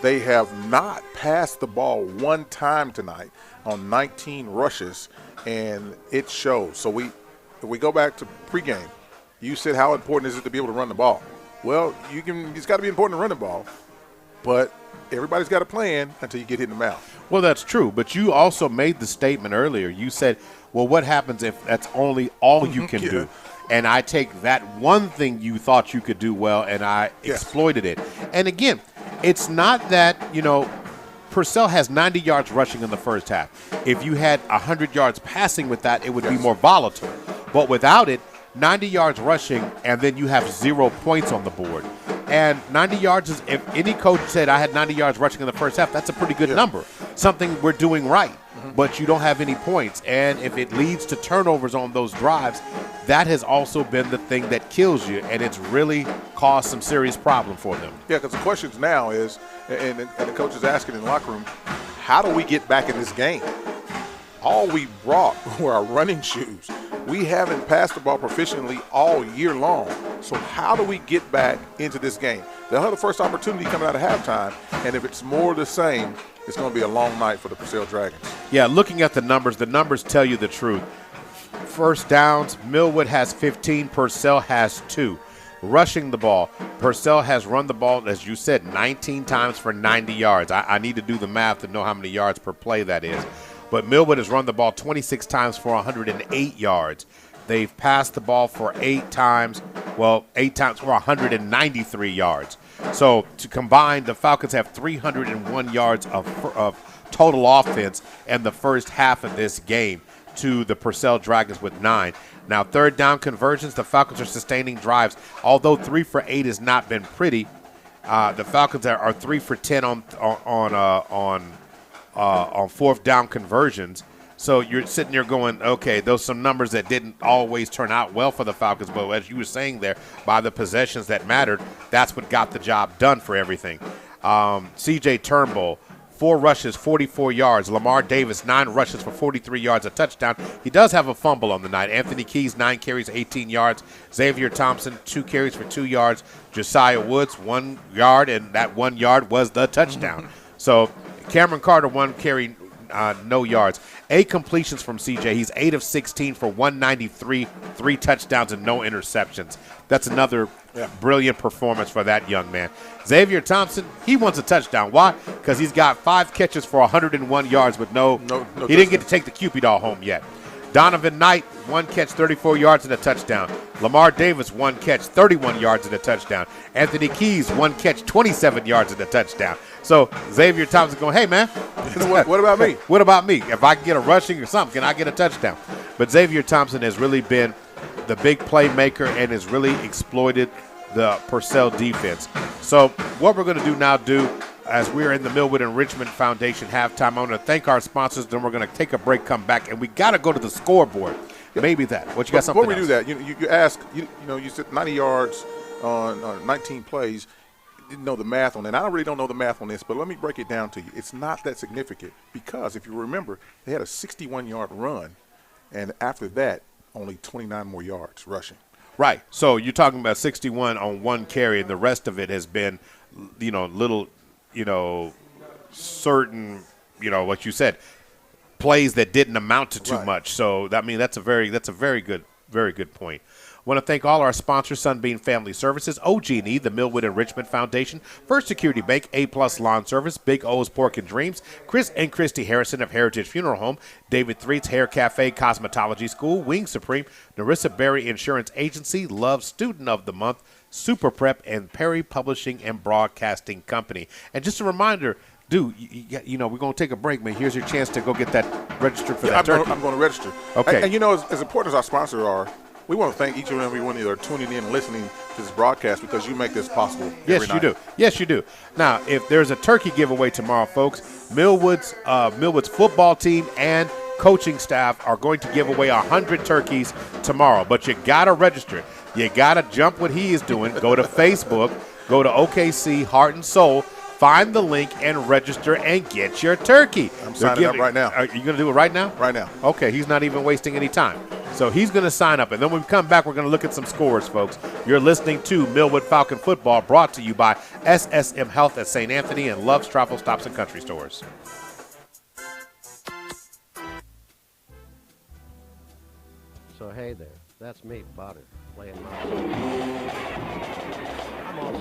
S3: They have not passed the ball one time tonight on 19 rushes, and it shows. So if we go back to pregame, you said how important is it to be able to run the ball? Well, it's got to be important to run the ball, but everybody's got a plan until you get hit in the mouth.
S2: Well, that's true, but you also made the statement earlier. You said, well, what happens if that's only all you can do? And I take that one thing you thought you could do well, and I exploited it. And again, it's not that, Purcell has 90 yards rushing in the first half. If you had 100 yards passing with that, it would be more volatile. But without it, 90 yards rushing, and then you have 0 points on the board. And 90 yards is, if any coach said I had 90 yards rushing in the first half, that's a pretty good number. Something we're doing right. But you don't have any points. And if it leads to turnovers on those drives, that has also been the thing that kills you, and it's really caused some serious problem for them.
S3: Yeah, because the questions now is, and the coach is asking in the locker room, how do we get back in this game? All we brought were our running shoes. We haven't passed the ball proficiently all year long. So how do we get back into this game? They'll have the first opportunity coming out of halftime, and if it's more the same, it's going to be a long night for the Purcell Dragons.
S2: Yeah, looking at the numbers tell you the truth. First downs, Millwood has 15, Purcell has 2. Rushing the ball, Purcell has run the ball, as you said, 19 times for 90 yards. I need to do the math to know how many yards per play that is. But Millwood has run the ball 26 times for 108 yards. They've passed the ball for 8 times for 193 yards. So to combine, the Falcons have 301 yards of total offense in the first half of this game to the Purcell Dragons with 9. Now, third down conversions, the Falcons are sustaining drives. Although 3 for 8 has not been pretty, the Falcons are 3 for 10 on fourth down conversions. So you're sitting there going, okay, those some numbers that didn't always turn out well for the Falcons, but as you were saying there, by the possessions that mattered, that's what got the job done for everything. C.J. Turnbull, 4 rushes, 44 yards. Lamar Davis, 9 rushes for 43 yards, a touchdown. He does have a fumble on the night. Anthony Keys, 9 carries, 18 yards. Xavier Thompson, 2 carries for 2 yards. Josiah Woods, 1 yard, and that 1 yard was the touchdown. So Cameron Carter, 1 carry, no yards. 8 completions from CJ. He's 8 of 16 for 193, 3 touchdowns and no interceptions. That's another brilliant performance for that young man. Xavier Thompson, he wants a touchdown. Why? Because he's got 5 catches for 101 yards with no he didn't get to take the Cupid doll home yet. Donovan Knight, 1 catch, 34 yards and a touchdown. Lamar Davis, 1 catch, 31 yards and a touchdown. Anthony Keys, 1 catch, 27 yards and a touchdown. So Xavier Thompson going, hey, man.
S3: What about me?
S2: What about me? If I can get a rushing or something, can I get a touchdown? But Xavier Thompson has really been the big playmaker and has really exploited the Purcell defense. So what we're going to do now, as we're in the Millwood and Richmond Foundation halftime, I want to thank our sponsors. Then we're going to take a break, come back, and we got to go to the scoreboard. Maybe that. What you got? Something
S3: Before we do that, you ask, you said 90 yards on 19 plays. Didn't know the math on that. I really don't know the math on this, but let me break it down to you. It's not that significant because if you remember, they had a 61-yard run, and after that, only 29 more yards rushing.
S2: Right. So you're talking about 61 on 1 carry, and the rest of it has been, little, certain, what you said, plays that didn't amount to too much. So that's a very good point. I want to thank all our sponsors: Sunbeam Family Services, OG&E, the Millwood and Richmond Foundation, First Security Bank, A-Plus Lawn Service, Big O's Pork and Dreams, Chris and Christy Harrison of Heritage Funeral Home, David Threet's Hair Cafe Cosmetology School, Wing Supreme, Narissa Berry Insurance Agency, Love Student of the Month, Super Prep, and Perry Publishing and Broadcasting Company. And just a reminder, we're going to take a break, man. Here's your chance to go get that registered for that turkey.
S3: I'm going to register.
S2: Okay.
S3: And as important as our sponsors are, we want to thank each and every one of you that are tuning in and listening to this broadcast because you make this possible every night.
S2: Do. Yes, you do. Now, if there's a turkey giveaway tomorrow, folks, Millwood's football team and coaching staff are going to give away 100 turkeys tomorrow. But you got to register. You got to jump what he is doing. Go to Facebook. Go to OKC Heart and Soul. Find the link and register and get your turkey.
S3: I'm signing up right now.
S2: Are you going to do it right now?
S3: Right now.
S2: Okay, he's not even wasting any time. So he's going to sign up. And then when we come back, we're going to look at some scores, folks. You're listening to Millwood Falcon Football, brought to you by SSM Health at St. Anthony and Love's Travel Stops and Country Stores.
S4: So, hey there. That's me, Potter, playing my song. I'm also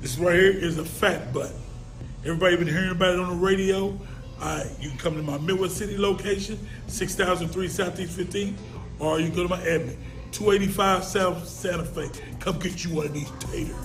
S5: This right here is a fat butt. Everybody been hearing about it on the radio. You can come to my Millwood City location, 6003 Southeast 15, or you can go to my admin, 285 South Santa Fe. Come get you one of these taters.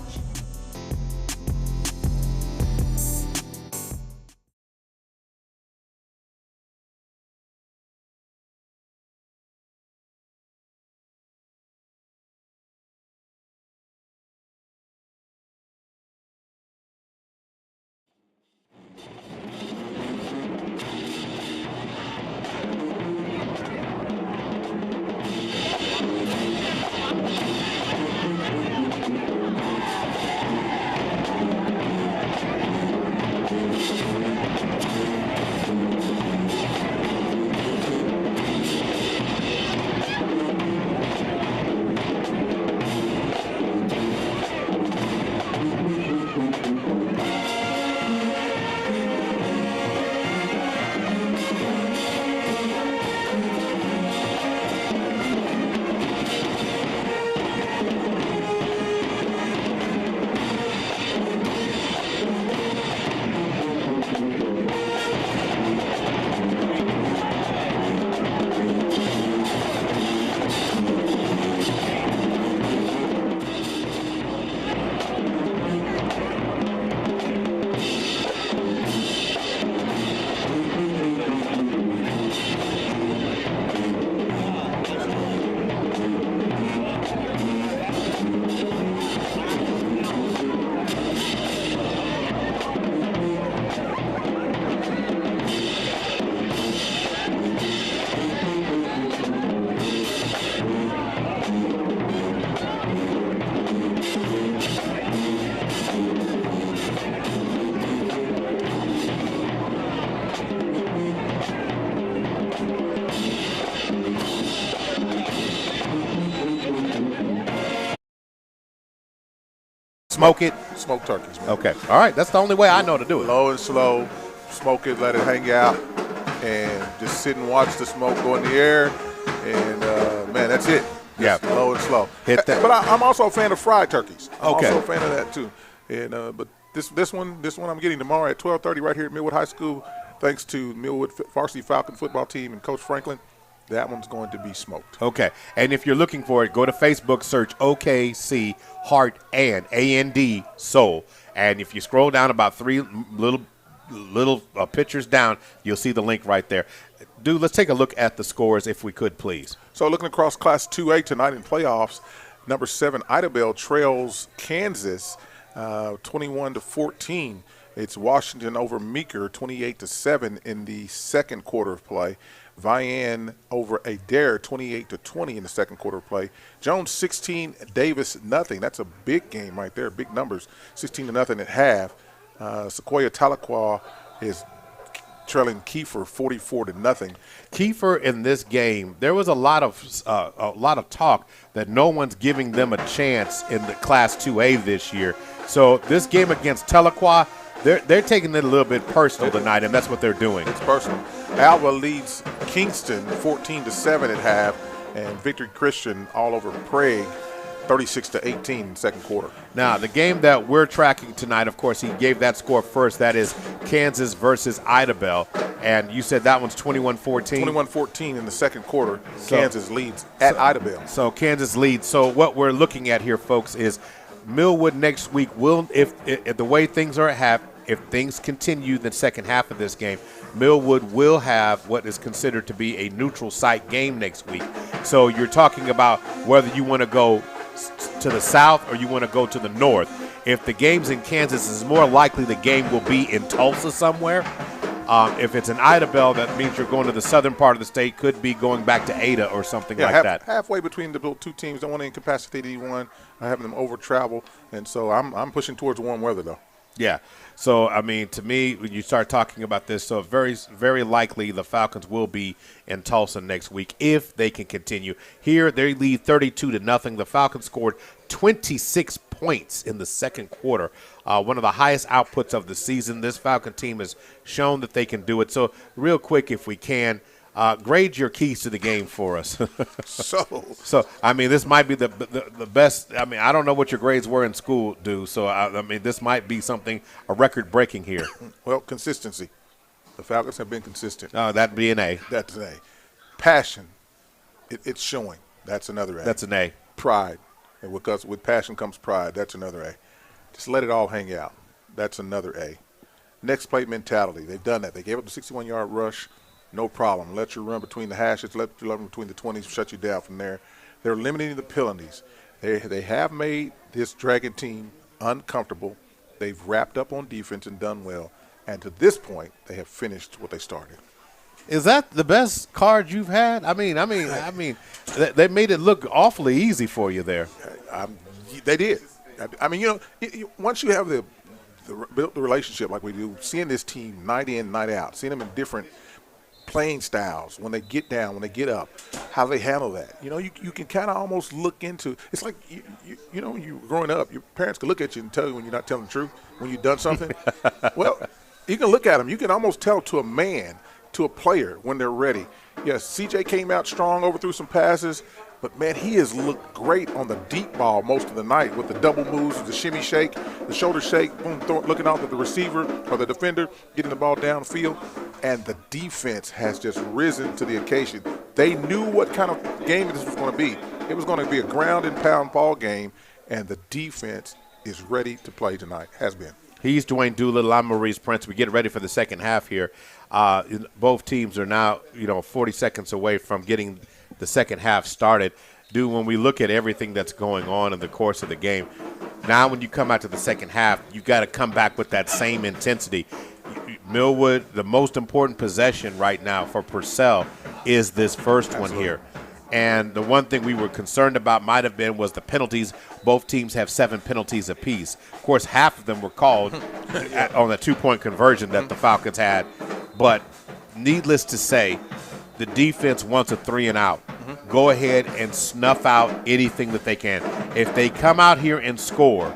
S2: Smoke it?
S3: Smoke turkeys, man.
S2: Okay. All right. That's the only way I know to do it.
S3: Low and slow. Smoke it, let it hang out, and just sit and watch the smoke go in the air. And, man, that's it. Just low and slow.
S2: Hit that.
S3: But I'm also a fan of fried turkeys. I'm
S2: Okay.
S3: also a fan of that, too. And but this one I'm getting tomorrow at 12:30 right here at Millwood High School, thanks to Millwood Varsity Falcon football team and Coach Franklin. That one's going to be smoked.
S2: Okay. And if you're looking for it, go to Facebook, search OKC Heart and A-N-D Soul. And if you scroll down about three little pictures down, you'll see the link right there. Dude, let's take a look at the scores if we could, please.
S3: So looking across Class 2A tonight in playoffs, number 7 Idabel trails Kansas 21-14. It's Washington over Meeker 28-7 in the second quarter of play. Vian over Adair 28-20 in the second quarter of play. Jones 16, Davis nothing. That's a big game right there, big numbers. 16-0 at half. Sequoia Tahlequah is trailing Kiefer 44-0.
S2: Kiefer in this game, there was a lot of talk that no one's giving them a chance in the Class 2A this year. So this game against Tahlequah, they're taking it a little bit personal tonight, and that's what they're doing.
S3: It's personal. Alva leads Kingston 14-7 at half, and Victory Christian all over Prague 36-18 in the second quarter.
S2: Now, the game that we're tracking tonight, of course, he gave that score first. That is Kansas versus Idabel. And you said that one's 21-14?
S3: 21-14 in the second quarter. Kansas leads at Idabel.
S2: So Kansas leads. So what we're looking at here, folks, is Millwood next week will, if the way things are at, if things continue the second half of this game, Millwood will have what is considered to be a neutral site game next week. So you're talking about whether you want to go to the south or you want to go to the north. If the game's in Kansas, it's more likely the game will be in Tulsa somewhere. If it's in Idabel, that means you're going to the southern part of the state, could be going back to Ada or something like that.
S3: Halfway between the two teams. Don't want to incapacitate anyone, having them over travel. And so I'm pushing towards warm weather, though.
S2: Yeah. So, I mean, to me, when you start talking about this, so very, very likely the Falcons will be in Tulsa next week if they can continue. Here, they lead 32-0. The Falcons scored 26 points in the second quarter, one of the highest outputs of the season. This Falcon team has shown that they can do it. So, real quick, if we can, Grade your keys to the game for us.
S3: So
S2: I mean, this might be the best. I mean, I don't know what your grades were in school, so I mean, this might be something a record breaking here.
S3: Well, consistency. The Falcons have been consistent.
S2: That'd be an A.
S3: That's an A. Passion. It's showing. That's another A.
S2: That's an A.
S3: Pride. And because with passion comes pride. That's another A. Just let it all hang out. That's another A. Next play mentality. They've done that. They gave up the 61-yard rush. No problem. Let you run between the hashes, let you run between the 20s, shut you down from there. They're limiting the penalties. They have made this Dragon team uncomfortable. They've wrapped up on defense and done well. And to this point, they have finished what they started.
S2: Is that the best card you've had? I mean, they made it look awfully easy for you there.
S3: They did. I mean, once you have built the relationship like we do, seeing this team night in, night out, seeing them in different playing styles, when they get down, when they get up, how they handle that. You can kind of almost look into – it's like, when you growing up, your parents can look at you and tell you when you're not telling the truth, when you've done something. Well, you can look at them. You can almost tell to a man, to a player when they're ready. Yes, CJ came out strong, overthrew some passes, but, man, he has looked great on the deep ball most of the night with the double moves, the shimmy shake, the shoulder shake, boom, looking out at the receiver or the defender, getting the ball downfield. And the defense has just risen to the occasion. They knew what kind of game this was going to be. It was going to be a ground and pound ball game, and the defense is ready to play tonight, has been.
S2: He's Dwayne Doolittle. I'm Maurice Prince. We get ready for the second half here. Both teams are now, 40 seconds away from getting the second half started. When we look at everything that's going on in the course of the game, now when you come out to the second half, you got to come back with that same intensity. Millwood, the most important possession right now for Purcell is this first one here. And the one thing we were concerned about might have been was the penalties. Both teams have 7 penalties apiece. Of course, half of them were called on the 2-point conversion that the Falcons had. But needless to say, the defense wants a 3-and-out. Go ahead and snuff out anything that they can. If they come out here and score,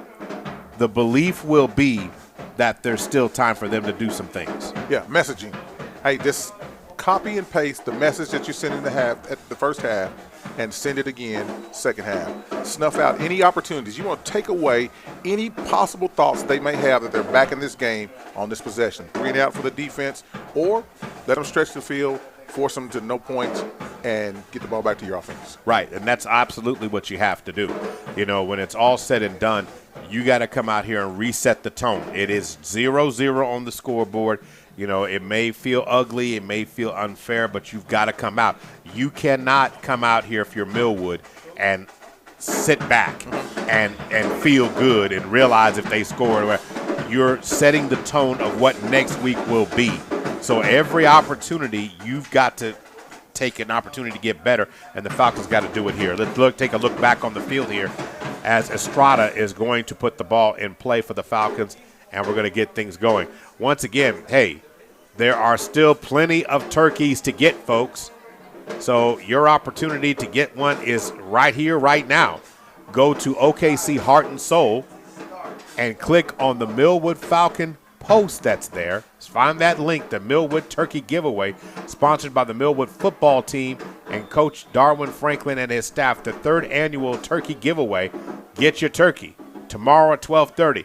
S2: the belief will be that there's still time for them to do some things.
S3: Yeah, messaging. Hey, just copy and paste the message that you sent in at the first half and send it again second half. Snuff out any opportunities. You want to take away any possible thoughts they may have that they're back in this game on this possession. 3-and-out for the defense, or let them stretch the field, force them to no points, and get the ball back to your offense.
S2: Right, and that's absolutely what you have to do. When it's all said and done, you got to come out here and reset the tone. It is 0-0 on the scoreboard. It may feel ugly, it may feel unfair, but you've got to come out. You cannot come out here if you're Millwood and sit back and feel good and realize if they score. You're setting the tone of what next week will be. So every opportunity, you've got to take an opportunity to get better, and the Falcons got to do it here. Let's take a look back on the field here as Estrada is going to put the ball in play for the Falcons, and we're going to get things going. Once again, hey, there are still plenty of turkeys to get, folks. So your opportunity to get one is right here, right now. Go to OKC Heart and Soul and click on the Millwood Falcon post that's there. Find that link, the Millwood Turkey Giveaway, sponsored by the Millwood football team and Coach Darwin Franklin and his staff. The 3rd annual turkey giveaway. Get your turkey tomorrow at 12:30.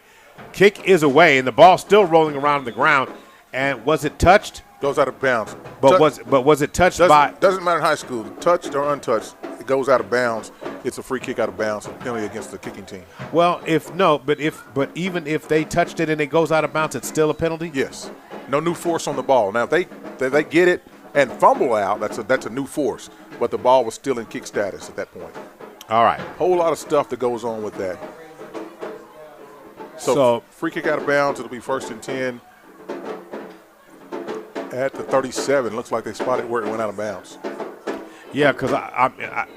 S2: Kick is away, and the ball's still rolling around the ground. And was it touched?
S3: Goes out of bounds.
S2: But was it touched by?
S3: Doesn't matter in high school, touched or untouched. It goes out of bounds. It's a free kick out of bounds, a penalty against the kicking team.
S2: Well, but even if they touched it and it goes out of bounds, it's still a penalty.
S3: Yes. No new force on the ball. Now, if they get it and fumble out, that's a new force. But the ball was still in kick status at that point.
S2: All right.
S3: Whole lot of stuff that goes on with that. So free kick out of bounds. It'll be 1st and 10 at the 37. Looks like they spotted where it went out of bounds.
S2: Yeah, because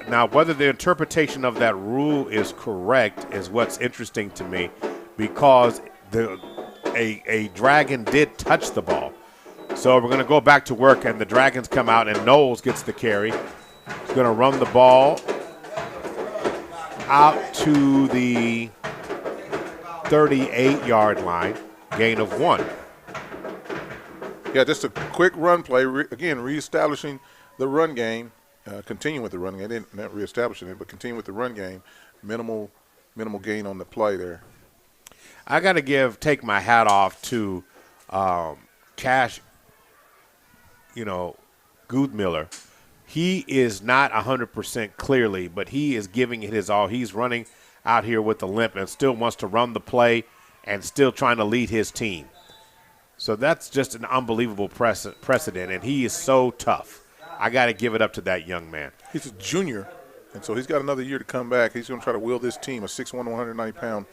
S2: now whether the interpretation of that rule is correct is what's interesting to me, because a Dragon did touch the ball. So we're going to go back to work, and the Dragons come out, and Knowles gets the carry. He's going to run the ball out to the 38-yard line, gain of 1.
S3: Yeah, just a quick run play. Again, reestablishing the run game, continue with the run game. They didn't not reestablishing it, but continue with the run game. Minimal gain on the play there.
S2: I got to take my hat off to Cash, Guthmiller. He is not 100% clearly, but he is giving it his all. He's running out here with the limp and still wants to run the play and still trying to lead his team. So that's just an unbelievable precedent, and he is so tough. I got to give it up to that young man.
S3: He's a junior, and so he's got another year to come back. He's going to try to will this team, a 6'1", 190-pound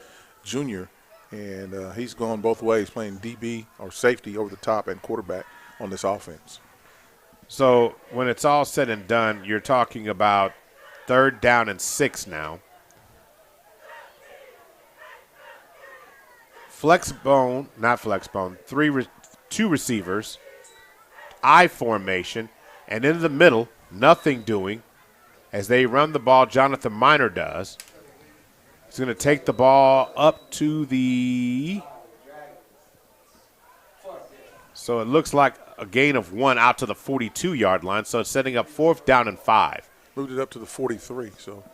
S3: junior, and he's gone both ways, playing DB or safety over the top and quarterback on this offense.
S2: So when it's all said and done, you're talking about 3rd down and 6 now. Two receivers, I formation, and in the middle, nothing doing. As they run the ball, Jonathan Miner does. He's going to take the ball up to so it looks like a gain of 1 out to the 42-yard line, so it's setting up 4th down and 5.
S3: Moved it up to the 43, so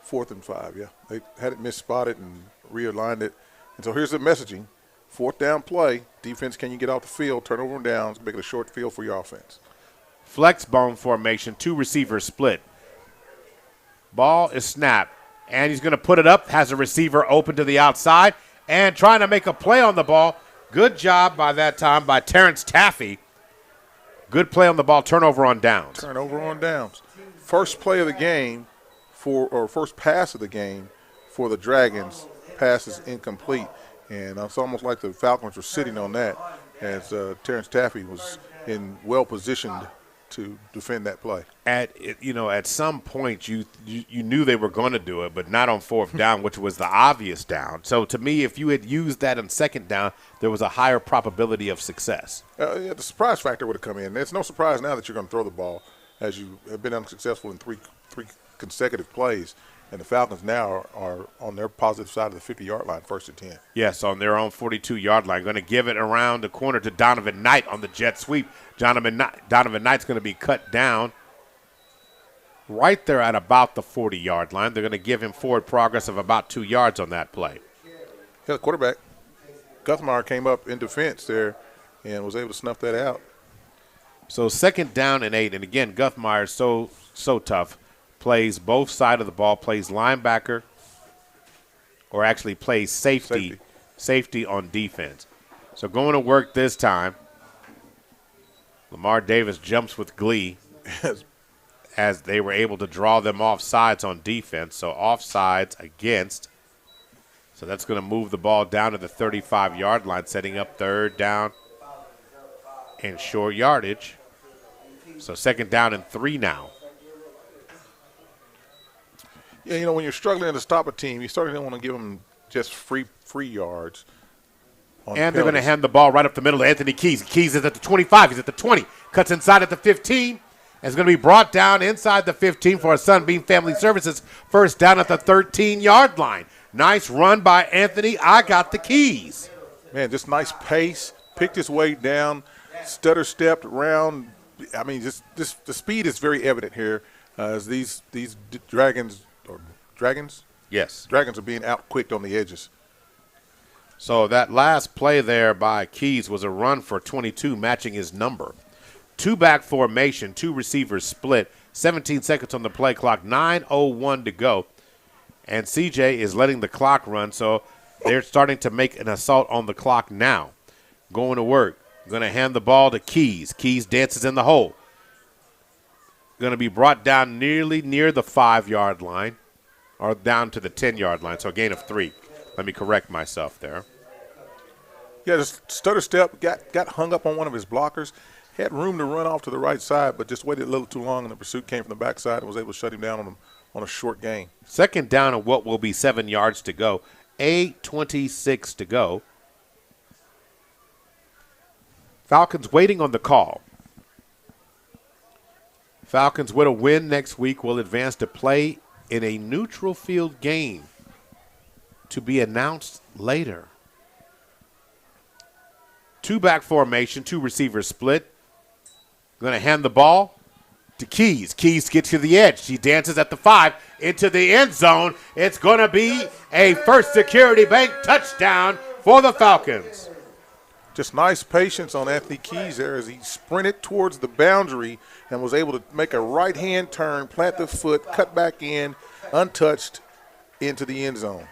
S3: 4th and 5, yeah. They had it misspotted and realigned it. And so here's the messaging. 4th down play. Defense, can you get off the field, turnover and downs, make it a short field for your offense.
S2: Flex bone formation, 2 receivers split. Ball is snapped, and he's going to put it up, has a receiver open to the outside, and trying to make a play on the ball. Good job by that time by Terrence Taffy. Good play on the ball, turnover on downs.
S3: Turnover on downs. First play of the game first pass of the game for the Dragons. Pass is incomplete, and it's almost like the Falcons were sitting on that as Terrence Taffy was well positioned to defend that play.
S2: At some point you knew they were going to do it, but not on 4th down, which was the obvious down. So to me, if you had used that on 2nd down, there was a higher probability of success.
S3: The surprise factor would have come in. It's no surprise now that you're going to throw the ball, as you have been unsuccessful in three consecutive plays. And the Falcons now are on their positive side of the 50-yard line, 1st and 10.
S2: Yes, on their own 42-yard line. Going to give it around the corner to Donovan Knight on the jet sweep. Donovan Knight's going to be cut down right there at about the 40-yard line. They're going to give him forward progress of about 2 yards on that play.
S3: Yeah, the quarterback, Guthmeyer, came up in defense there and was able to snuff that out.
S2: So 2nd down and 8. And, again, Guthmeyer is so tough. Plays both sides of the ball, plays linebacker, or actually plays safety on defense. So going to work this time. Lamar Davis jumps with glee as they were able to draw them off sides on defense. So offsides against. So that's going to move the ball down to the 35-yard line, setting up 3rd down and short yardage. So 2nd down and 3 now.
S3: Yeah, when you're struggling to stop a team, you certainly don't want to give them just free yards.
S2: And they're going to hand the ball right up the middle to Anthony Keys. Keys is at the 25. He's at the 20. Cuts inside at the 15. And is going to be brought down inside the 15 for a Sunbeam Family Services. 1st down at the 13-yard line. Nice run by Anthony. I got the Keys.
S3: Man, just nice pace. Picked his way down. Stutter stepped around. I mean, just the speed is very evident here as these Dragons.
S2: Yes.
S3: Dragons are being outquicked on the edges.
S2: So that last play there by Keys was a run for 22, matching his number. 2-back formation, 2 receivers split, 17 seconds on the play clock, 9:01 to go. And CJ is letting the clock run, so they're starting to make an assault on the clock now. Going to work. Going to hand the ball to Keys. Keys dances in the hole. Going to be brought down nearly near the 5-yard line, or down to the 10-yard line, so a gain of 3. Let me correct myself there.
S3: Yeah, just stutter step, got hung up on one of his blockers, had room to run off to the right side, but just waited a little too long, and the pursuit came from the backside and was able to shut him down on a short gain.
S2: 2nd down and what will be 7 yards to go. 8:26 to go. Falcons waiting on the call. Falcons with a win next week will advance to play in a neutral field game to be announced later. 2-back formation, 2 receivers split. Going to hand the ball. to Keys. Keys gets to the edge. She dances at the 5 into the end zone. It's going to be a First Security Bank touchdown for the Falcons.
S3: Just nice patience on Anthony Keys there as he sprinted towards the boundary and was able to make a right-hand turn, plant the foot, cut back in, untouched, into the end zone.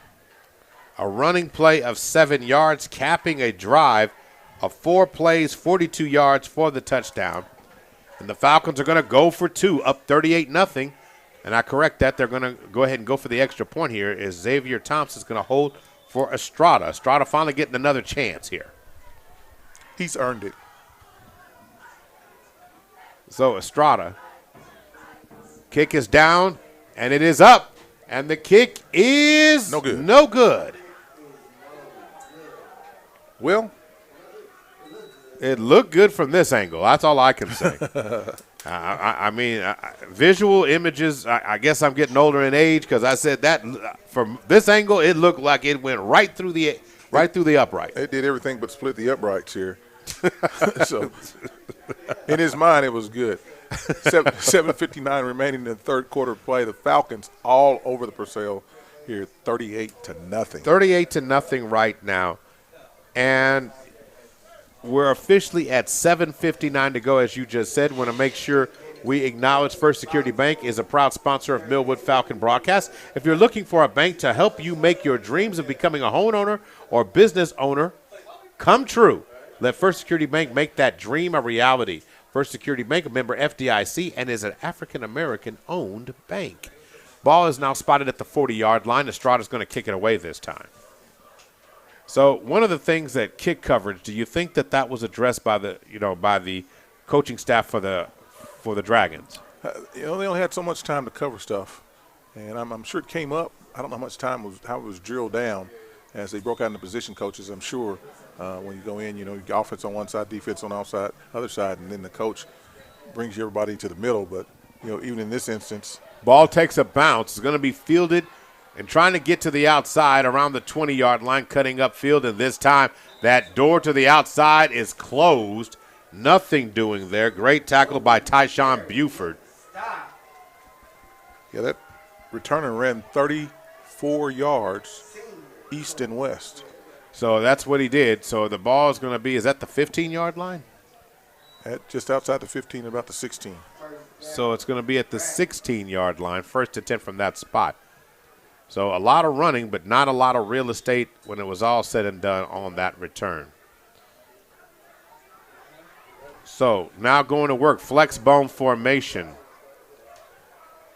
S2: A running play of 7 yards, capping a drive of 4 plays, 42 yards for the touchdown. And the Falcons are going to go for 2, up 38-0. And I correct that. They're going to go ahead and go for the extra point here as Xavier Thompson is going to hold for Estrada. Estrada finally getting another chance here.
S3: He's earned it.
S2: So Estrada, kick is down, and it is up. And the kick is no good.
S3: Well,
S2: it looked good from this angle. That's all I can say. I mean, visual images, I guess I'm getting older in age because I said that from this angle, it looked like it went right through the upright.
S3: It did everything but split the uprights here. So, in his mind, it was good. 7:59 remaining in the third quarter play. The Falcons all over the Purcell here, 38-0.
S2: 38-0 right now. And we're officially at 7:59 to go, as you just said. Want to make sure we acknowledge First Security Bank is a proud sponsor of Millwood Falcon Broadcast. If you're looking for a bank to help you make your dreams of becoming a homeowner or business owner come true, let First Security Bank make that dream a reality. First Security Bank, a member FDIC, and is an African-American-owned bank. Ball is now spotted at the 40-yard line. Estrada's going to kick it away this time. So one of the things that kick coverage, do you think that was addressed by the coaching staff for the Dragons?
S3: They only had so much time to cover stuff, and I'm sure it came up. I don't know how much time how it was drilled down as they broke out into position coaches. I'm sure when you go in, you got offense on one side, defense on the other side, and then the coach brings everybody to the middle. But even in this instance,
S2: ball takes a bounce. It's going to be fielded and trying to get to the outside around the 20-yard line, cutting upfield. And this time, that door to the outside is closed. Nothing doing there. Great tackle by Tyshawn Buford.
S3: Yeah, that returner ran 34 yards east and west.
S2: So that's what he did. So the ball is going to be, is that the 15-yard line?
S3: Just outside the 15, about the 16.
S2: So it's going to be at the 16-yard line, 1st and 10 from that spot. So a lot of running, but not a lot of real estate when it was all said and done on that return. So now going to work, flex bone formation.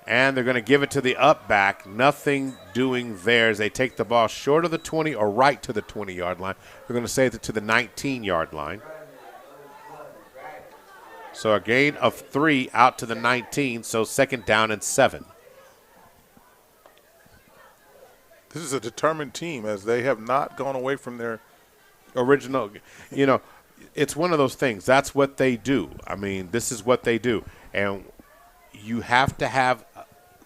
S2: And they're going to give it to the up back. Nothing doing there as they take the ball short of the 20 or right to the 20-yard line. They're going to save it to the 19-yard line. So a gain of 3 out to the 19, so 2nd down and 7.
S3: This is a determined team as they have not gone away from their
S2: original. It's one of those things. That's what they do. I mean, this is what they do. And you have to have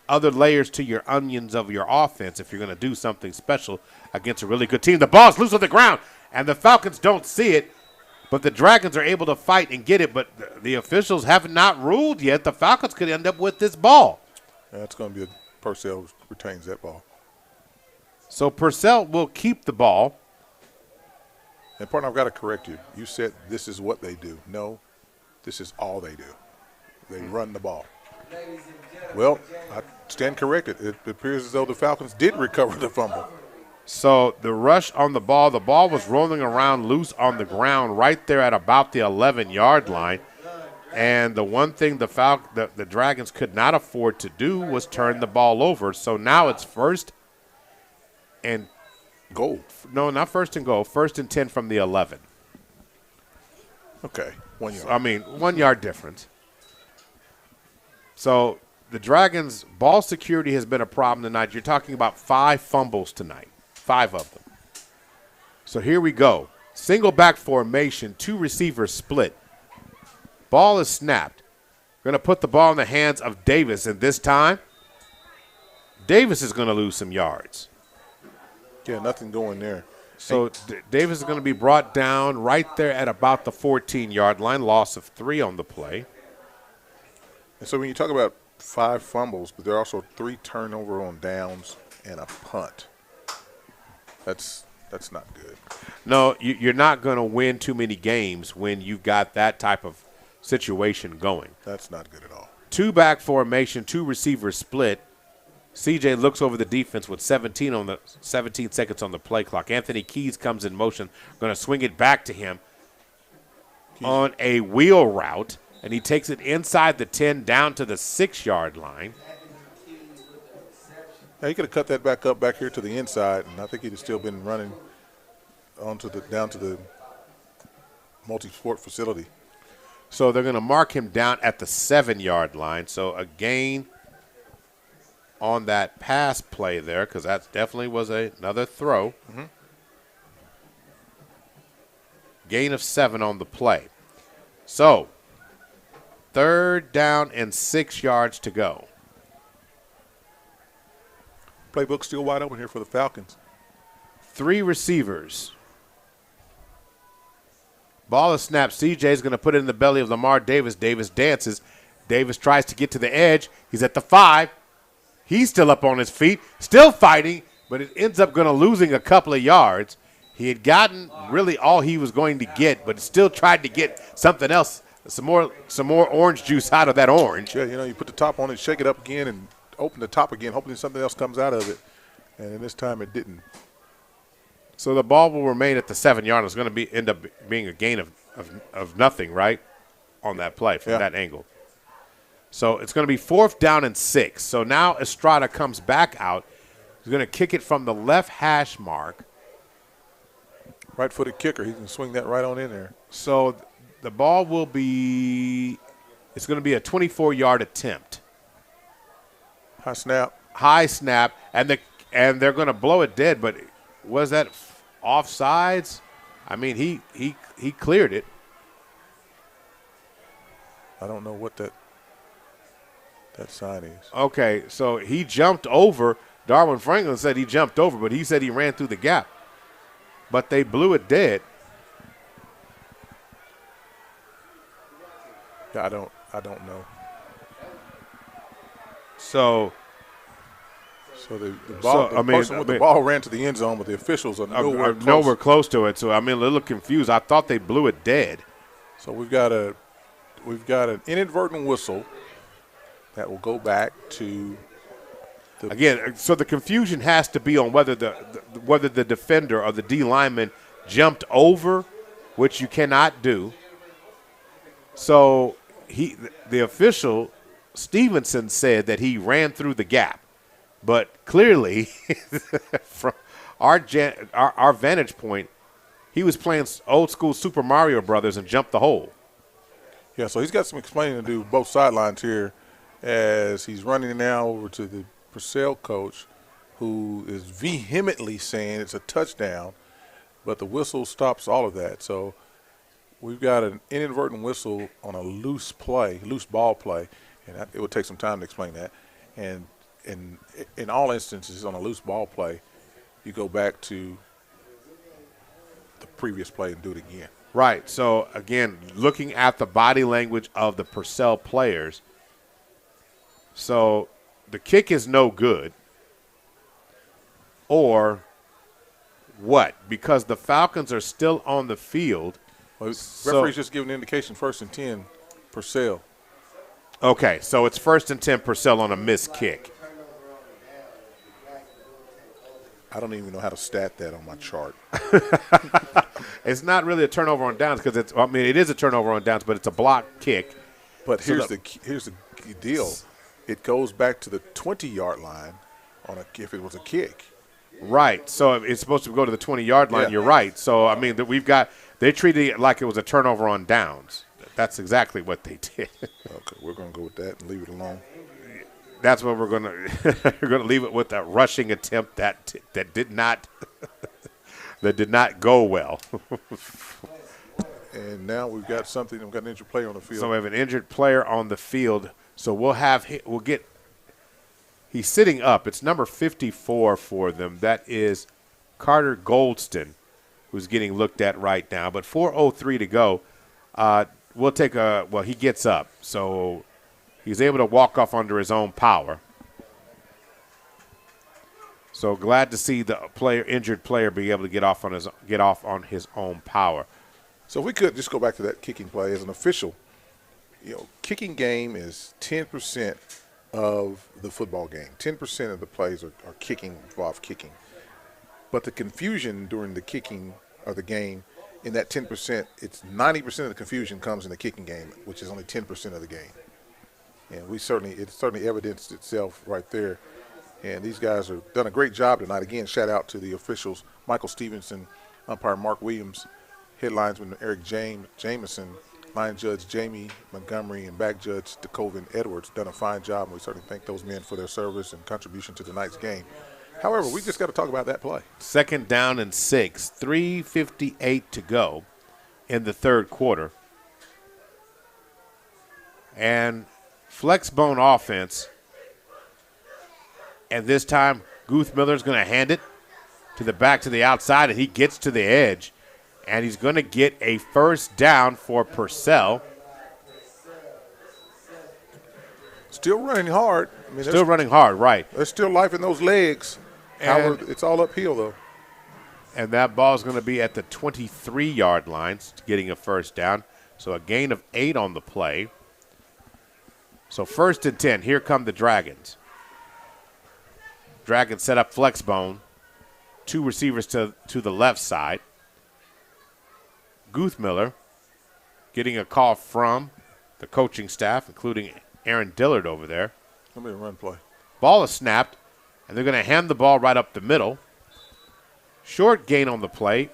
S2: other layers to your onions of your offense if you're going to do something special against a really good team. The ball's loose on the ground, and the Falcons don't see it, but the Dragons are able to fight and get it, but the officials have not ruled yet. The Falcons could end up with this ball.
S3: That's going to be Purcell retains that ball.
S2: So Purcell will keep the ball.
S3: And partner, I've got to correct you. You said this is what they do. No, this is all they do. They run the ball. Well, I stand corrected. It appears as though the Falcons did recover the fumble.
S2: So the rush on the ball was rolling around loose on the ground right there at about the 11-yard line. And the one thing the Dragons could not afford to do was turn the ball over. So now it's 1st and
S3: goal.
S2: No, not 1st and goal. 1st and 10 from the 11.
S3: Okay, 1 yard.
S2: I mean, 1 yard difference. So the Dragons' ball security has been a problem tonight. You're talking about 5 fumbles tonight, 5 of them. So here we go. Single back formation, 2 receivers split. Ball is snapped. We're going to put the ball in the hands of Davis, and this time, Davis is going to lose some yards.
S3: Yeah, nothing going there.
S2: So Davis is going to be brought down right there at about the 14-yard line, loss of 3 on the play.
S3: And so when you talk about 5 fumbles, but there are also 3 turnover on downs and a punt. That's not good.
S2: No, you're not going to win too many games when you've got that type of situation going.
S3: That's not good at all.
S2: 2-back formation, 2 receivers split. CJ looks over the defense with 17 seconds on the play clock. Anthony Keys comes in motion, going to swing it back to him on a wheel route, and he takes it inside the 10 down to the 6-yard line.
S3: Now, he could have cut that back here to the inside, and I think he'd have still been running down to the multi-sport facility.
S2: So they're going to mark him down at the 7-yard line. So a gain on that pass play there, because that definitely was another throw.
S3: Mm-hmm.
S2: Gain of 7 on the play. So 3rd down and 6 yards to go.
S3: Playbook still wide open here for the Falcons.
S2: 3 receivers. Ball is snapped. CJ's going to put it in the belly of Lamar Davis. Davis dances. Davis tries to get to the edge. He's at the 5. He's still up on his feet, still fighting, but it ends up going to losing a couple of yards. He had gotten really all he was going to get, but still tried to get something else, some more orange juice out of that orange.
S3: Yeah, you put the top on it, shake it up again, and open the top again, hoping something else comes out of it. And in this time it didn't.
S2: So the ball will remain at the 7-yard. It's going to end up being a gain of nothing, right, on that play from that angle. So it's going to be 4th down and 6. So now Estrada comes back out. He's going to kick it from the left hash mark.
S3: Right-footed kicker. He can swing that right on in there.
S2: So the ball will be – it's going to be a 24-yard attempt.
S3: High snap.
S2: High snap, and they're going to blow it dead, but was that offsides? I mean, he cleared it.
S3: I don't know what that sign is.
S2: Okay, so he jumped over. Darwin Franklin said he jumped over, but he said he ran through the gap. But they blew it dead.
S3: Yeah, I don't know.
S2: So
S3: the person with the ball ran to the end zone, but the officials are nowhere
S2: close to it. So I'm a little confused. I thought they blew it dead.
S3: So we've got an inadvertent whistle that will go back to
S2: again. So the confusion has to be on whether the defender or the D lineman jumped over, which you cannot do. So the official Stevenson said that he ran through the gap, but clearly from our vantage point, he was playing old school Super Mario Brothers and jumped the hole.
S3: Yeah, so he's got some explaining to do both sidelines here as he's running now over to the Purcell coach, who is vehemently saying it's a touchdown, but the whistle stops all of that. So we've got an inadvertent whistle on a loose ball play, and it would take some time to explain that. And in all instances on a loose ball play, you go back to the previous play and do it again.
S2: Right. So, again, looking at the body language of the Purcell players, so the kick is no good. Or what? Because the Falcons are still on the field.
S3: Well, referee's just giving an indication 1st and 10, Purcell.
S2: Okay, so it's 1st and 10 Purcell on a missed kick.
S3: I don't even know how to stat that on my chart.
S2: It's not really a turnover on downs because it is a turnover on downs, but it's a block kick.
S3: But here's the deal. It goes back to the 20-yard line if it was a kick.
S2: Right. So it's supposed to go to the 20-yard line. Yeah. You're right. So, I mean, they treated it like it was a turnover on downs. That's exactly what they did.
S3: Okay, we're going to go with that and leave it alone.
S2: That's what we're going to we're going to leave it with that rushing attempt that did not go well.
S3: And now we've got an injured player on the field.
S2: So we have an injured player on the field. So he's sitting up. It's number 54 for them. That is Carter Goldston, who's getting looked at right now. But 4:03 to go. We'll take he gets up. So He's able to walk off under his own power. So glad to see the injured player be able to get off on his own power.
S3: So if we could just go back to that kicking play as an official, kicking game is 10% of the football game. 10% of the plays are involve kicking. But the confusion during the kicking of the game, in that 10%, it's 90% of the confusion comes in the kicking game, which is only 10% of the game. And it certainly evidenced itself right there. And these guys have done a great job tonight. Again, shout out to the officials, Michael Stevenson, umpire Mark Williams, headlinesman Eric Jameson, line judge Jamie Montgomery, and back judge DeCoven Edwards. Done a fine job, and we certainly thank those men for their service and contribution to tonight's game. However, we just got to talk about that play.
S2: 2nd down and 6, 3:58 to go in the third quarter. And flexbone offense. And this time, Guthmiller's going to hand it to the outside, and he gets to the edge. And he's going to get a first down for Purcell.
S3: Still running hard.
S2: Still running hard, right.
S3: There's still life in those legs. However, it's all uphill, though.
S2: And that ball's going to be at the 23-yard line, getting a first down. So a gain of 8 on the play. So 1st and 10. Here come the Dragons. Dragons set up flexbone. 2 receivers to the left side. Guthmiller getting a call from the coaching staff, including Aaron Dillard over there.
S3: Let me run play.
S2: Ball is snapped, and they're going to hand the ball right up the middle. Short gain on the play.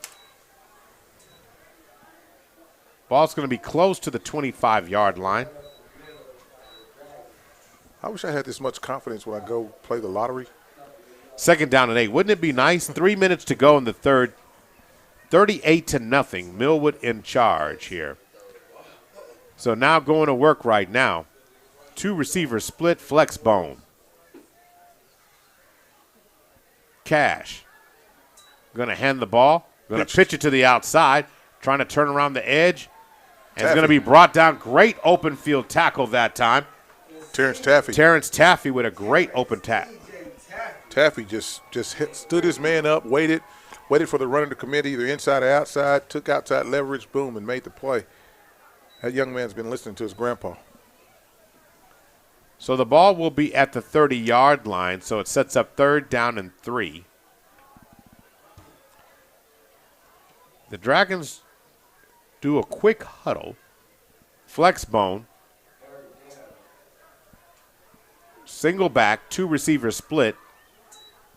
S2: Ball's going to be close to the 25-yard line.
S3: I wish I had this much confidence when I go play the lottery.
S2: 2nd down and 8. Wouldn't it be nice? 3 minutes to go in the third. 38-0. Millwood in charge here. So now going to work right now. 2 receivers split, flex bone. Cash. Going to hand the ball. Going to pitch it to the outside. Trying to turn around the edge. And it's going to be brought down. Great open field tackle that time.
S3: Terrence Taffy.
S2: Terrence Taffy with a great open tackle.
S3: Taffy just stood his man up, waited for the runner to commit either inside or outside, took outside leverage, boom, and made the play. That young man's been listening to his grandpa.
S2: So the ball will be at the 30-yard line, so it sets up 3rd down and 3. The Dragons do a quick huddle, flex bone, single back, 2 receivers split,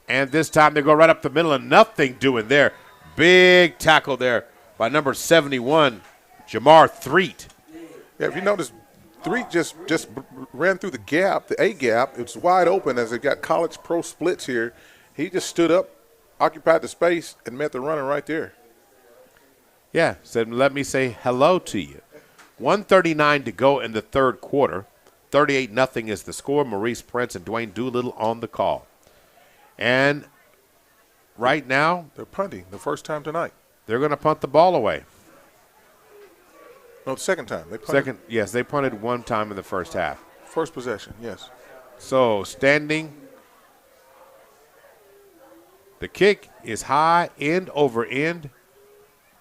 S2: and this time they go right up the middle and nothing doing there. Big tackle there by number 71, Jamar Threet.
S3: Yeah, if you notice, Threet just ran through the gap, the A gap. It's wide open as they got college pro splits here. He just stood up, occupied the space, and met the runner right there.
S2: Yeah, said, let me say hello to you. 1:39 to go in the third quarter. 38-0 is the score. Maurice Prince and Dwayne Doolittle on the call. And right now,
S3: they're punting the first time tonight.
S2: They're going to punt the ball away.
S3: No, the second time. They punted.
S2: Yes, they punted one time in the first half.
S3: First possession, yes.
S2: So standing, the kick is high, end over end,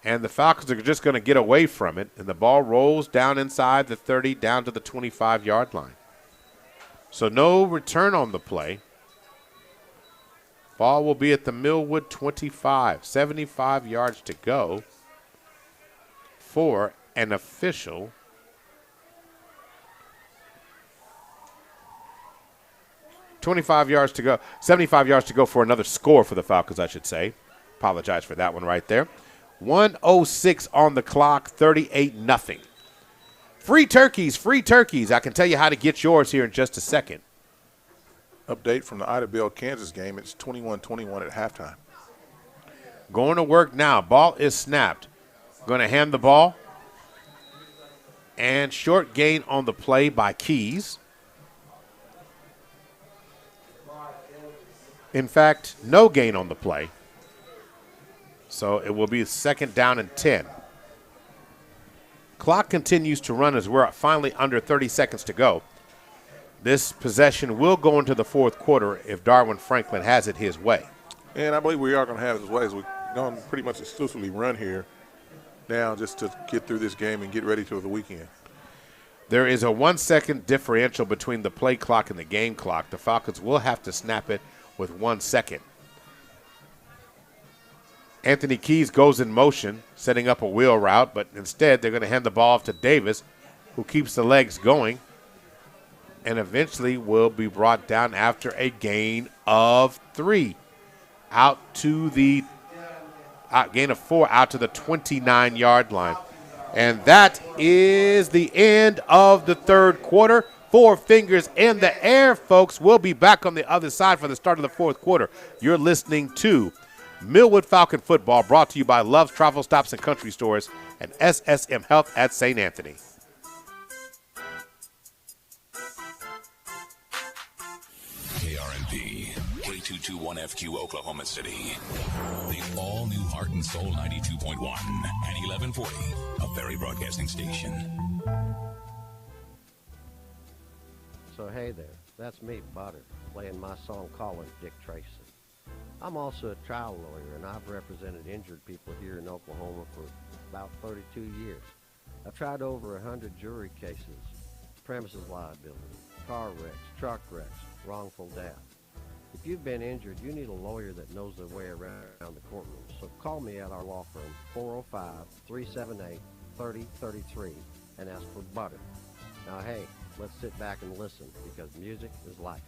S2: and the Falcons are just going to get away from it, and the ball rolls down inside the 30, down to the 25-yard line. So no return on the play. Ball will be at the Millwood 25, 75 yards to go for an official. $25 yards to go, 75 yards to go for another score for the Falcons, I should say. Apologize for that one right there. 1:06 on the clock, 38-0. Free turkeys, free turkeys. I can tell you how to get yours here in just a second.
S3: Update from the Ida Bell, Kansas game. It's 21-21 at halftime.
S2: Going to work now. Ball is snapped. Going to hand the ball. And short gain on the play by Keys. In fact, no gain on the play. So it will be 2nd down and 10. Clock continues to run as we're finally under 30 seconds to go. this possession will go into the fourth quarter if Darwin Franklin has it his way.
S3: And I believe we are going to have it his way. We're going to pretty much exclusively run here now just to get through this game and get ready for the weekend.
S2: There is a 1 second differential between the play clock and the game clock. The Falcons will have to snap it with 1 second. Anthony Keys goes in motion, setting up a wheel route, but instead they're going to hand the ball off to Davis, who keeps the legs going and eventually will be brought down after a gain of 3 out to the gain of 4 out to the 29-yard line. And that is the end of the third quarter. 4 fingers in the air, folks. We'll be back on the other side for the start of the fourth quarter. You're listening to Millwood Falcon Football, brought to you by Love's Travel Stops and Country Stores and SSM Health at St. Anthony.
S1: KRNP, K221FQ, Oklahoma City. The all-new Heart and Soul 92.1 and 1140, a Ferry Broadcasting station.
S4: So hey there, that's me, Butter, playing my song Calling Dick Tracy. I'm also a trial lawyer, and I've represented injured people here in Oklahoma for about 32 years. I've tried over 100 jury cases, premises liability, car wrecks, truck wrecks, wrongful death. If you've been injured, you need a lawyer that knows their way around the courtroom. So call me at our law firm, 405-378-3033, and ask for Butter. Now, hey, let's sit back and listen, because music is life.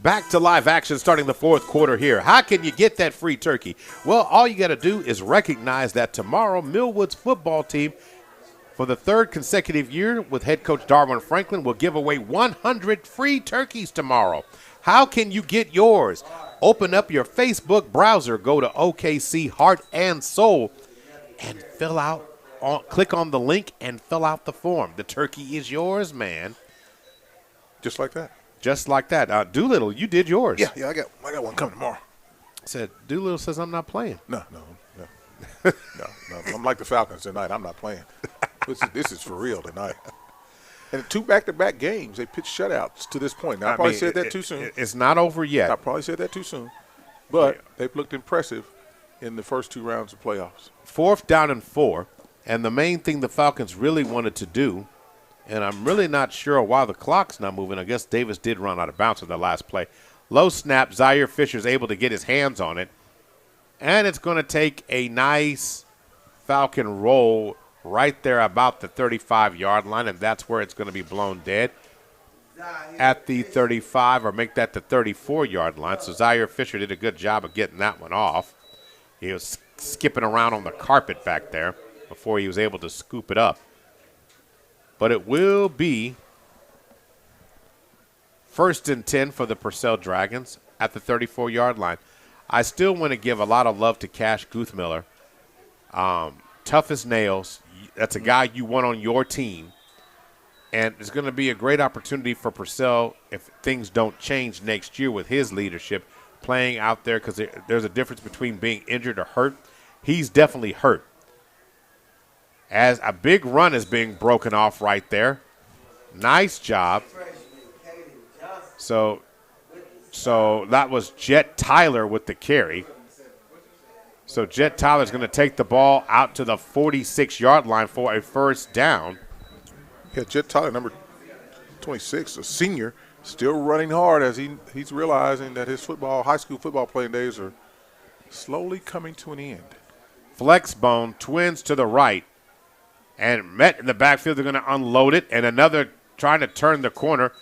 S2: Back to live action starting the fourth quarter here. How can you get that free turkey? Well, all you got to do is recognize that tomorrow Millwood's football team, for the third consecutive year with head coach Darwin Franklin, will give away 100 free turkeys tomorrow. How can you get yours? Open up your Facebook browser, go to OKC Heart and Soul, and click on the link and fill out the form. The turkey is yours, man.
S3: Just like that.
S2: Just like that. Doolittle, you did yours.
S3: Yeah, I got one coming tomorrow.
S2: Said Doolittle says I'm not playing.
S3: No. I'm like the Falcons tonight. I'm not playing. This is for real tonight. And 2 back-to-back games, they pitched shutouts to this point. Now, I probably said that too soon.
S2: It's not over yet.
S3: I probably said that too soon. But they've looked impressive in the first 2 rounds of playoffs.
S2: 4th down and 4. And the main thing the Falcons really wanted to do, and I'm really not sure why the clock's not moving. I guess Davis did run out of bounds in the last play. Low snap, Zaire Fisher's able to get his hands on it. And it's going to take a nice Falcon roll right there about the 35-yard line, and that's where it's going to be blown dead at the 35, or make that the 34-yard line. So Zaire Fisher did a good job of getting that one off. He was skipping around on the carpet back there before he was able to scoop it up. But it will be 1st and 10 for the Purcell Dragons at the 34-yard line. I still want to give a lot of love to Cash Guthmiller. Tough as nails. That's a guy you want on your team. And it's going to be a great opportunity for Purcell if things don't change next year with his leadership playing out there, because there's a difference between being injured or hurt. He's definitely hurt. As a big run is being broken off right there. Nice job. So that was Jet Tyler with the carry. So Jet Tyler's going to take the ball out to the 46-yard line for a first down.
S3: Yeah, Jet Tyler, number 26, a senior, still running hard as he's realizing that his high school football playing days are slowly coming to an end.
S2: Flexbone, twins to the right. And met in the backfield, they're going to unload it. And another trying to turn the corner.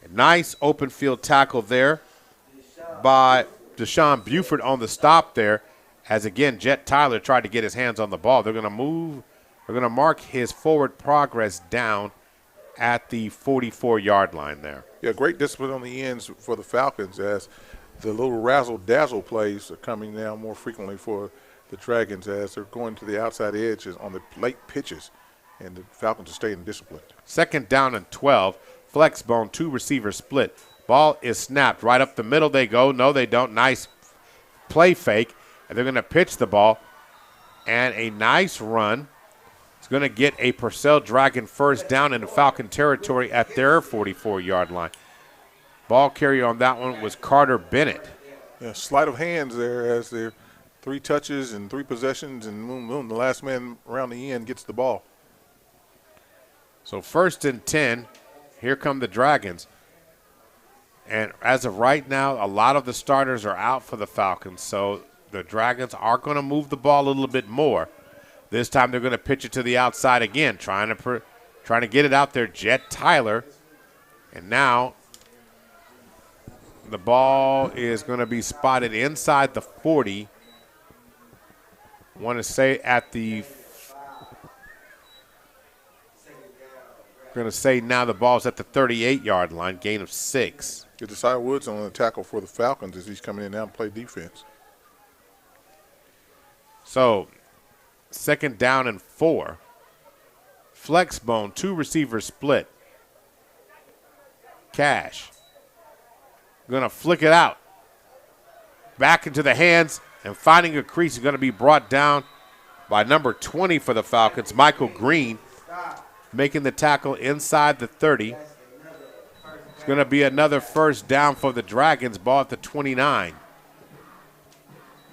S2: A nice open field tackle there by Deshaun Buford on the stop there. As, again, Jet Tyler tried to get his hands on the ball. They're going to move. They're going to mark his forward progress down at the 44-yard line there.
S3: Yeah, great discipline on the ends for the Falcons, as the little razzle-dazzle plays are coming now more frequently for the Dragons, as they're going to the outside edges on the late pitches, and the Falcons are staying disciplined.
S2: 2nd down and 12. Flexbone, 2 receivers split. Ball is snapped. Right up the middle they go. No, they don't. Nice play fake. And they're going to pitch the ball. And a nice run. It's going to get a Purcell Dragon first down in the Falcon territory at their 44-yard line. Ball carrier on that one was Carter Bennett.
S3: Yeah, sleight of hands there as they're 3 touches and 3 possessions, and boom, boom, the last man around the end gets the ball.
S2: So 1st and 10, here come the Dragons. And as of right now, a lot of the starters are out for the Falcons, so the Dragons are going to move the ball a little bit more. This time they're going to pitch it to the outside again, trying to get it out there. Jet Tyler. And now the ball is going to be spotted inside the 40. I want to say at the – going to say now the ball's at the 38-yard line, gain of 6.
S3: Get Josiah Woods on the tackle for the Falcons as he's coming in now and play defense.
S2: So, 2nd down and 4. Flex bone, 2 receivers split. Cash. Going to flick it out. Back into the hands, and finding a crease is going to be brought down by number 20 for the Falcons, Michael Green, making the tackle inside the 30. It's going to be another first down for the Dragons, ball at the 29.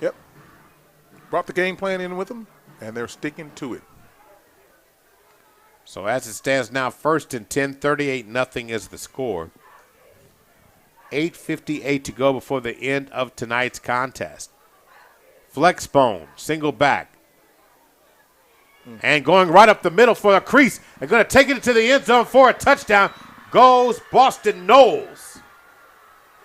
S3: Yep. Brought the game plan in with them, and they're sticking to it.
S2: So as it stands now, 1st and 10, 38-0 is the score. 8:58 to go before the end of tonight's contest. Flexbone, single back. And going right up the middle for a crease. They're going to take it to the end zone for a touchdown. Goes Boston Knowles.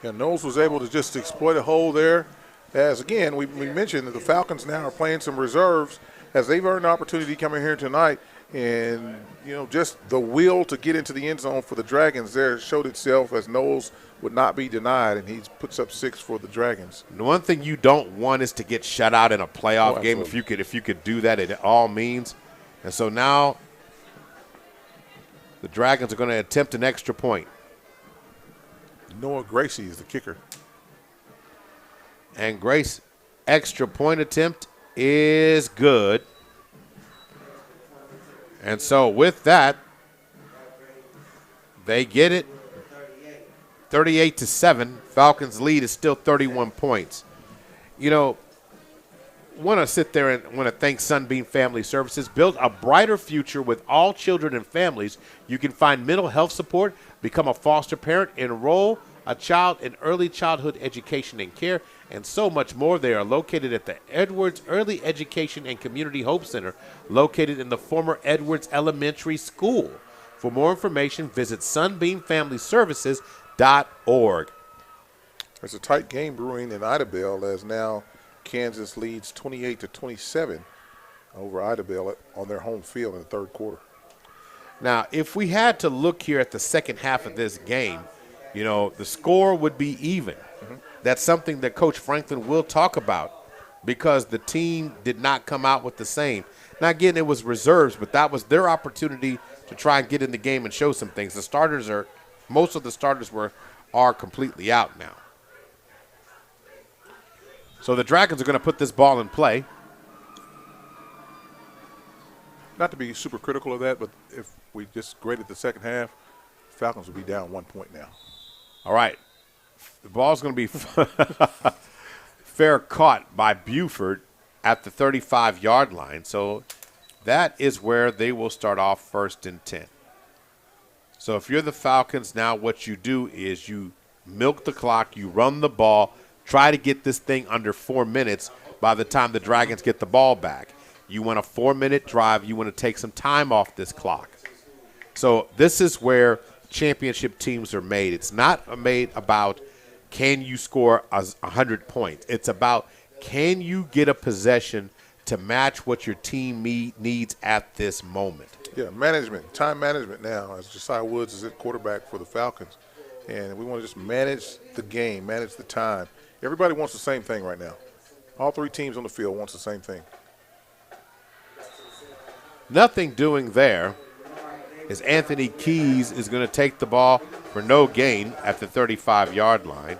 S3: Yeah, Knowles was able to just exploit a hole there. As, again, we mentioned that the Falcons now are playing some reserves as they've earned an opportunity coming here tonight. And, just the will to get into the end zone for the Dragons there showed itself as Knowles would not be denied, and he puts up 6 for the Dragons.
S2: The one thing you don't want is to get shut out in a playoff game. If you could do that, it all means. And so now the Dragons are going to attempt an extra point.
S3: Noah Gracie is the kicker.
S2: And Grace, extra point attempt is good. And so with that, they get it 38-7. Falcons lead is still 31 points. Want to sit there and want to thank Sunbeam Family Services. Build a brighter future with all children and families. You can find mental health support, become a foster parent, enroll a child in early childhood education and care, and so much more. They are located at the Edwards Early Education and Community Hope Center, located in the former Edwards Elementary School. For more information, visit sunbeamfamilyservices.org.
S3: There's a tight game brewing in Idabel as now Kansas leads 28-27 over Idabel on their home field in the 3rd quarter.
S2: Now, if we had to look here at the second half of this game, the score would be even. Mm-hmm. That's something that Coach Franklin will talk about because the team did not come out with the same. Now, again, it was reserves, but that was their opportunity to try and get in the game and show some things. Most of the starters are completely out now. So the Dragons are going to put this ball in play.
S3: Not to be super critical of that, but if we just graded the second half, Falcons would be down 1 point now.
S2: All right. The ball's going to be fair caught by Buford at the 35-yard line. So that is where they will start off 1st and 10. So if you're the Falcons now, what you do is you milk the clock, you run the ball, try to get this thing under 4 minutes by the time the Dragons get the ball back. You want a 4-minute drive. You want to take some time off this clock. So this is where championship teams are made. It's not made about can you score 100 points. It's about can you get a possession to match what your team needs at this moment.
S3: Yeah, time management now as Josiah Woods is at quarterback for the Falcons. And we want to just manage the game, manage the time. Everybody wants the same thing right now. All 3 teams on the field wants the same thing.
S2: Nothing doing there is Anthony Keys is going to take the ball for no gain at the 35-yard line.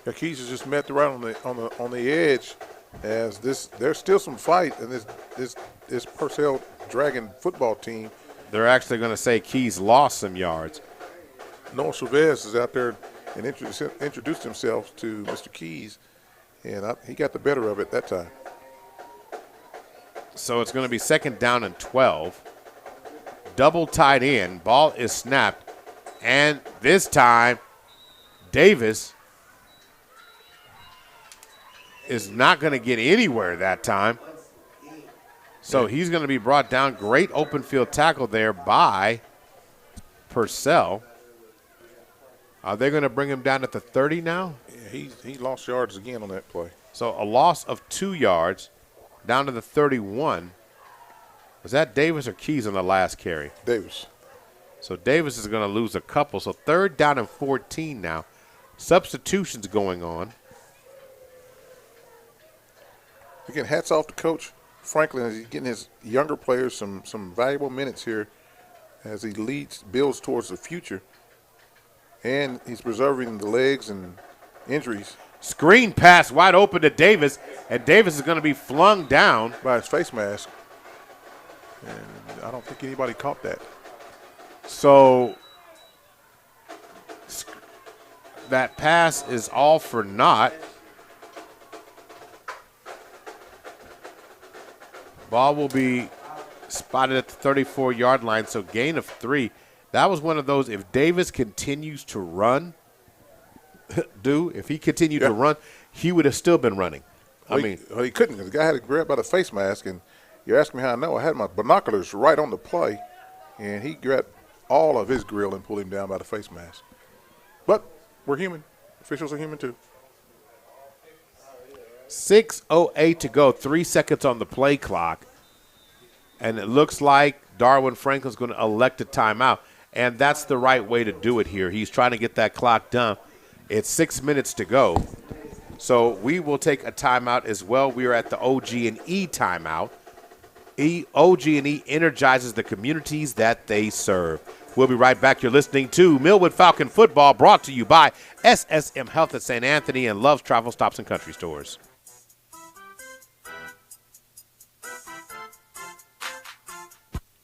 S3: Yeah, Keys has just met right on the edge As there's still some fight in this Purcell Dragon football team.
S2: They're actually going to say Keys lost some yards.
S3: Noah Chavez is out there and introduced himself to Mr. Keys, and he got the better of it that time.
S2: So it's going to be 2nd down and 12. Double tight end. Ball is snapped. And this time, Davis is not going to get anywhere that time. So he's going to be brought down. Great open field tackle there by Purcell. Are they going to bring him down at the 30 now?
S3: Yeah, he lost yards again on that play.
S2: So a loss of 2 yards down to the 31. Was that Davis or Keys on the last carry?
S3: Davis.
S2: So Davis is going to lose a couple. So 3rd down and 14 now. Substitutions going on.
S3: Again, hats off to Coach Franklin as he's getting his younger players some valuable minutes here as he builds towards the future. And he's preserving the legs and injuries.
S2: Screen pass wide open to Davis, and Davis is going to be flung down.
S3: By his face mask. And I don't think anybody caught that.
S2: So that pass is all for naught. Ball will be spotted at the 34-yard line, so gain of 3. That was one of those, if Davis continues to run, if he continued to run, he would have still been running.
S3: He couldn't because the guy had it grabbed by the face mask, and you ask me how I know. I had my binoculars right on the play, and he grabbed all of his grill and pulled him down by the face mask. But we're human. Officials are human too.
S2: 6:08 to go, 3 seconds on the play clock. And it looks like Darwin Franklin's going to elect a timeout. And that's the right way to do it here. He's trying to get that clock done. It's 6 minutes to go. So we will take a timeout as well. We are at the OG&E timeout. OG&E energizes the communities that they serve. We'll be right back. You're listening to Millwood Falcon Football, brought to you by SSM Health at St. Anthony and Love's Travel Stops and Country Stores.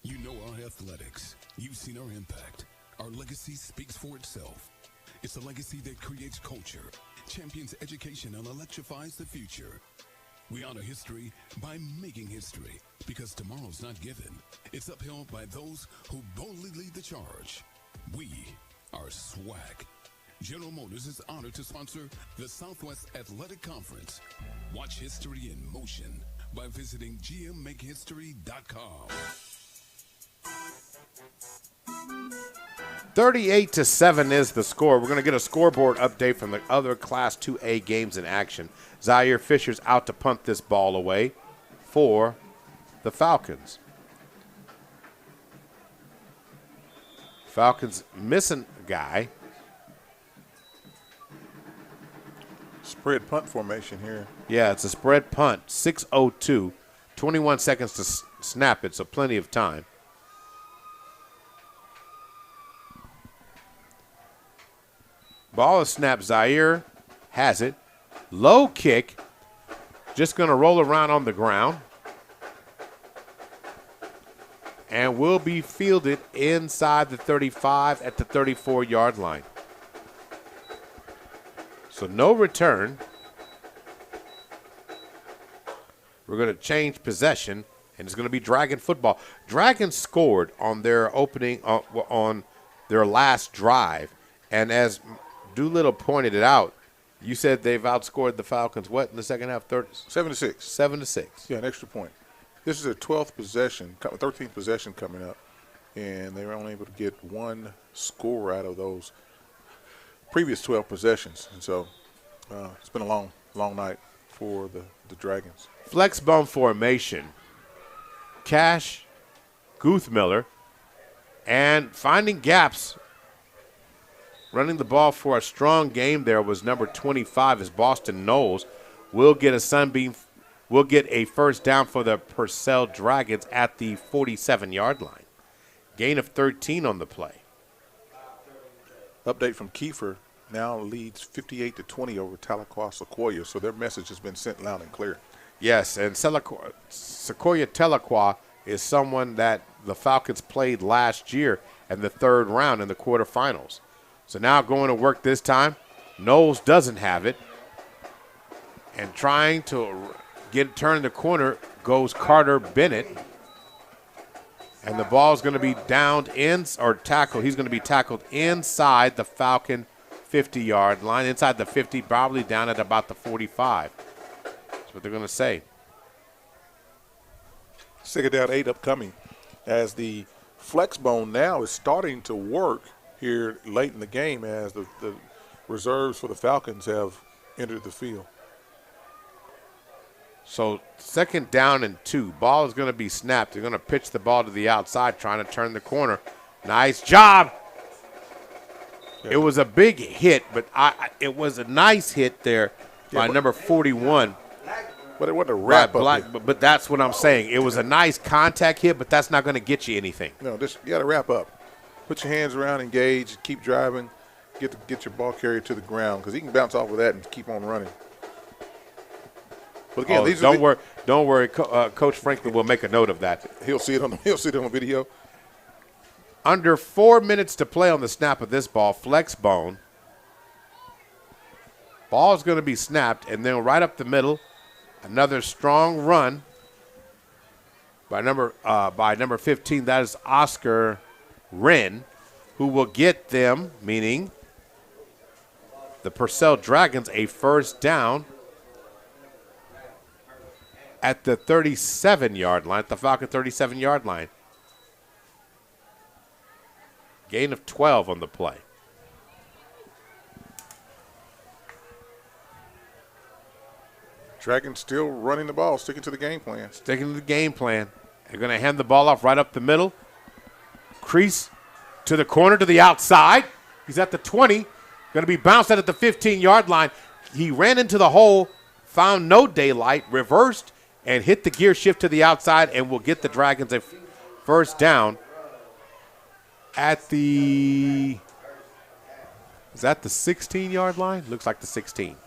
S9: You know our athletics. You've seen our impact. Our legacy speaks for itself. It's a legacy that creates culture, champions education, and electrifies the future. We honor history by making history, because tomorrow's not given. It's upheld by those who boldly lead the charge. We are SWAC. General Motors is honored to sponsor the Southwest Athletic Conference. Watch history in motion by visiting gmmakehistory.com.
S2: 38-7 is the score. We're going to get a scoreboard update from the other Class 2A games in action. Zaire Fisher's out to punt this ball away for the Falcons. Falcons missing a guy.
S3: Spread punt formation here.
S2: Yeah, it's a spread punt. 6:02. 21 seconds to snap it, so plenty of time. Ball is snapped. Zaire has it. Low kick. Just going to roll around on the ground. And will be fielded inside the 35 at the 34-yard line. So no return. We're going to change possession, and it's going to be Dragon football. Dragon scored on their opening, on their last drive. And as Doolittle pointed it out, you said they've outscored the Falcons, what, in the second half?
S3: 7-6.
S2: 7-6.
S3: Yeah, an extra point. This is their 12th possession, 13th possession coming up, and they were only able to get one score out of those previous 12 possessions. And so it's been a long, long night for the Dragons.
S2: Flex bone formation. Cash, Guthmiller, and finding gaps. Running the ball for a strong game there was number 25 as Boston Knowles will get a first down for the Purcell Dragons at the 47-yard line. Gain of 13 on the play.
S3: Update from Kiefer now leads 58-20 over Tahlequah Sequoia, so their message has been sent loud and clear.
S2: Yes, and Sequoia Telaqua is someone that the Falcons played last year in the third round in the quarterfinals. So now going to work this time. Knowles doesn't have it. And trying to turn the corner goes Carter Bennett. And the ball is going to be downed tackled. He's going to be tackled inside the Falcon 50-yard line, inside the 50, probably down at about the 45. That's what they're going to say.
S3: Second down 8 upcoming as the flex bone now is starting to work here late in the game as the reserves for the Falcons have entered the field.
S2: So second down and 2. Ball is going to be snapped. They're going to pitch the ball to the outside, trying to turn the corner. Nice job. Yeah. It was a big hit, but it was a nice hit there by number 41.
S3: But it wasn't a wrap up.
S2: But that's what I'm saying. It was a nice contact hit, but that's not going to get you anything.
S3: No, you got to wrap up. Put your hands around, engage, keep driving, get your ball carrier to the ground because he can bounce off of that and keep on running. But again,
S2: don't worry. Coach Franklin will make a note of that.
S3: He'll see it on the video.
S2: Under 4 minutes to play on the snap of this ball, flex bone. Ball is going to be snapped, and then right up the middle, another strong run by number 15. That is Oscar Wren, who will get them, meaning the Purcell Dragons, a first down at the 37-yard line, at the Falcon 37-yard line. Gain of 12 on the play.
S3: Dragons still running the ball, sticking to the game plan.
S2: Sticking to the game plan. They're going to hand the ball off right up the middle. Crease to the corner to the outside. He's at the 20. Going to be bounced out at the 15-yard line. He ran into the hole, found no daylight, reversed, and hit the gear shift to the outside and will get the Dragons a first down at the – is that the 16-yard line? Looks like the 16.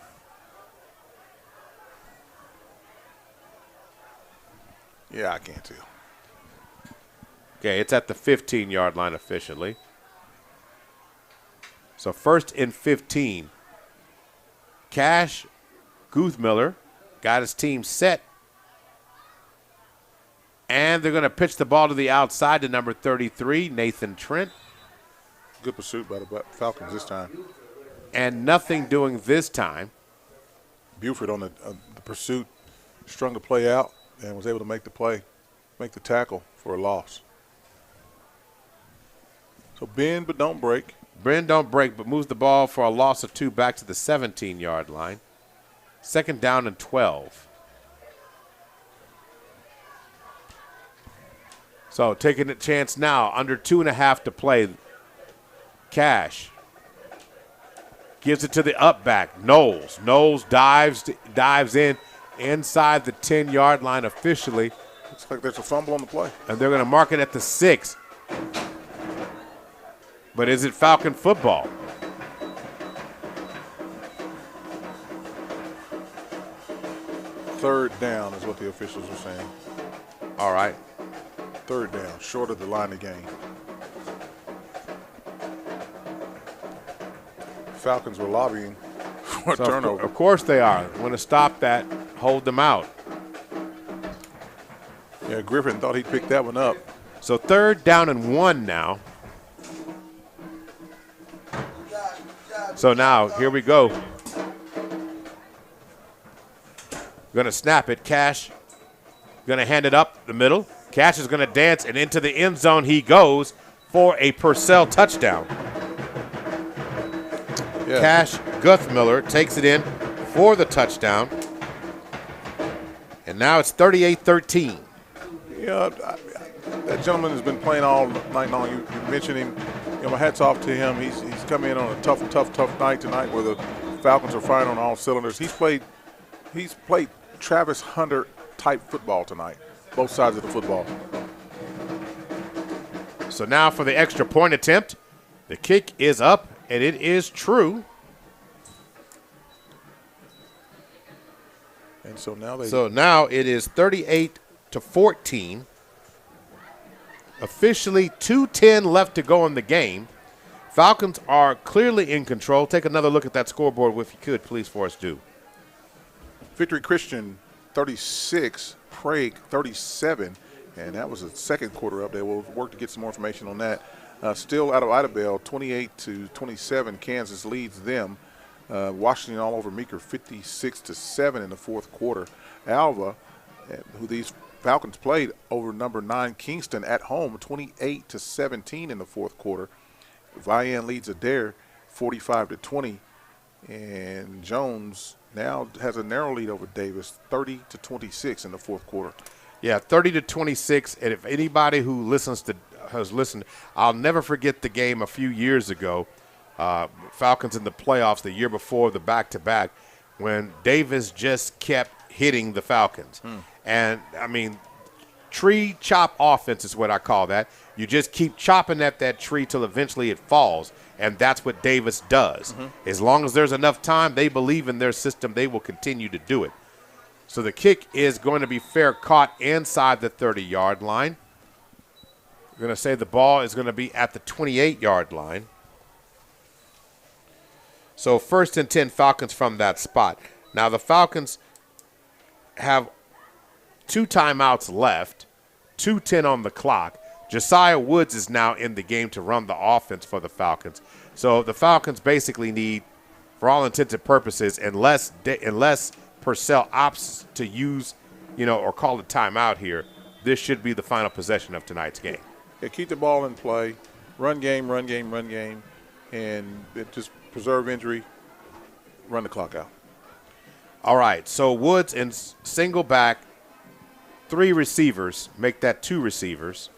S3: Yeah, I can't tell.
S2: Okay, it's at the 15-yard line officially. So first and 15. Cash Guthmiller got his team set. And they're going to pitch the ball to the outside to number 33, Nathan Trent.
S3: Good pursuit by the Falcons this time.
S2: And nothing doing this time.
S3: Buford on the pursuit strung the play out and was able to make the tackle for a loss. So bend but don't break.
S2: Bend don't break, but moves the ball for a loss of 2 back to the 17-yard line. Second down and 12. So taking a chance now, under 2.5 to play. Cash gives it to the up back, Knowles. Knowles dives in inside the 10-yard line officially.
S3: Looks like there's a fumble on the play.
S2: And they're going to mark it at the 6. But is it Falcon football?
S3: Third down is what the officials are saying.
S2: All right.
S3: Third down, short of the line of game. Falcons were lobbying for a turnover.
S2: Of course they are. Want to stop that, hold them out.
S3: Yeah, Griffin thought he'd pick that one up.
S2: So third down and 1 now. So now, here we go. Going to snap it. Cash going to hand it up the middle. Cash is going to dance, and into the end zone he goes for a Purcell touchdown. Yeah. Cash Guthmiller takes it in for the touchdown. And now it's 38-13.
S3: Yeah, that gentleman has been playing all night long. You mentioned him. You know, my hat's off to him. He's come in on a tough night tonight where the Falcons are firing on all cylinders. He's played Travis Hunter type football tonight, both sides of the football.
S2: So now for the extra point attempt. The kick is up, and it is true.
S3: And so now
S2: it is 38-14. Officially 2:10 left to go in the game. Falcons are clearly in control. Take another look at that scoreboard if you could, please, for us do.
S3: Victory Christian 36, Prague 37, and that was a second quarter update. We'll work to get some more information on that. Still out of Idabel, 28-27, Kansas leads them. Washington all over Meeker, 56-7 in the fourth quarter. Alva, who these Falcons played over number 9 Kingston at home, 28-17 in the fourth quarter. Vian leads Adair, 45-20, and Jones now has a narrow lead over Davis, 30-26 in the fourth quarter.
S2: Yeah, 30-26, and if anybody who has listened, I'll never forget the game a few years ago, Falcons in the playoffs the year before the back-to-back, when Davis just kept hitting the Falcons. And, I mean, tree chop offense is what I call that. You just keep chopping at that tree till eventually it falls, and that's what Davis does. As long as there's enough time, they believe in their system, they will continue to do it. So the kick is going to be fair caught inside the 30-yard line. We're going to say the ball is going to be at the 28-yard line. So 1st and 10 Falcons from that spot. Now the Falcons have 2 timeouts left, 2:10 on the clock. Josiah Woods is now in the game to run the offense for the Falcons. So the Falcons basically need, for all intents and purposes, unless Purcell opts to use, or call a timeout here, this should be the final possession of tonight's game.
S3: Yeah, keep the ball in play, run game, and just preserve injury, run the clock out.
S2: All right, so Woods in single back, 3 receivers, make that 2 receivers.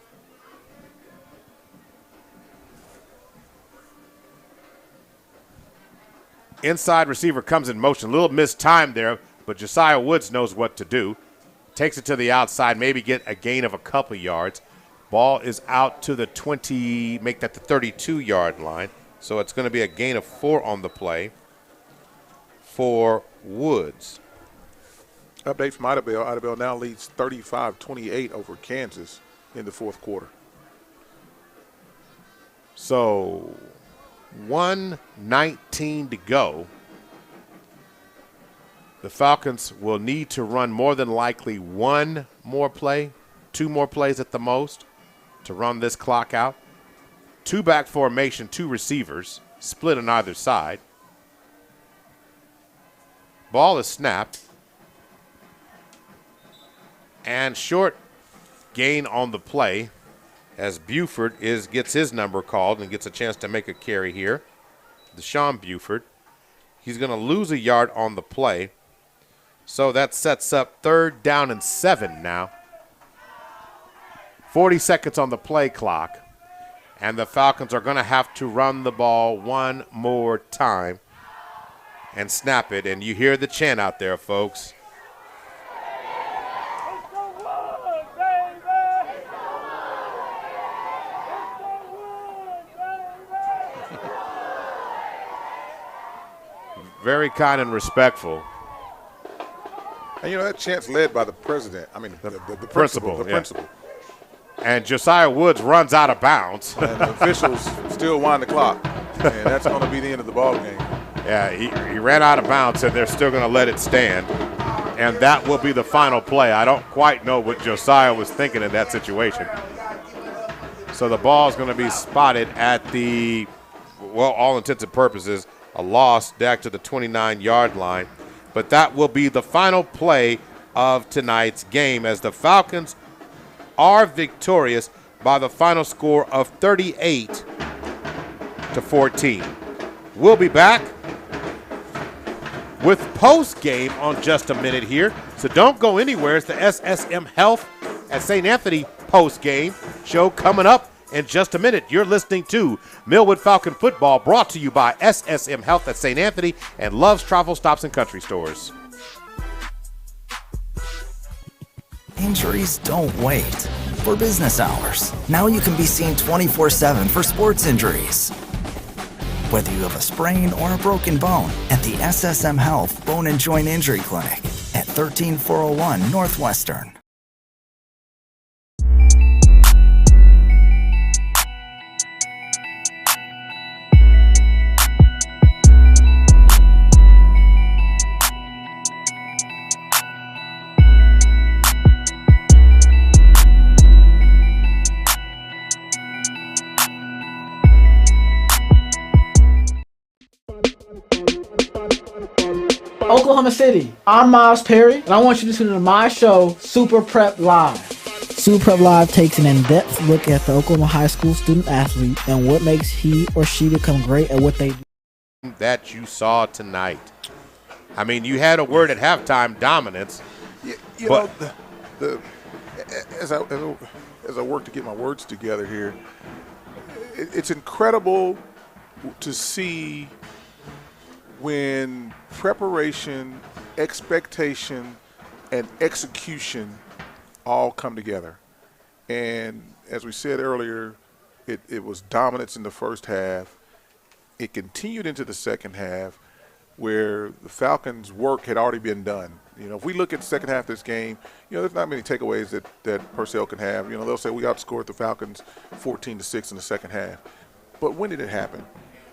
S2: Inside receiver comes in motion. A little missed time there, but Josiah Woods knows what to do. Takes it to the outside, maybe get a gain of a couple yards. Ball is out to the 20, make that the 32-yard line. So it's going to be a gain of 4 on the play for Woods.
S3: Update from Idabel. Idabel now leads 35-28 over Kansas in the fourth quarter.
S2: So 1:19 to go. The Falcons will need to run more than likely 1 more play, 2 more plays at the most to run this clock out. 2-back formation, 2 receivers, split on either side. Ball is snapped. And short gain on the play as Buford gets his number called and gets a chance to make a carry here. Deshaun Buford. He's going to lose a yard on the play. So that sets up 3rd down and 7 now. 40 seconds on the play clock. And the Falcons are going to have to run the ball 1 more time and snap it. And you hear the chant out there, folks. Very kind and respectful.
S3: And, that chant's led by the president. I mean, the principal. The principal.
S2: And Josiah Woods runs out of bounds.
S3: And the officials still wind the clock. And that's going to be the end of the ball game.
S2: Yeah, he ran out of bounds, and they're still going to let it stand. And that will be the final play. I don't quite know what Josiah was thinking in that situation. So the ball is going to be spotted at the, all intents and purposes, a loss back to the 29-yard line. But that will be the final play of tonight's game as the Falcons are victorious by the final score of 38-14. We'll be back with post-game on just a minute here. So don't go anywhere. It's the SSM Health at St. Anthony post-game show coming up in just a minute. You're listening to Millwood Falcon Football, brought to you by SSM Health at St. Anthony and Love's Travel Stops and Country Stores.
S11: Injuries don't wait. For business hours, now you can be seen 24/7 for sports injuries. Whether you have a sprain or a broken bone, at the SSM Health Bone and Joint Injury Clinic at 13401 Northwestern.
S12: Oklahoma City, I'm Miles Perry, and I want you to tune into my show, Super Prep Live.
S13: Super Prep Live takes an in-depth look at the Oklahoma high school student athlete and what makes he or she become great at what they do.
S2: That you saw tonight. I mean, you had a word at halftime, dominance.
S3: You know, as I work to get my words together here, it's incredible to see when preparation, expectation, and execution all come together. And as we said earlier, it was dominance in the first half. It continued into the second half where the Falcons' work had already been done. You know, if we look at the second half of this game, you know, there's not many takeaways that Purcell can have. You know, they'll say we outscored the Falcons 14-6 in the second half. But when did it happen?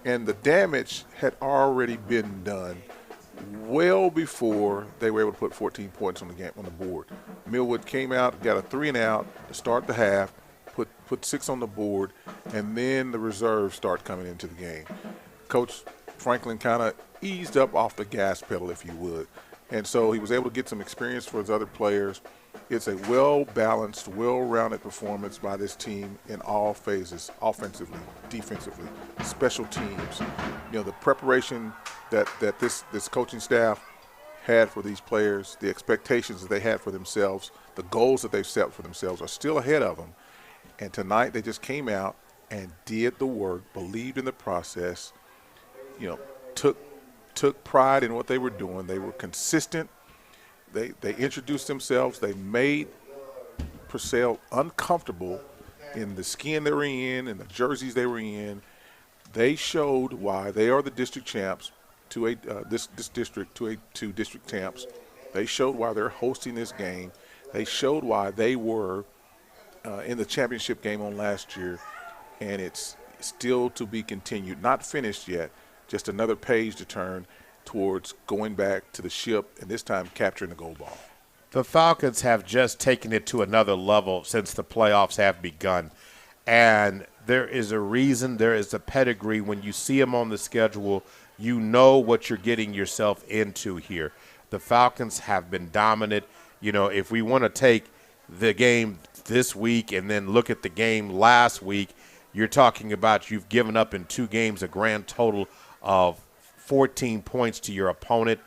S3: And the damage had already been done well before they were able to put 14 points on the board. Millwood came out, got a 3-and-out to start the half, put 6 on the board, and then the reserves start coming into the game. Coach Franklin kind of eased up off the gas pedal, if you would. And so he was able to get some experience for his other players. It's a well-balanced, well-rounded performance by this team in all phases, offensively, defensively, special teams. You know, the preparation that this coaching staff had for these players, the expectations that they had for themselves, the goals that they've set for themselves are still ahead of them. And tonight they just came out and did the work, believed in the process, you know, took pride in what they were doing. They were consistent. They introduced themselves. They made Purcell uncomfortable in the skin they were in and the jerseys they were in. They showed why they are the district champs to this district to district champs. They showed why they're hosting this game. They showed why they were in the championship game on last year, and it's still to be continued. Not finished yet, just another page to turn towards going back to the ship and this time capturing the gold ball.
S2: The Falcons have just taken it to another level since the playoffs have begun. And there is a reason, there is a pedigree. When you see them on the schedule, you know what you're getting yourself into here. The Falcons have been dominant. You know, if we want to take the game this week and then look at the game last week, you're talking about you've given up in 2 games a grand total of 14 points to your opponent.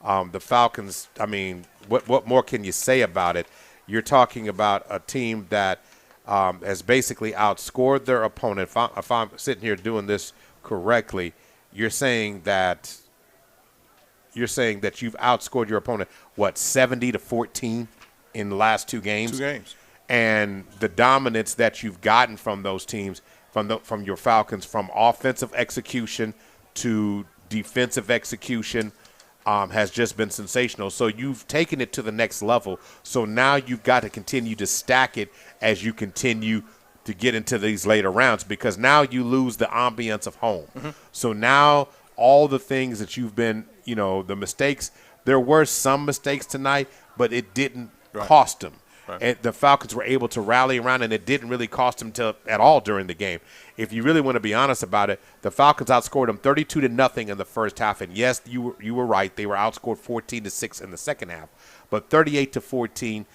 S2: The Falcons, I mean, what more can you say about it? You're talking about a team that has basically outscored their opponent. If I'm sitting here doing this correctly, you're saying that you've outscored your opponent, 70-14 in the last 2 games?
S3: 2 games.
S2: And the dominance that you've gotten from those teams, from your Falcons, from offensive execution to defensive execution, has just been sensational. So you've taken it to the next level. So now you've got to continue to stack it as you continue to get into these later rounds, because now you lose the ambience of home. Mm-hmm. So now all the things that you've been, you know, the mistakes, there were some mistakes tonight, but it didn't cost them. Right. And the Falcons were able to rally around, and it didn't really cost them at all during the game. If you really want to be honest about it, the Falcons outscored them 32-0 in the first half. And yes, you were right; they were outscored 14-6 in the second half. But 38-14,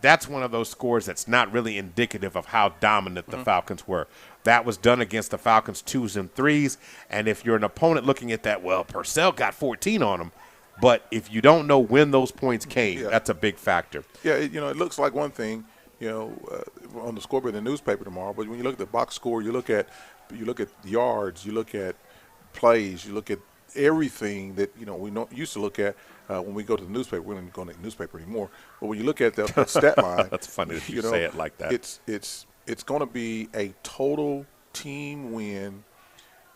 S2: that's one of those scores that's not really indicative of how dominant the Falcons were. That was done against the Falcons' 2s and 3s. And if you're an opponent looking at that, well, Purcell got 14 on them. But if you don't know when those points came, that's a big factor.
S3: Yeah, it looks like one thing, on the scoreboard in the newspaper tomorrow. But when you look at the box score, you look at yards, you look at plays, you look at everything that we used to look at when we go to the newspaper. We don't go to the newspaper anymore. But when you look at the stat line,
S2: that's funny that you say it like that.
S3: It's going to be a total team win,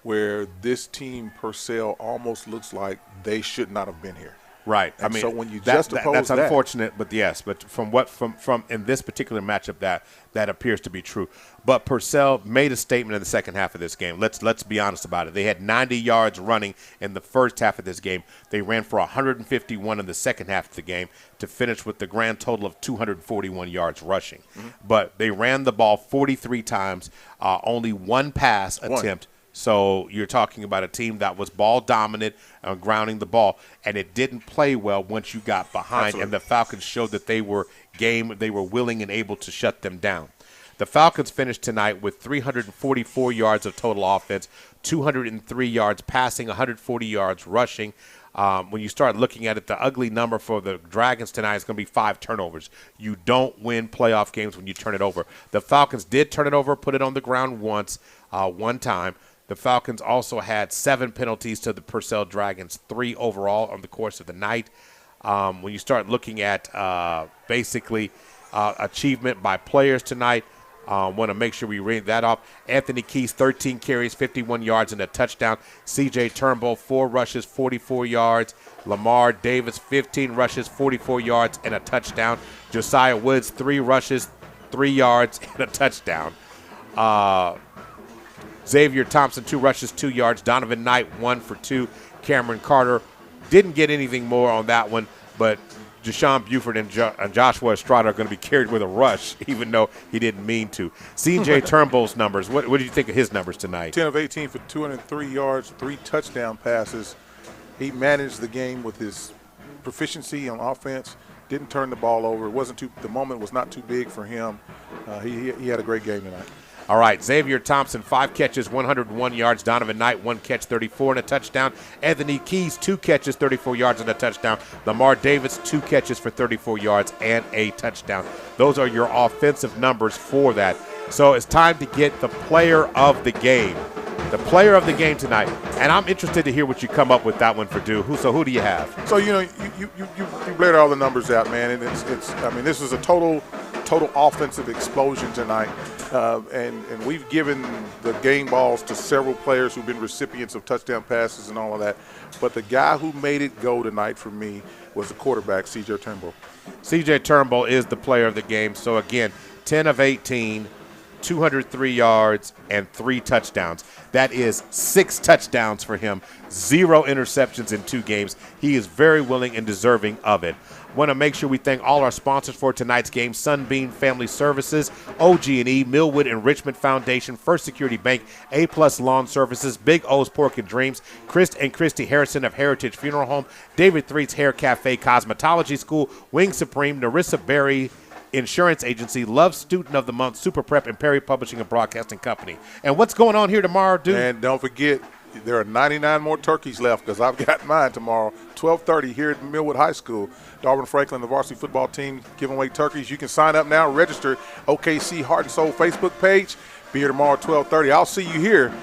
S3: where this team, Purcell, almost looks like they should not have been here.
S2: Right.
S3: And
S2: I mean,
S3: so when you
S2: that's
S3: juxtapose that,
S2: unfortunate, but yes. But from in this particular matchup, that appears to be true. But Purcell made a statement in the second half of this game. Let's be honest about it. They had 90 yards running in the first half of this game. They ran for 151 in the second half of the game to finish with the grand total of 241 yards rushing. Mm-hmm. But they ran the ball 43 times, only one pass attempt. So you're talking about a team that was ball dominant and grounding the ball, and it didn't play well once you got behind. Absolutely. And the Falcons showed that they were willing and able to shut them down. The Falcons finished tonight with 344 yards of total offense, 203 yards passing, 140 yards rushing. When you start looking at it, the ugly number for the Dragons tonight is going to be 5 turnovers. You don't win playoff games when you turn it over. The Falcons did turn it over, put it on the ground one time. The Falcons also had 7 penalties to the Purcell Dragons, 3 overall on the course of the night. When you start looking at achievement by players tonight, want to make sure we read that off. Anthony Keys, 13 carries, 51 yards, and a touchdown. C.J. Turnbull, 4 rushes, 44 yards. Lamar Davis, 15 rushes, 44 yards, and a touchdown. Josiah Woods, 3 rushes, 3 yards, and a touchdown. Xavier Thompson, 2 rushes, 2 yards. Donovan Knight, 1 for 2. Cameron Carter didn't get anything more on that one, but Deshaun Buford and Joshua Estrada are going to be carried with a rush, even though he didn't mean to. C.J. Turnbull's numbers, what did you think of his numbers tonight?
S3: 10 of 18 for 203 yards, 3 touchdown passes. He managed the game with his proficiency on offense, didn't turn the ball over. The moment was not too big for him. He had a great game tonight.
S2: All right, Xavier Thompson, 5 catches, 101 yards. Donovan Knight, 1 catch, 34 and a touchdown. Anthony Keys, 2 catches, 34 yards and a touchdown. Lamar Davis, 2 catches for 34 yards and a touchdown. Those are your offensive numbers for that. So it's time to get the player of the game. The player of the game tonight. And I'm interested to hear what you come up with that one for Dew. So who do you have?
S3: So, you blared all the numbers out, man. And this was a total offensive explosion tonight. And we've given the game balls to several players who've been recipients of touchdown passes and all of that. But the guy who made it go tonight for me was the quarterback, C.J. Turnbull.
S2: C.J. Turnbull is the player of the game. So, again, 10 of 18, 203 yards, and 3 touchdowns. That is 6 touchdowns for him, 0 interceptions in 2 games. He is very willing and deserving of it. Want to make sure we thank all our sponsors for tonight's game: Sunbeam Family Services, OG&E, Millwood and Richmond Foundation, First Security Bank, A-Plus Lawn Services, Big O's Pork and Dreams, Chris and Christy Harrison of Heritage Funeral Home, David Threet's Hair Cafe, Cosmetology School, Wing Supreme, Narissa Berry Insurance Agency, Love Student of the Month, Super Prep, and Perry Publishing and Broadcasting Company. And what's going on here tomorrow, dude?
S3: And don't forget, there are 99 more turkeys left because I've got mine tomorrow, 12:30 here at Millwood High School. Darwin Franklin, the varsity football team, giving away turkeys. You can sign up now, register, OKC Heart and Soul Facebook page. Be here tomorrow at 12:30. I'll see you here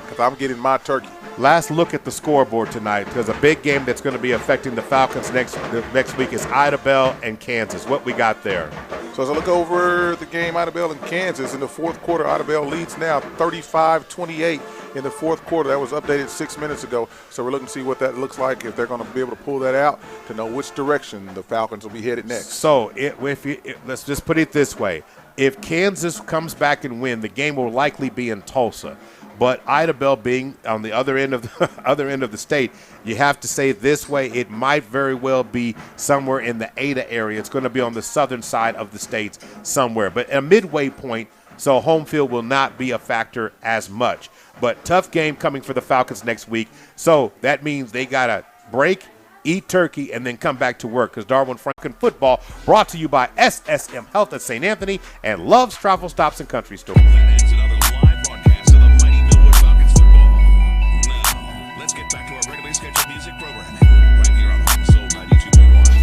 S3: because I'm getting my turkey.
S2: Last look at the scoreboard tonight, because a big game that's going to be affecting the Falcons next week is Ida Bell and Kansas. What we got there?
S3: So as I look over the game, Ida Bell and Kansas, in the fourth quarter, Ida Bell leads now 35-28 in the fourth quarter. That was updated 6 minutes ago. So we're looking to see what that looks like, if they're going to be able to pull that out to know which direction the Falcons will be headed next.
S2: So let's just put it this way. If Kansas comes back and win, the game will likely be in Tulsa. But Ida Bell being on the other end of the state, you have to say it this way: it might very well be somewhere in the Ada area. It's going to be on the southern side of the states somewhere, but a midway point. So home field will not be a factor as much. But tough game coming for the Falcons next week. So that means they got to break, eat turkey, and then come back to work, because Darwin Franklin football brought to you by SSM Health at St. Anthony and Love's Travel Stops and Country Store.
S1: Let's get back to our regularly scheduled music programming right here on Home Soul 92.1.